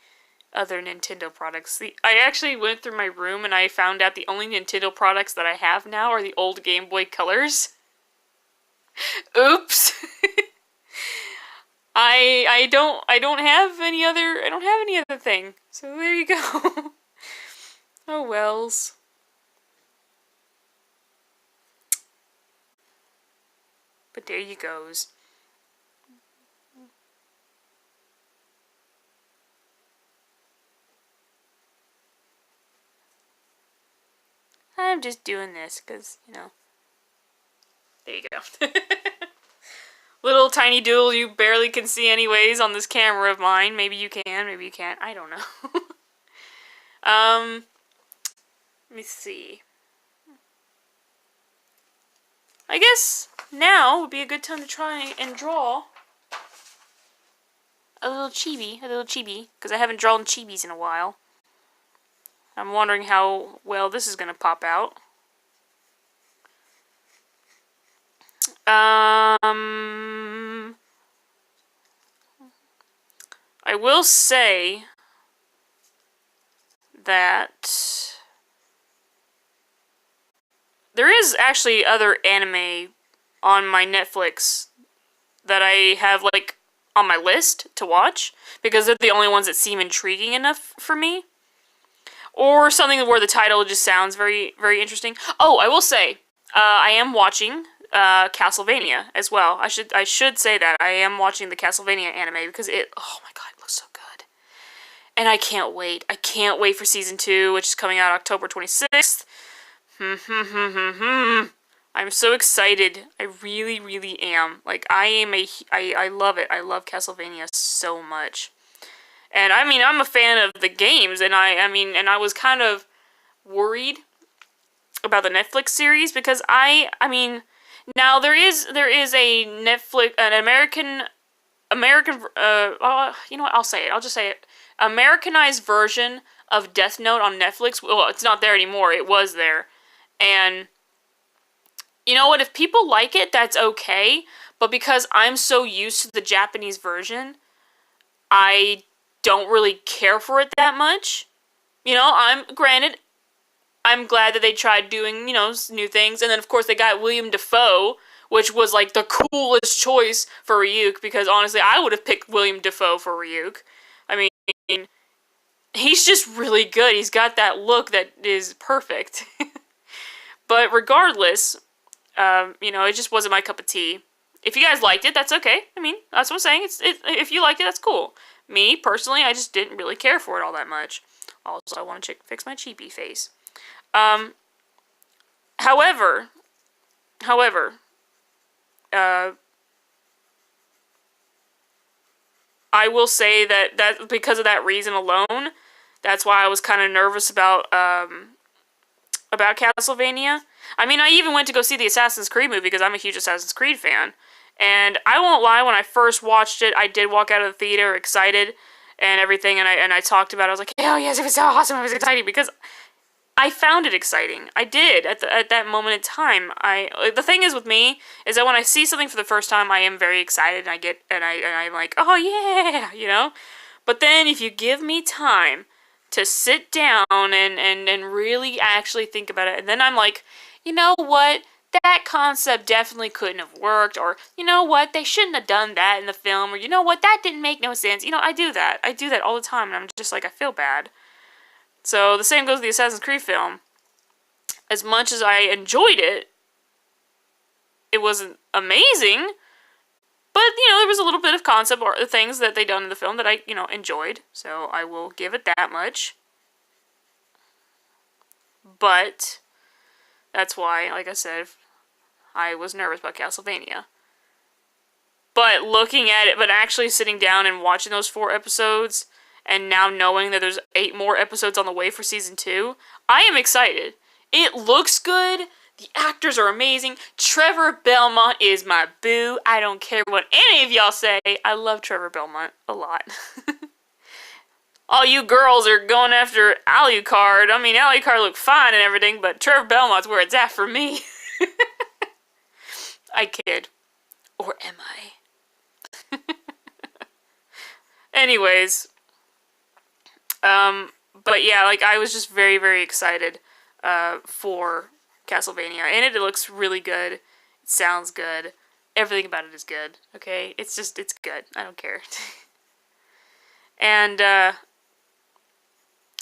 other Nintendo products. I actually went through my room and I found out the only Nintendo products that I have now are the old Game Boy Colors. Oops. I don't have any other thing. So there you go. Oh wells. But there you goes. I'm just doing this because, there you go. Little tiny doodle you barely can see anyways on this camera of mine. Maybe you can, maybe you can't. I don't know. Let me see. I guess now would be a good time to try and draw a little chibi, because I haven't drawn chibis in a while. I'm wondering how well this is going to pop out. I will say that there is actually other anime on my Netflix that I have, like, on my list to watch, because they're the only ones that seem intriguing enough for me. Or something where the title just sounds very, very interesting. Oh, I will say, I am watching Castlevania as well. I should say that. I am watching the Castlevania anime because oh my god, it looks so good. And I can't wait. I can't wait for Season 2, which is coming out October 26th. I'm so excited. I really, really am. Like, I love it. I love Castlevania so much. And I mean, I'm a fan of the games, and I was kind of worried about the Netflix series because I mean, now there is an American you know what, I'll say it. I'll just say it. Americanized version of Death Note on Netflix. Well, it's not there anymore. It was there. And you know what? If people like it, that's okay. But because I'm so used to the Japanese version, I don't really care for it that much. You know, I'm glad that they tried doing, you know, new things. And then, of course, they got William Dafoe, which was, like, the coolest choice for Ryuk, because, honestly, I would have picked William Dafoe for Ryuk. I mean, he's just really good. He's got that look that is perfect. But regardless, you know, it just wasn't my cup of tea. If you guys liked it, that's okay. I mean, that's what I'm saying. If you liked it, that's cool. Me, personally, I just didn't really care for it all that much. Also, I want to fix my cheapy face. However, I will say that because of that reason alone, that's why I was kind of nervous about Castlevania. I mean, I even went to go see the Assassin's Creed movie because I'm a huge Assassin's Creed fan. And I won't lie, when I first watched it, I did walk out of the theater excited and everything, and I talked about it. I was like, oh yes, it was so awesome, it was exciting, because I found it exciting. I did at that moment in time. The thing is with me is that when I see something for the first time, I am very excited, and I'm like, oh yeah, you know. But then if you give me time to sit down and really actually think about it, and then I'm like, you know what? That concept definitely couldn't have worked, or you know what? They shouldn't have done that in the film, or you know what? That didn't make no sense. You know, I do that all the time, and I'm just like, I feel bad. So the same goes with the Assassin's Creed film. As much as I enjoyed it, it wasn't amazing, but you know, there was a little bit of concept or things that they done in the film that I, you know, enjoyed. So I will give it that much. But that's why, like I said, I was nervous about Castlevania. But looking at it, but actually sitting down and watching those 4 episodes, and now knowing that there's 8 more episodes on the way for season 2, I am excited. It looks good. The actors are amazing. Trevor Belmont is my boo. I don't care what any of y'all say. I love Trevor Belmont a lot. All you girls are going after Alucard. I mean, Alucard looked fine and everything, but Trevor Belmont's where it's at for me. I kid. Or am I? Anyways. But yeah, like, I was just very, very excited, for Castlevania. And it looks really good. It sounds good. Everything about it is good. Okay? It's good. I don't care. And,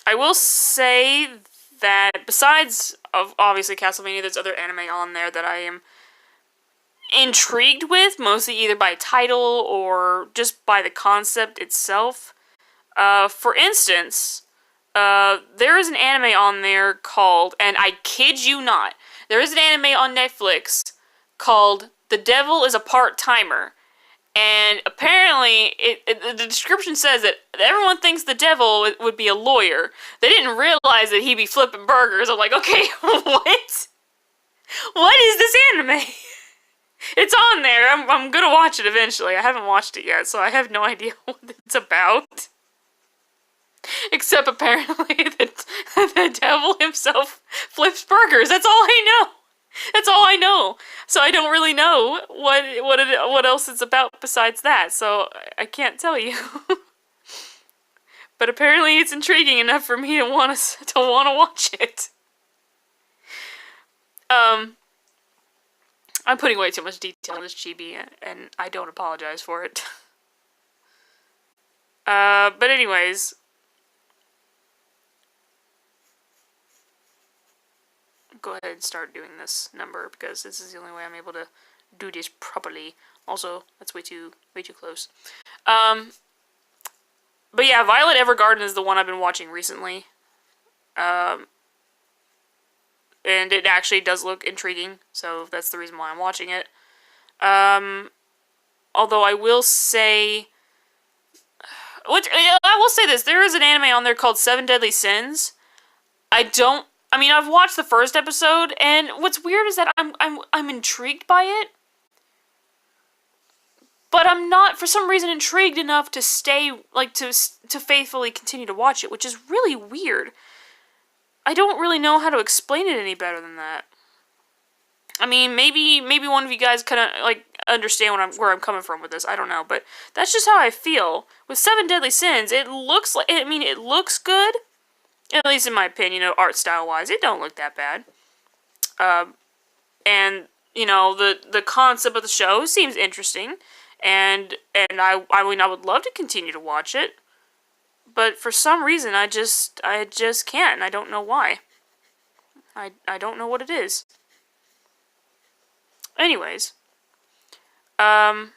I will say that besides of obviously Castlevania, there's other anime on there that I am intrigued with, mostly either by title or just by the concept itself. For instance, there is an anime on there called, and I kid you not, there is an anime on Netflix called The Devil is a Part-Timer. And apparently, the description says that everyone thinks the devil would be a lawyer. They didn't realize that he'd be flipping burgers. I'm like, okay, what? What is this anime? It's on there. I'm gonna watch it eventually. I haven't watched it yet, so I have no idea what it's about. Except apparently that the devil himself flips burgers. That's all I know. That's all I know. So I don't really know what else it's about besides that. So I can't tell you. But apparently it's intriguing enough for me to want to watch it. I'm putting way too much detail in this chibi, and I don't apologize for it. But anyways, go ahead and start doing this number, because this is the only way I'm able to do this properly. Also, that's way too close. But yeah, Violet Evergarden is the one I've been watching recently. And it actually does look intriguing, so that's the reason why I'm watching it. Although I will say, I will say this, there is an anime on there called Seven Deadly Sins. I mean, I've watched the first episode, and what's weird is that I'm intrigued by it, but I'm not, for some reason, intrigued enough to stay, like, to faithfully continue to watch it, which is really weird. I don't really know how to explain it any better than that. I mean, maybe one of you guys kind of, like, understand where I'm coming from with this. I don't know, but that's just how I feel. With Seven Deadly Sins, it looks like, I mean, it looks good, at least in my opinion, art style-wise. It don't look that bad. And, you know, the concept of the show seems interesting, and I mean, I would love to continue to watch it, but for some reason, I just can't, and I don't know why. I don't know what it is. Anyways, there's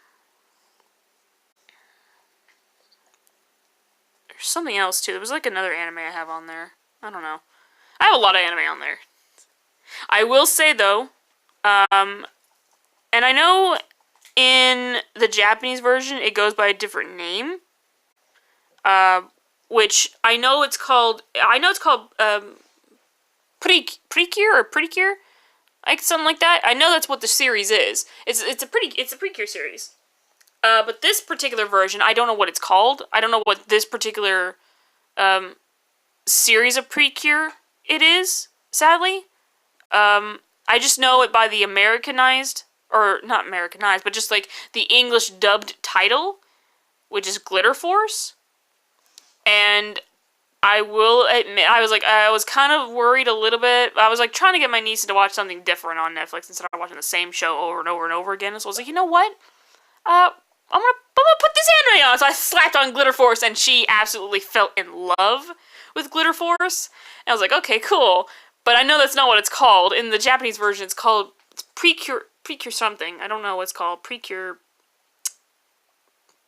something else too. There was like another anime I have on there. I don't know. I have a lot of anime on there. I will say though, and I know in the Japanese version it goes by a different name, which I know it's called. Precure or Precure. Like, something like that. I know that's what the series is. It's a Precure series. But this particular version, I don't know what it's called. I don't know what this particular series of Precure it is, sadly. I just know it by the Americanized, or not Americanized, but just like the English dubbed title, which is Glitter Force. And I will admit, I was kind of worried a little bit. I was like trying to get my niece to watch something different on Netflix instead of watching the same show over and over and over again. So I was like, you know what? I'm gonna put this anime on. So I slapped on Glitter Force, and she absolutely fell in love with Glitter Force. And I was like, okay, cool. But I know that's not what it's called. In the Japanese version, it's Precure something. I don't know what it's called. Precure.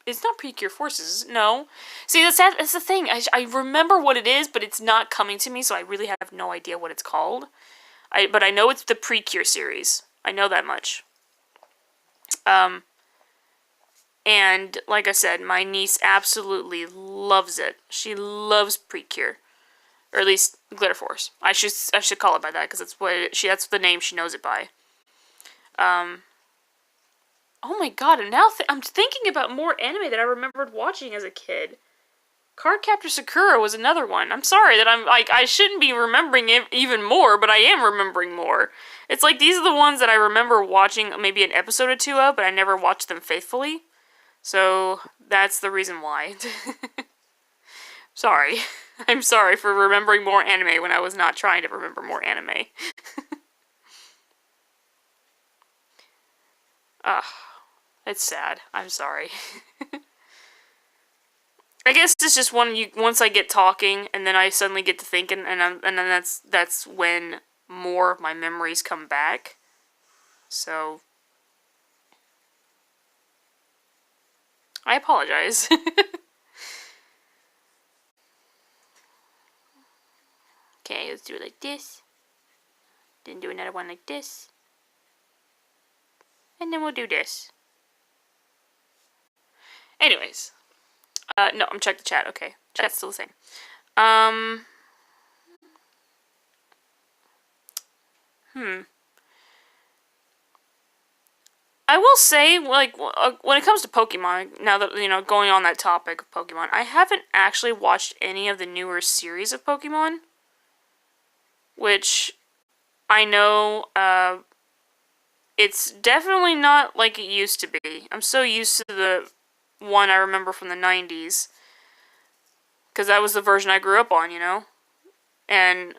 It's not Precure Forces. No. See, that's the thing. I remember what it is, but it's not coming to me, so I really have no idea what it's called. But I know it's the Precure series. I know that much. And like I said, my niece absolutely loves it. She loves Precure, or at least Glitter Force. I should call it by that because that's the name she knows it by. Oh my god, and now I'm thinking about more anime that I remembered watching as a kid. Cardcaptor Sakura was another one. I'm sorry that I shouldn't be remembering it even more, but I am remembering more. It's like these are the ones that I remember watching maybe an episode or two of, but I never watched them faithfully. So, that's the reason why. Sorry. I'm sorry for remembering more anime when I was not trying to remember more anime. Ugh. It's sad. I'm sorry. I guess it's just once I get talking and then I suddenly get to thinking and then that's when more of my memories come back. So I apologize. Okay, let's do it like this. Then do another one like this. And then we'll do this. Anyways. No, I'm checking the chat. Okay. Chat's still the same. I will say, like, when it comes to Pokemon, now that, you know, going on that topic of Pokemon, I haven't actually watched any of the newer series of Pokemon. Which, I know, it's definitely not like it used to be. I'm so used to the one I remember from the 90s. Because that was the version I grew up on, you know? And,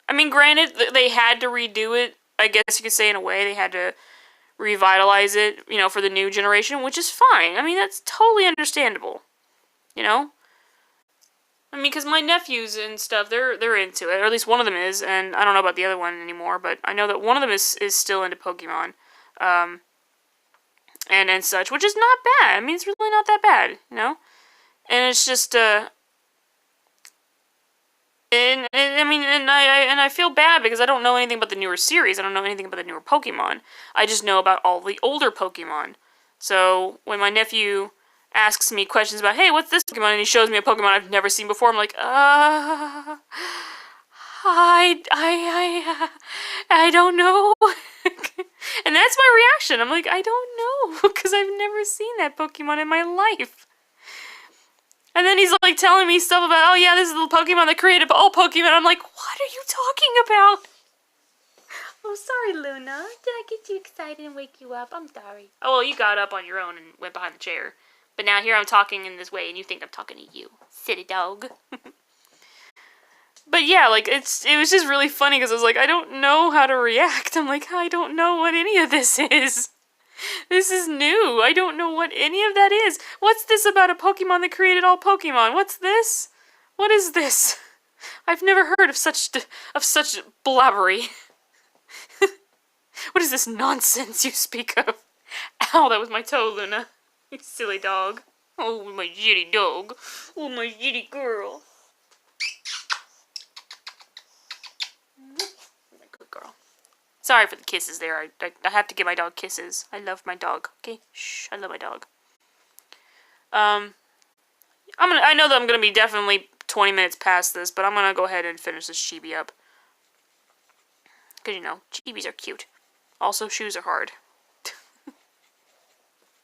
I mean, granted, they had to redo it, I guess you could say in a way. They had to revitalize it, you know, for the new generation, which is fine. I mean, that's totally understandable, you know? I mean, because my nephews and stuff, they're into it, or at least one of them is, and I don't know about the other one anymore, but I know that one of them is still into Pokemon, and such, which is not bad. I mean, it's really not that bad, you know? And it's just, I feel bad because I don't know anything about the newer series. I don't know anything about the newer Pokemon. I just know about all the older Pokemon. So, when my nephew asks me questions about, hey, what's this Pokemon? And he shows me a Pokemon I've never seen before, I'm like, I don't know. And that's my reaction. I'm like, I don't know, because I've never seen that Pokemon in my life. And then he's like telling me stuff about, oh yeah, this is the Pokemon that created all Pokemon. I'm like, what are you talking about? Oh, sorry, Luna. Did I get you excited and wake you up? I'm sorry. Oh, well, you got up on your own and went behind the chair. But now here I'm talking in this way, and you think I'm talking to you. Silly dog. But yeah, like, it was just really funny, because I was like, I don't know how to react. I'm like, I don't know what any of this is. This is new. I don't know what any of that is. What's this about a Pokemon that created all Pokemon? What's this? What is this? I've never heard of such blabbery. What is this nonsense you speak of? Ow, that was my toe, Luna. You silly dog. Oh, my jitty dog. Oh, my jitty girl. My good girl. Sorry for the kisses there. I have to give my dog kisses. I love my dog. Okay? Shh. I love my dog. I know that I'm gonna be definitely 20 minutes past this, but I'm gonna go ahead and finish this chibi up. Because, you know, chibis are cute. Also, shoes are hard.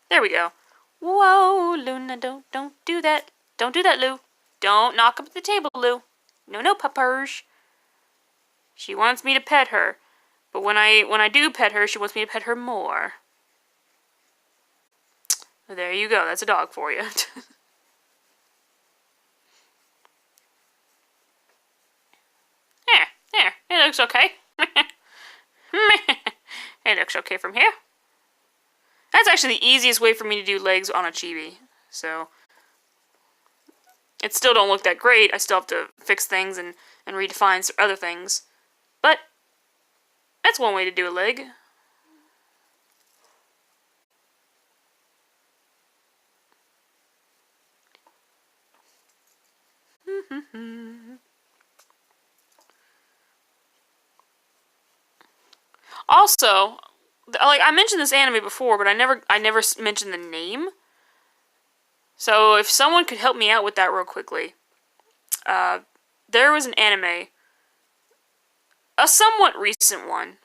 There we go. Whoa, Luna, don't do that. Don't do that, Lou. Don't knock up the table, Lou. No, puppers. She wants me to pet her. But when I do pet her, she wants me to pet her more. There you go. That's a dog for you. There. It looks okay. It looks okay from here. That's actually the easiest way for me to do legs on a chibi. So, it still don't look that great. I still have to fix things and redefine other things. But, that's one way to do a leg. Also, like, I mentioned this anime before, but I never mentioned the name. So if someone could help me out with that real quickly. There was an anime, a somewhat recent one.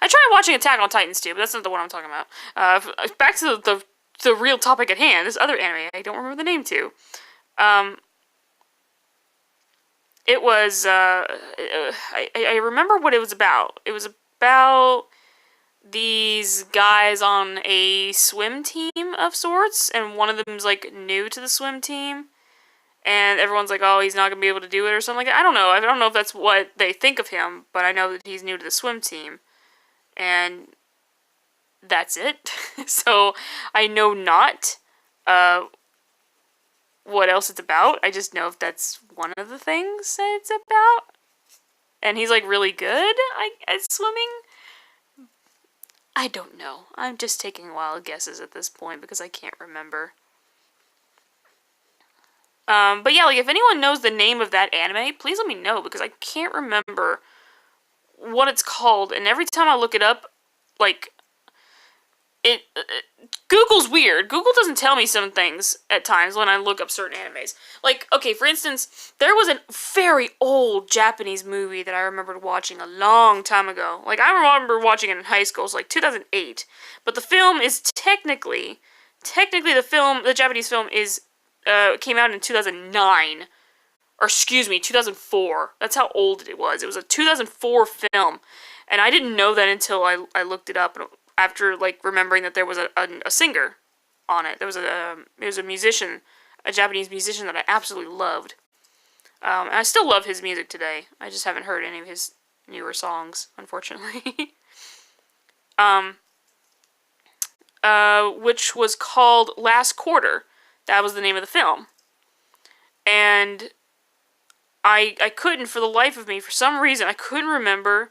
I tried watching Attack on Titans too, but that's not the one I'm talking about. Back to the real topic at hand, this other anime I don't remember the name to. It was, I remember what it was about. It was about these guys on a swim team of sorts, and one of them's, like, new to the swim team, and everyone's like, oh, he's not gonna be able to do it, or something like that. I don't know. I don't know if that's what they think of him, but I know that he's new to the swim team, and that's it. So, I know not, what else it's about. I just know if that's one of the things that it's about. And he's, like, really good at swimming. I don't know. I'm just taking wild guesses at this point because I can't remember. But yeah, like, if anyone knows the name of that anime, please let me know, because I can't remember what it's called, and every time I look it up, like, Google's weird. Google doesn't tell me some things at times when I look up certain animes. Like, okay, for instance, there was a very old Japanese movie that I remembered watching a long time ago. Like, I remember watching it in high school. It's like 2008. But the film is technically the Japanese film is, came out in 2009. Or, excuse me, 2004. That's how old it was. It was a 2004 film. And I didn't know that until I looked it up, after, like, remembering that there was a singer on it. There was a musician, a Japanese musician that I absolutely loved. And I still love his music today. I just haven't heard any of his newer songs, unfortunately. Which was called Last Quarter. That was the name of the film. And I couldn't, for the life of me, for some reason, I couldn't remember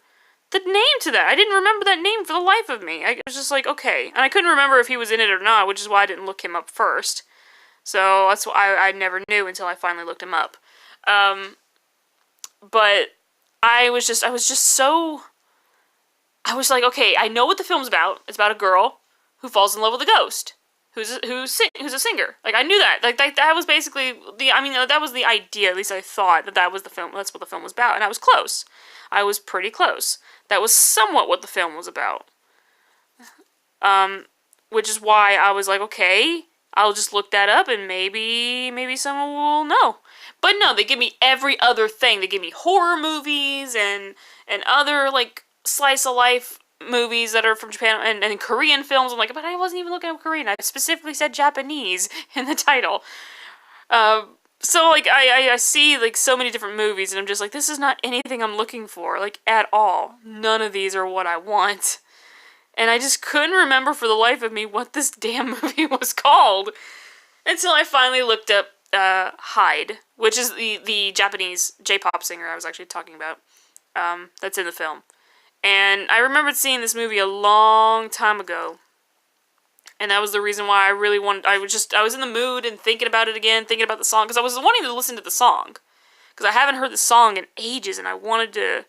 the name to that. I didn't remember that name for the life of me. I was just like, okay. And I couldn't remember if he was in it or not, which is why I didn't look him up first. So that's why I never knew until I finally looked him up. But I was like, okay, I know what the film's about. It's about a girl who falls in love with a ghost, who's a singer. Like, I knew that. Like, that was basically that was the idea. At least I thought that was the film. That's what the film was about, and I was close. I was pretty close. That was somewhat what the film was about. Which is why I was like, okay, I'll just look that up, and maybe someone will know. But no, they give me every other thing. They give me horror movies and other like slice of life movies that are from Japan and Korean films. I'm like, but I wasn't even looking up Korean. I specifically said Japanese in the title. So like I see like so many different movies, and I'm just like, this is not anything I'm looking for, like, at all. None of these are what I want. And I just couldn't remember for the life of me what this damn movie was called until I finally looked up Hyde, which is the Japanese J-pop singer I was actually talking about. That's in the film. And I remembered seeing this movie a long time ago. And that was the reason why I really wanted... I was in the mood and thinking about it again, thinking about the song, because I was wanting to listen to the song. Because I haven't heard the song in ages, and I wanted to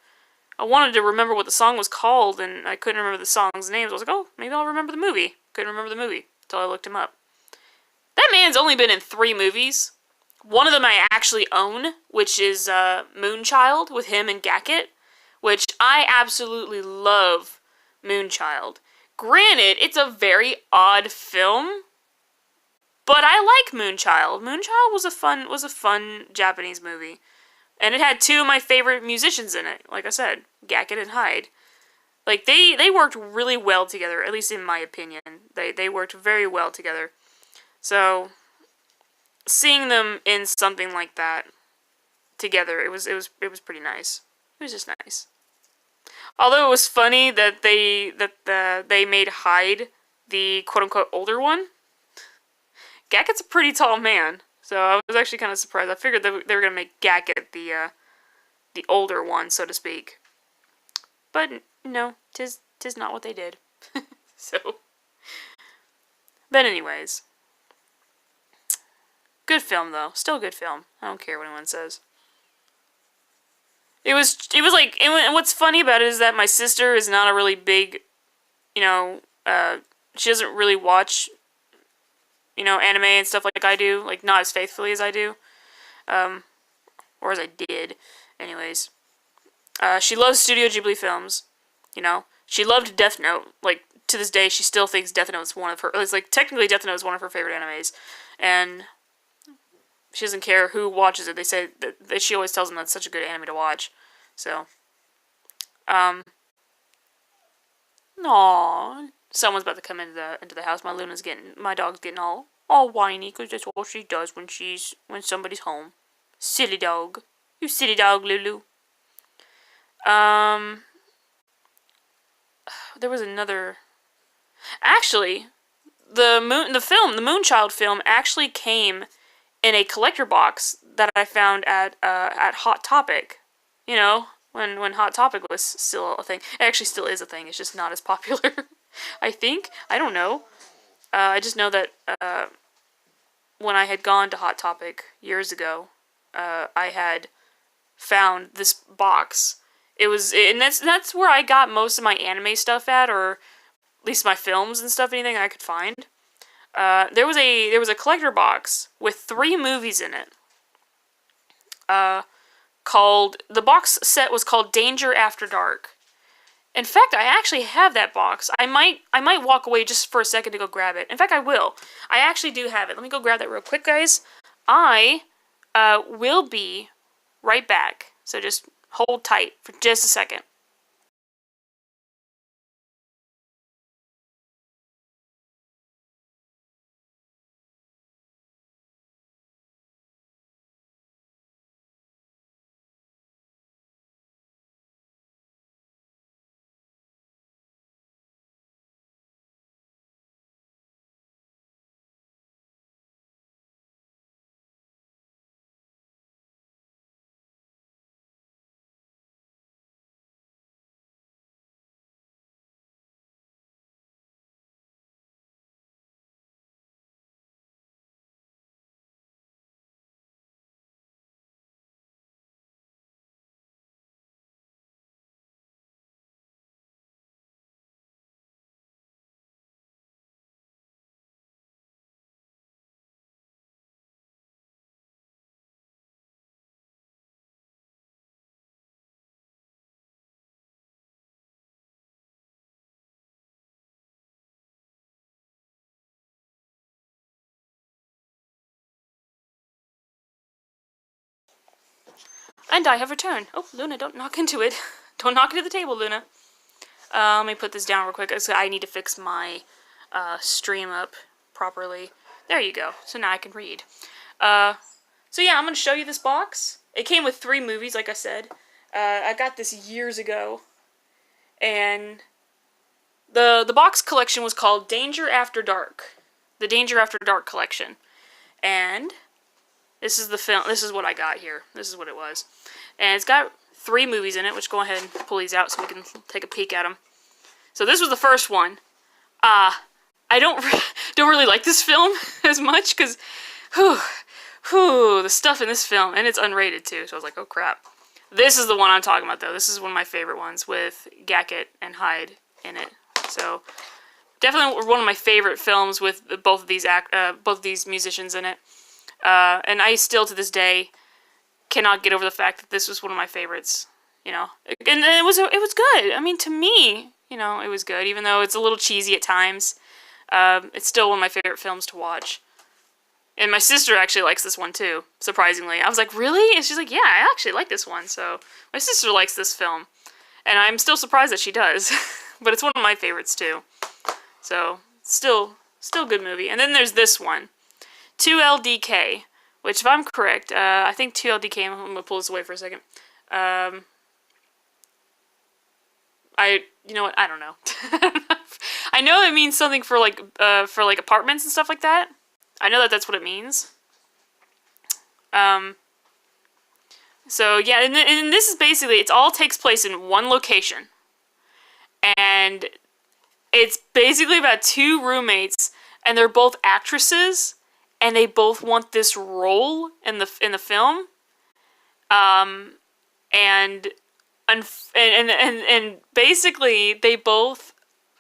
remember what the song was called, and I couldn't remember the song's names. I was like, oh, maybe I'll remember the movie. Couldn't remember the movie until I looked him up. That man's only been in 3 movies. One of them I actually own, which is Moonchild, with him and Gackett, which I absolutely love Moonchild. Granted, it's a very odd film, but I like Moonchild. Moonchild was a fun Japanese movie. And it had 2 of my favorite musicians in it, like I said, Gackett and Hyde. Like, they worked really well together, at least in my opinion. They worked very well together. So, seeing them in something like that together, it was pretty nice. It was just nice. Although it was funny that they made Hyde the quote-unquote older one. Gackett's a pretty tall man, so I was actually kind of surprised. I figured they were going to make Gackett the older one, so to speak. But no, tis not what they did. So, but anyways, good film though. Still a good film. I don't care what anyone says. It was like, and what's funny about it is that my sister is not a really big, she doesn't really watch, anime and stuff like I do, like, not as faithfully as I do, or as I did, anyways. She loves Studio Ghibli films, she loved Death Note, like, to this day, she still thinks Death Note is one of her, it's like, technically Death Note is one of her favorite animes, and she doesn't care who watches it. They say that she always tells them that's such a good anime to watch. So, aww. Someone's about to come into the house. My dog's getting all whiny because that's all she does when somebody's home. Silly dog. You silly dog, Lulu. There was another. Actually, the Moonchild film actually came in a collector box that I found at Hot Topic. When Hot Topic was still a thing. It actually still is a thing. It's just not as popular. I think. I don't know. I just know that when I had gone to Hot Topic years ago, I had found this box. And that's where I got most of my anime stuff at, or at least my films and stuff. Anything I could find. There was a collector box with 3 movies in it. The box set was called Danger After Dark. In fact, I actually have that box. I might walk away just for a second to go grab it. In fact, I will. I actually do have it. Let me go grab that real quick, guys. I will be right back. So just hold tight for just a second. And I have returned. Oh, Luna, don't knock into it. Don't knock into the table, Luna. Let me put this down real quick. I need to fix my stream up properly. There you go. So now I can read. So yeah, I'm going to show you this box. It came with 3 movies, like I said. I got this years ago. And the box collection was called Danger After Dark. The Danger After Dark collection. And this is the film. This is what I got here. This is what it was. And it's got 3 movies in it, which go ahead and pull these out so we can take a peek at them. So this was the first one. I don't really like this film as much because, the stuff in this film, and it's unrated too. So I was like, oh crap. This is the one I'm talking about though. This is one of my favorite ones with Gackett and Hyde in it. So definitely one of my favorite films with both of these musicians in it. And I still to this day cannot get over the fact that this was one of my favorites. You know, and it was good. I mean, to me, you know, it was good, even though it's a little cheesy at times. It's still one of my favorite films to watch. And my sister actually likes this one too, surprisingly. I was like, really? And she's like, yeah, I actually like this one. So my sister likes this film. And I'm still surprised that she does. But it's one of my favorites too. So, still a good movie. And then there's this one, 2LDK, which if I'm correct, I think 2LDK, I'm going to pull this away for a second. You know what, I don't know. I know it means something for like apartments and stuff like that. I know that that's what it means. So yeah, and this is basically, it all takes place in one location. And it's basically about 2 roommates, and they're both actresses, and they both want this role in the film. And basically they both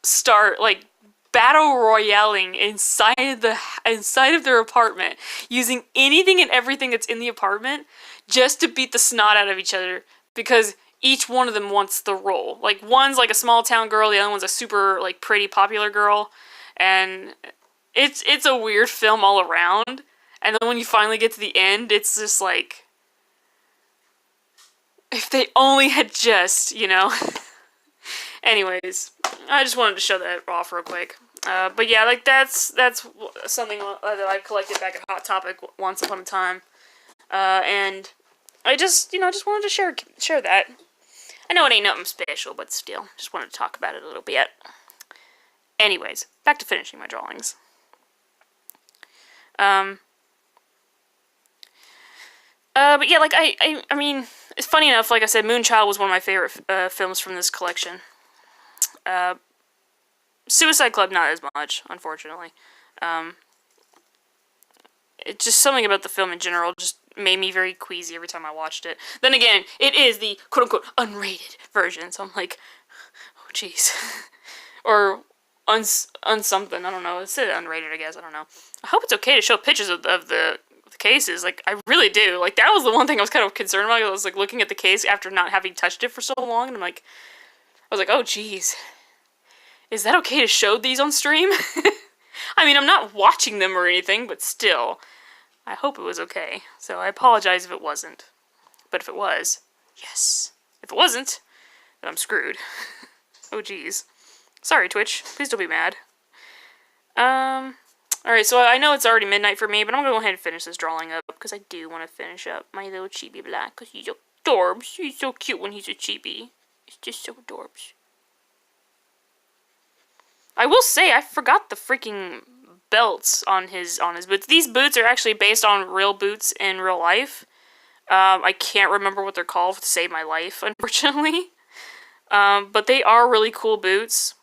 start like battle royaling inside of their apartment, using anything and everything that's in the apartment just to beat the snot out of each other, because each one of them wants the role. Like, one's like a small town girl, the other one's a super like pretty popular girl, and it's a weird film all around. And then when you finally get to the end, it's just like, if they only had just, you know. Anyways, I just wanted to show that off real quick. But yeah, like that's something that I collected back at Hot Topic once upon a time. And I just wanted to share that. I know it ain't nothing special, but still, just wanted to talk about it a little bit. Anyways, back to finishing my drawings. But yeah, like, I mean, it's funny enough, like I said, Moonchild was one of my favorite films from this collection. Suicide Club, not as much, unfortunately. It's just something about the film in general just made me very queasy every time I watched it. Then again, it is the quote-unquote unrated version, so I'm like, oh jeez. Or unsomething, I don't know. It said unrated, I guess, I don't know. I hope it's okay to show pictures of the cases. Like, I really do. Like, that was the one thing I was kind of concerned about. I was like looking at the case after not having touched it for so long, and I'm like, I was like, oh jeez. Is that okay to show these on stream? I mean, I'm not watching them or anything, but still. I hope it was okay. So I apologize if it wasn't. But if it was, yes. If it wasn't, then I'm screwed. Oh jeez. Sorry, Twitch. Please don't be mad. Alright, so I know it's already midnight for me, but I'm gonna go ahead and finish this drawing up, because I do want to finish up my little chibi black, because he's adorbs. He's so cute when he's a chibi. It's just so adorbs. I will say, I forgot the freaking belts on his boots. These boots are actually based on real boots in real life. I can't remember what they're called to save my life, unfortunately. But they are really cool boots.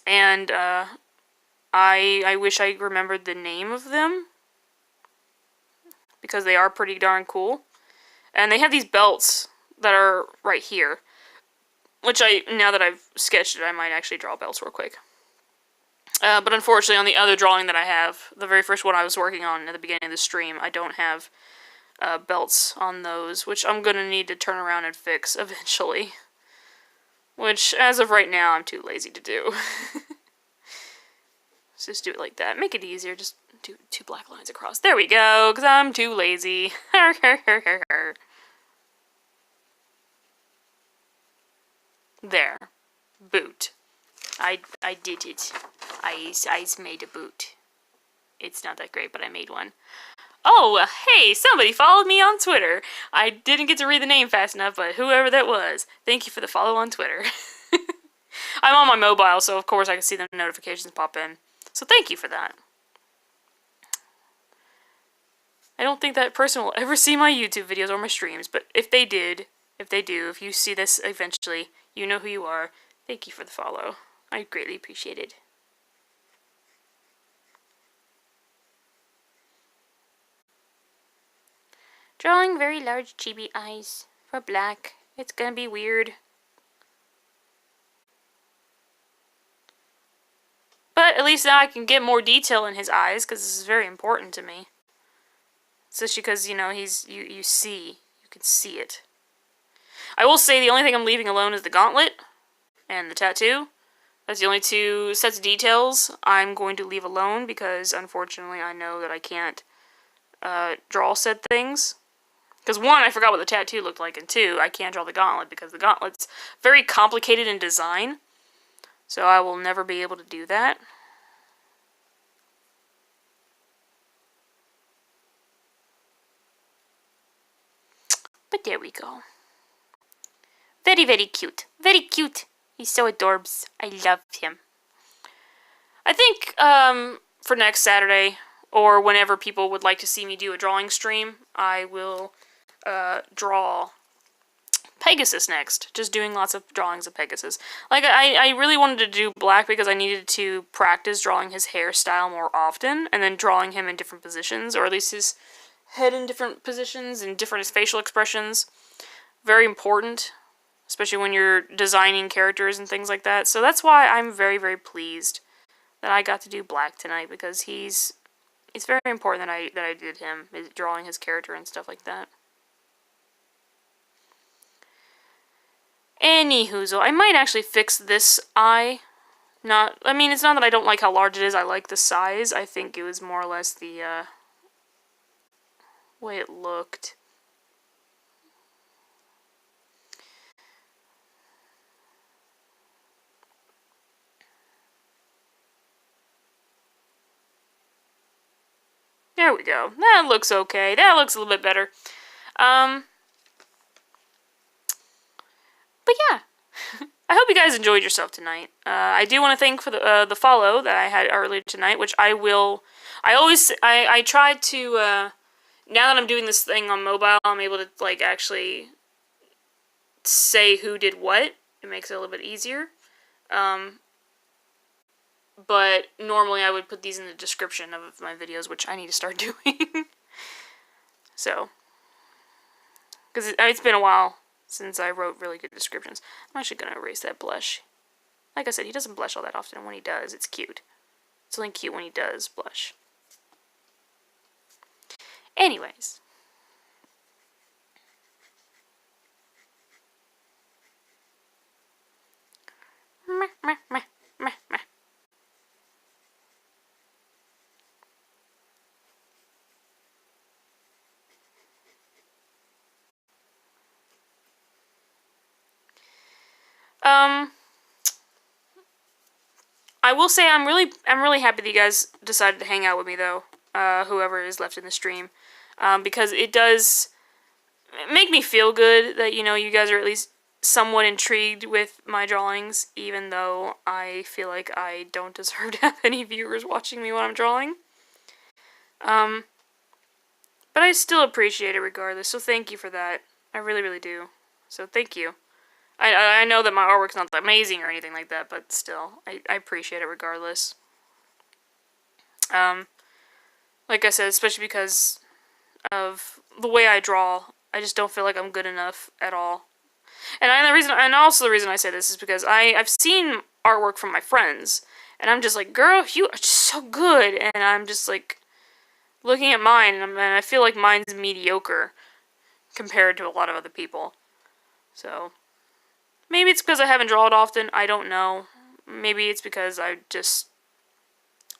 And, I wish I remembered the name of them, because they are pretty darn cool. And they have these belts that are right here, which now that I've sketched it, I might actually draw belts real quick. But unfortunately, on the other drawing that I have, the very first one I was working on at the beginning of the stream, I don't have belts on those, which I'm going to need to turn around and fix eventually. Which, as of right now, I'm too lazy to do. Let's just do it like that. Make it easier. Just do 2 black lines across. There we go, because I'm too lazy. There. Boot. I did it. I made a boot. It's not that great, but I made one. Oh, hey, somebody followed me on Twitter. I didn't get to read the name fast enough, but whoever that was, thank you for the follow on Twitter. I'm on my mobile, so of course I can see the notifications pop in. So thank you for that. I don't think that person will ever see my YouTube videos or my streams, but if they do, if you see this eventually, you know who you are. Thank you for the follow. I greatly appreciate it. Drawing very large chibi eyes for black. It's gonna be weird. But at least now I can get more detail in his eyes, because this is very important to me. Especially because, you know, you can see it. I will say the only thing I'm leaving alone is the gauntlet and the tattoo. That's the only two sets of details I'm going to leave alone, because unfortunately I know that I can't draw said things. Because one, I forgot what the tattoo looked like, and two, I can't draw the gauntlet because the gauntlet's very complicated in design. So I will never be able to do that. But there we go. Very, very cute. Very cute. He's so adorbs. I love him. I think for next Saturday, or whenever people would like to see me do a drawing stream, I will draw Pegasus next. Just doing lots of drawings of Pegasus. Like, I really wanted to do black because I needed to practice drawing his hairstyle more often, and then drawing him in different positions, or at least his head in different positions, and different his facial expressions. Very important, especially when you're designing characters and things like that. So that's why I'm very, very pleased that I got to do black tonight, because it's very important that I did him, drawing his character and stuff like that. Anyhoozle, I might actually fix this eye. I mean, it's not that I don't like how large it is, I like the size. I think it was more or less the way it looked. There we go. That looks okay. That looks a little bit better. But yeah, I hope you guys enjoyed yourself tonight. I do want to thank for the follow that I had earlier tonight, which I will. I tried to. Now that I'm doing this thing on mobile, I'm able to like actually say who did what. It makes it a little bit easier. But normally I would put these in the description of my videos, which I need to start doing. So, because it's been a while since I wrote really good descriptions. I'm actually going to erase that blush. Like I said, he doesn't blush all that often. When he does, it's cute. It's only cute when he does blush. Anyways. Meh, meh, meh, meh, meh. I will say I'm really happy that you guys decided to hang out with me, though. Whoever is left in the stream, because it does make me feel good that, you know, you guys are at least somewhat intrigued with my drawings, even though I feel like I don't deserve to have any viewers watching me when I'm drawing. But I still appreciate it regardless, so thank you for that. I really, really do. So thank you. I know that my artwork's not amazing or anything like that, but still, I appreciate it regardless. Like I said, especially because of the way I draw, I just don't feel like I'm good enough at all. And also the reason I say this is because I've seen artwork from my friends, and I'm just like, girl, you are just so good, and I'm just like looking at mine, and I feel like mine's mediocre compared to a lot of other people. So maybe it's because I haven't drawn often, I don't know. Maybe it's because I just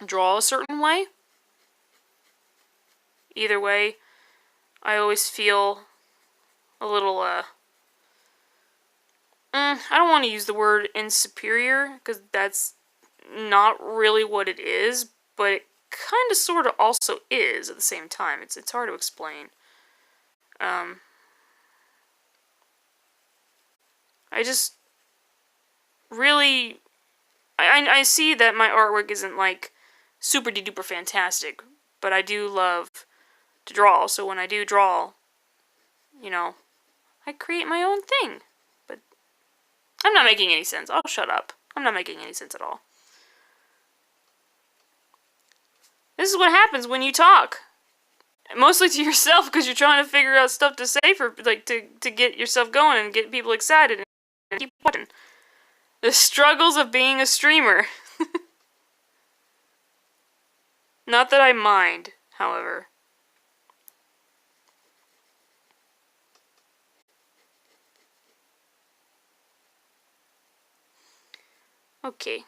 draw a certain way. Either way, I always feel a little, I don't want to use the word insuperior, because that's not really what it is, but it kind of sort of also is at the same time. It's hard to explain. I just really... I see that my artwork isn't, like, super duper fantastic, but I do love to draw, so when I do draw, you know, I create my own thing. But I'm not making any sense. I'll shut up. I'm not making any sense at all. This is what happens when you talk. Mostly to yourself, because you're trying to figure out stuff to say for, like, to get yourself going and get people excited and keep watching. The struggles of being a streamer. Not that I mind, however. Okay.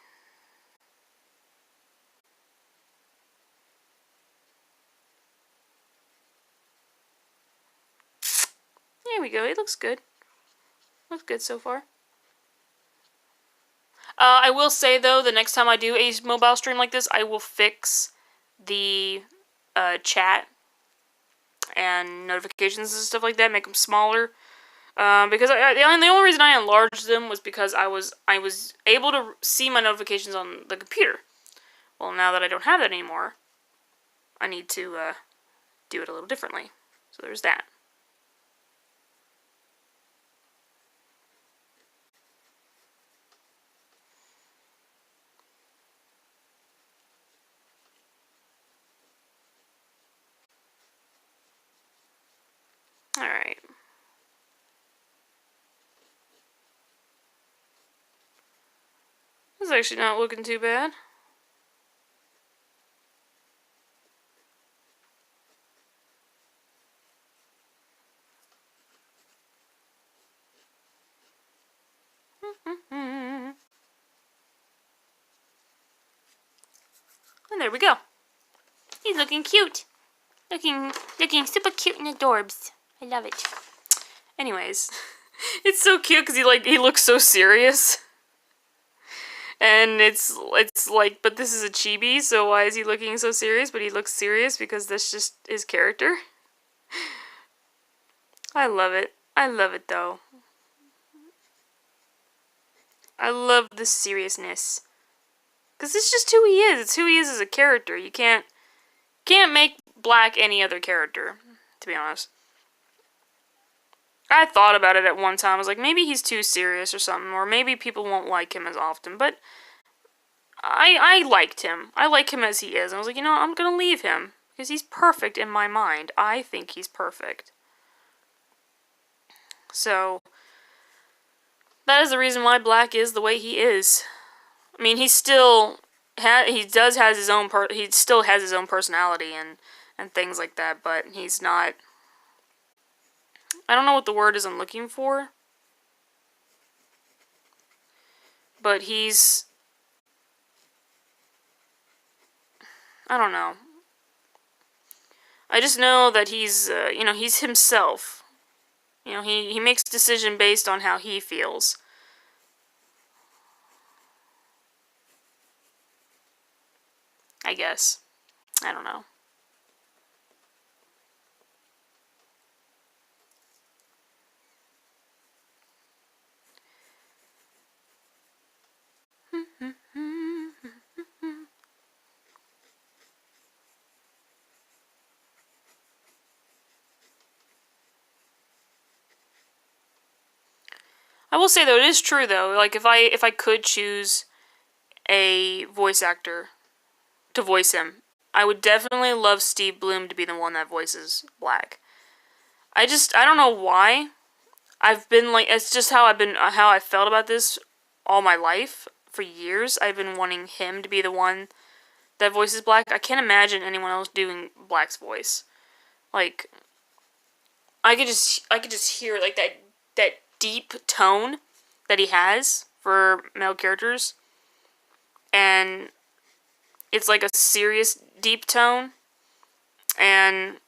There we go. It looks good. Looks good so far. I will say, though, the next time I do a mobile stream like this, I will fix the chat and notifications and stuff like that, make them smaller. Because the only reason I enlarged them was because I was able to see my notifications on the computer. Well, now that I don't have that anymore, I need to do it a little differently. So there's that. Alright. This is actually not looking too bad. And there we go. He's looking cute. Looking super cute and adorbs. I love it. Anyways, it's so cute because he looks so serious. And it's like, but this is a chibi, so why is he looking so serious? But he looks serious because that's just his character. I love it. I love it, though. I love the seriousness. Because it's just who he is. It's who he is as a character. You can't make Black any other character, to be honest. I thought about it at one time. I was like, maybe he's too serious or something, or maybe people won't like him as often, but I liked him. I like him as he is. I was like, you know, I'm gonna leave him, because he's perfect in my mind. I think he's perfect. So, that is the reason why Black is the way he is. I mean, he still has his own personality and things like that, but he's not... I don't know what the word is I'm looking for. But he's... I don't know. I just know that he's, you know, he's himself. You know, he makes a decision based on how he feels. I guess. I don't know. I will say, though, it is true, though. Like, if I could choose a voice actor to voice him, I would definitely love Steve Bloom to be the one that voices Black. I don't know why. I've been, like, it's just how I felt about this all my life. For years, I've been wanting him to be the one that voices Black. I can't imagine anyone else doing Black's voice. Like, I could just hear, like, that deep tone that he has for male characters, and it's like a serious deep tone, and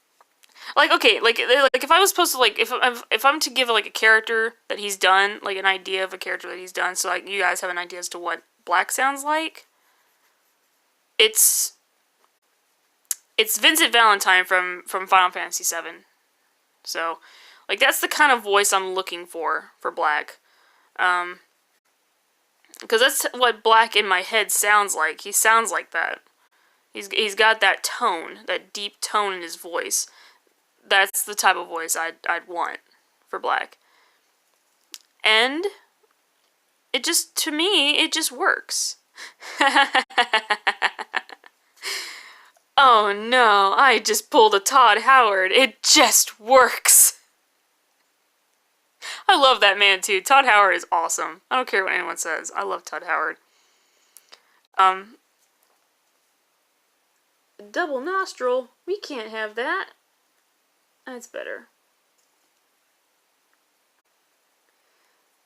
Like, okay, like if I was supposed to, like, if I'm to give, like, a character that he's done, like, an idea of a character that he's done, so, like, you guys have an idea as to what Black sounds like, it's Vincent Valentine from Final Fantasy VII. So, like, that's the kind of voice I'm looking for Black. Because that's what Black in my head sounds like. He sounds like that. He's got that tone, that deep tone in his voice. That's the type of voice I'd want for Black. And it just, to me, it just works. Oh no, I just pulled a Todd Howard. It just works. I love that man too. Todd Howard is awesome. I don't care what anyone says. I love Todd Howard. Double nostril. We can't have that. That's better.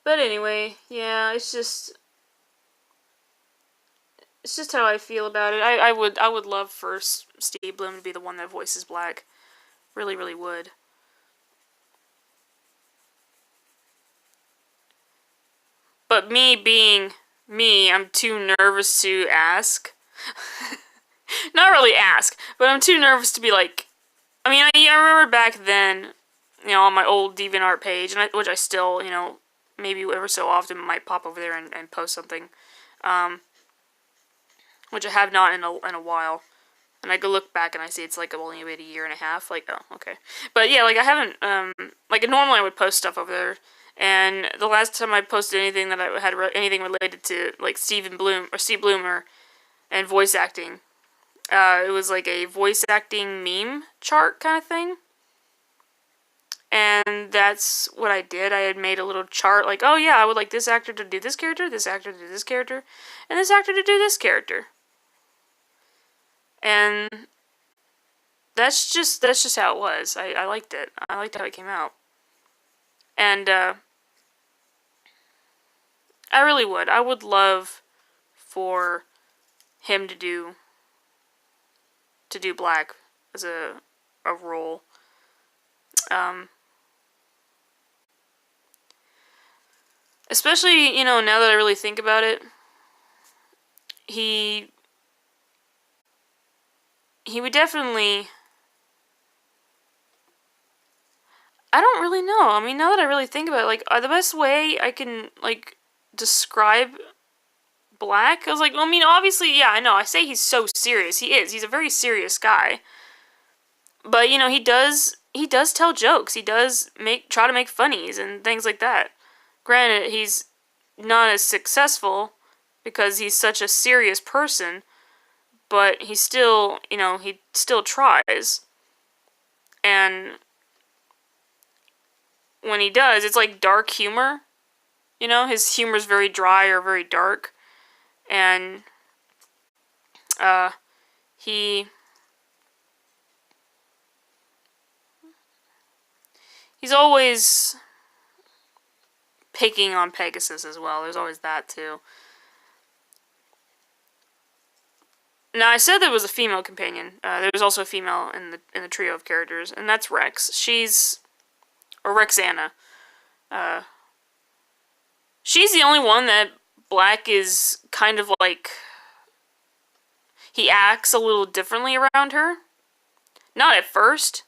But anyway, yeah, it's just how I feel about it. I would love for Steve Bloom to be the one that voices Black. Really, really would. But me being me, I'm too nervous to ask. Not really ask, but I'm too nervous to be like... I mean, I remember back then, you know, on my old DeviantArt page, and which I still, you know, maybe ever so often might pop over there and post something. Which I have not in a while. And I go look back and I see it's like only about a year and a half. Like, oh, okay. But yeah, like I haven't, like normally I would post stuff over there. And the last time I posted anything that I had anything related to like Steve Bloom and voice acting, it was like a voice acting meme chart kind of thing. And that's what I did. I had made a little chart like, oh yeah, I would like this actor to do this character, this actor to do this character, and this actor to do this character. And that's just how it was. I liked it. I liked how it came out. And I really would. I would love for him to do Black as a role. Especially, you know, now that I really think about it, he would definitely... I don't really know. I mean, now that I really think about it, like, the best way I can, like, describe Black, I was like, well, I mean, obviously, yeah, I know, I say he's so serious. He is. He's a very serious guy. But, you know, he does tell jokes. He does try to make funnies and things like that. Granted, he's not as successful because he's such a serious person, but he still, you know, he still tries. And when he does, it's like dark humor. You know, his humor is very dry or very dark. And he's always picking on Pegasus as well. There's always that too. Now, I said there was a female companion. There was also a female in the trio of characters, and that's Rex. Or Rexana. She's the only one that Black is kind of like... He acts a little differently around her. Not at first.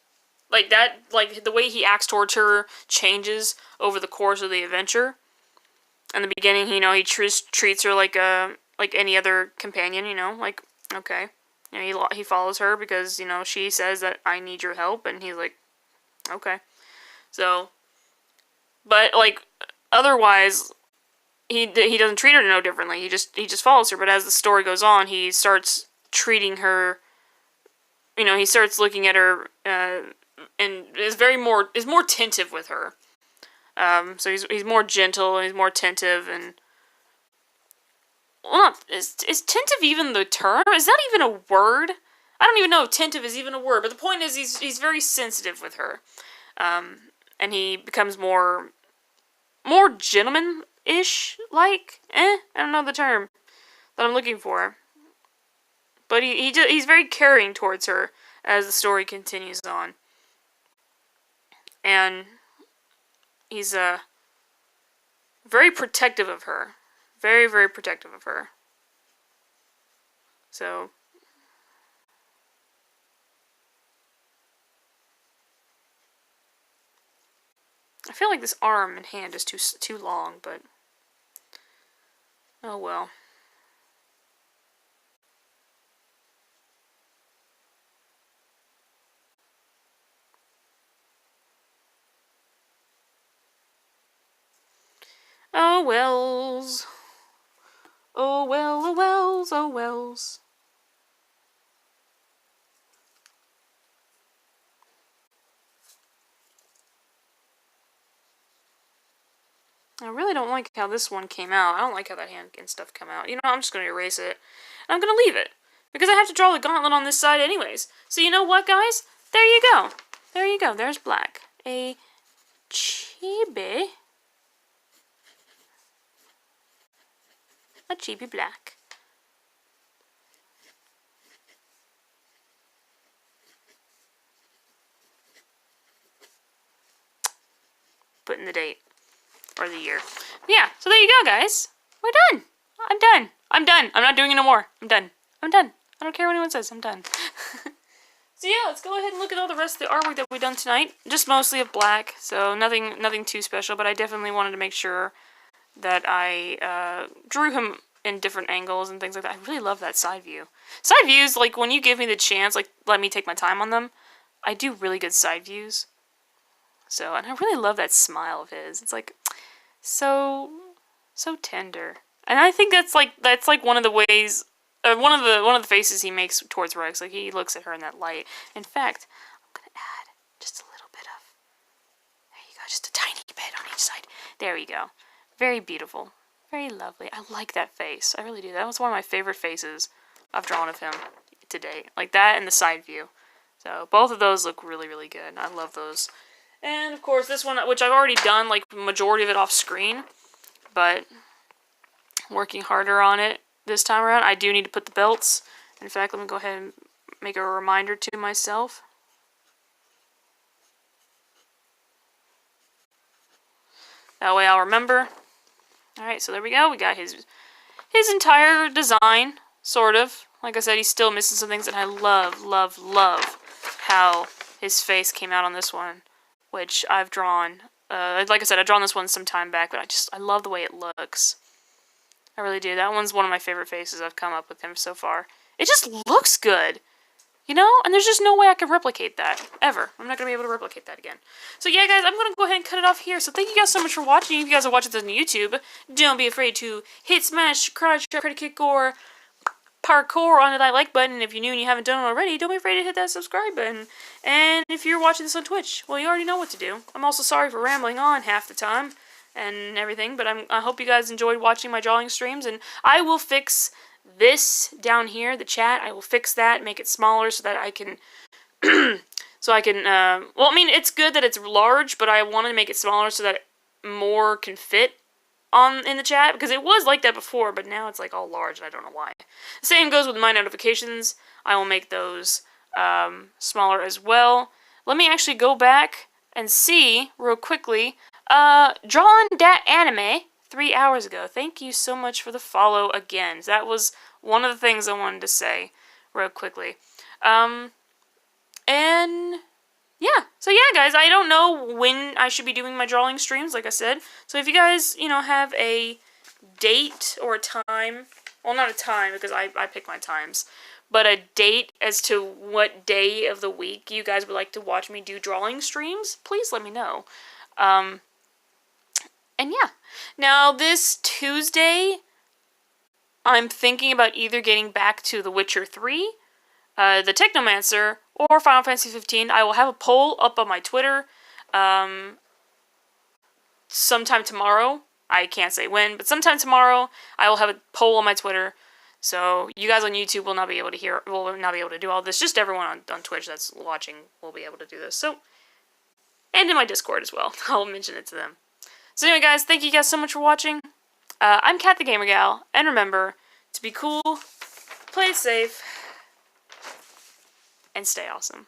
Like, the way he acts towards her changes over the course of the adventure. In the beginning, you know, he treats her like any other companion, you know, like, okay. You know, he follows her because, you know, she says that I need your help, and he's like, okay. So, but, like, otherwise, he doesn't treat her no differently. He just follows her, but as the story goes on, he starts treating her, you know, he starts looking at her, and is more attentive with her. So he's more gentle, and he's more attentive, and... Well, is attentive even the term? Is that even a word? I don't even know if attentive is even a word, but the point is he's very sensitive with her. And he becomes more gentleman-ish, like? I don't know the term that I'm looking for. But he's very caring towards her as the story continues on. And he's very protective of her. Very, very protective of her. So I feel like this arm and hand is too long, but oh well. Oh wells. Oh well, oh wells, oh wells. I really don't like how this one came out. I don't like how that hand and stuff come out. You know, I'm just going to erase it. And I'm going to leave it. Because I have to draw the gauntlet on this side anyways. So you know what, guys? There you go. There you go. There's black. A chibi. A chibi black. Put in the date. Or the year. Yeah, so there you go, guys. We're done. I'm done. I'm done. I'm not doing it no more. I'm done. I'm done. I don't care what anyone says. I'm done. So yeah, let's go ahead and look at all the rest of the artwork that we've done tonight. Just mostly of black, so nothing too special, but I definitely wanted to make sure that I drew him in different angles and things like that. I really love that side view. Side views, like, when you give me the chance, like, let me take my time on them, I do really good side views. So, and I really love that smile of his. It's like so tender. And I think that's like one of the ways, one of the faces he makes towards Rex. Like, he looks at her in that light. In fact, I'm gonna add just a little bit of, there you go, just a tiny bit on each side. There you go. Very beautiful. Very lovely. I like that face. I really do. That was one of my favorite faces I've drawn of him to date. Like that and the side view. So both of those look really, really good. I love those. And of course this one, which I've already done, like, majority of it off screen, but working harder on it this time around. I do need to put the belts. In fact, let me go ahead and make a reminder to myself. That way I'll remember. Alright, so there we go. We got his entire design, sort of. Like I said, he's still missing some things, and I love, love, love how his face came out on this one, which I've drawn. Like I said, I've drawn this one some time back, but I love the way it looks. I really do. That one's one of my favorite faces I've come up with him so far. It just looks good. You know? And there's just no way I can replicate that. Ever. I'm not going to be able to replicate that again. So yeah, guys, I'm going to go ahead and cut it off here. So thank you guys so much for watching. If you guys are watching this on YouTube, don't be afraid to hit, smash, cry, share, credit, kick, or parkour onto that like button. If you're new and you haven't done it already, don't be afraid to hit that subscribe button. And if you're watching this on Twitch, well, you already know what to do. I'm also sorry for rambling on half the time and everything, but I hope you guys enjoyed watching my drawing streams, and I will fix this down here, the chat. I will fix that, make it smaller so that I can, well, I mean, it's good that it's large, but I want to make it smaller so that more can fit in the chat, because it was like that before, but now it's like all large, and I don't know why. The same goes with my notifications. I will make those smaller as well. Let me actually go back and see real quickly. DrawingDatAnime 3 hours ago. Thank you so much for the follow again. That was one of the things I wanted to say real quickly. And yeah. So yeah, guys, I don't know when I should be doing my drawing streams, like I said. So if you guys, you know, have a date or a time, well, not a time because I pick my times, but a date as to what day of the week you guys would like to watch me do drawing streams, please let me know. And yeah, now this Tuesday, I'm thinking about either getting back to The Witcher 3, The Technomancer, or Final Fantasy 15. I will have a poll up on my Twitter sometime tomorrow. I can't say when, but sometime tomorrow I will have a poll on my Twitter. So you guys on YouTube will not be able to do all this. Just everyone on Twitch that's watching will be able to do this. So, and in my Discord as well. I'll mention it to them. So anyway, guys, thank you guys so much for watching. I'm Kat the Gamer Gal, and remember to be cool, play it safe, and stay awesome.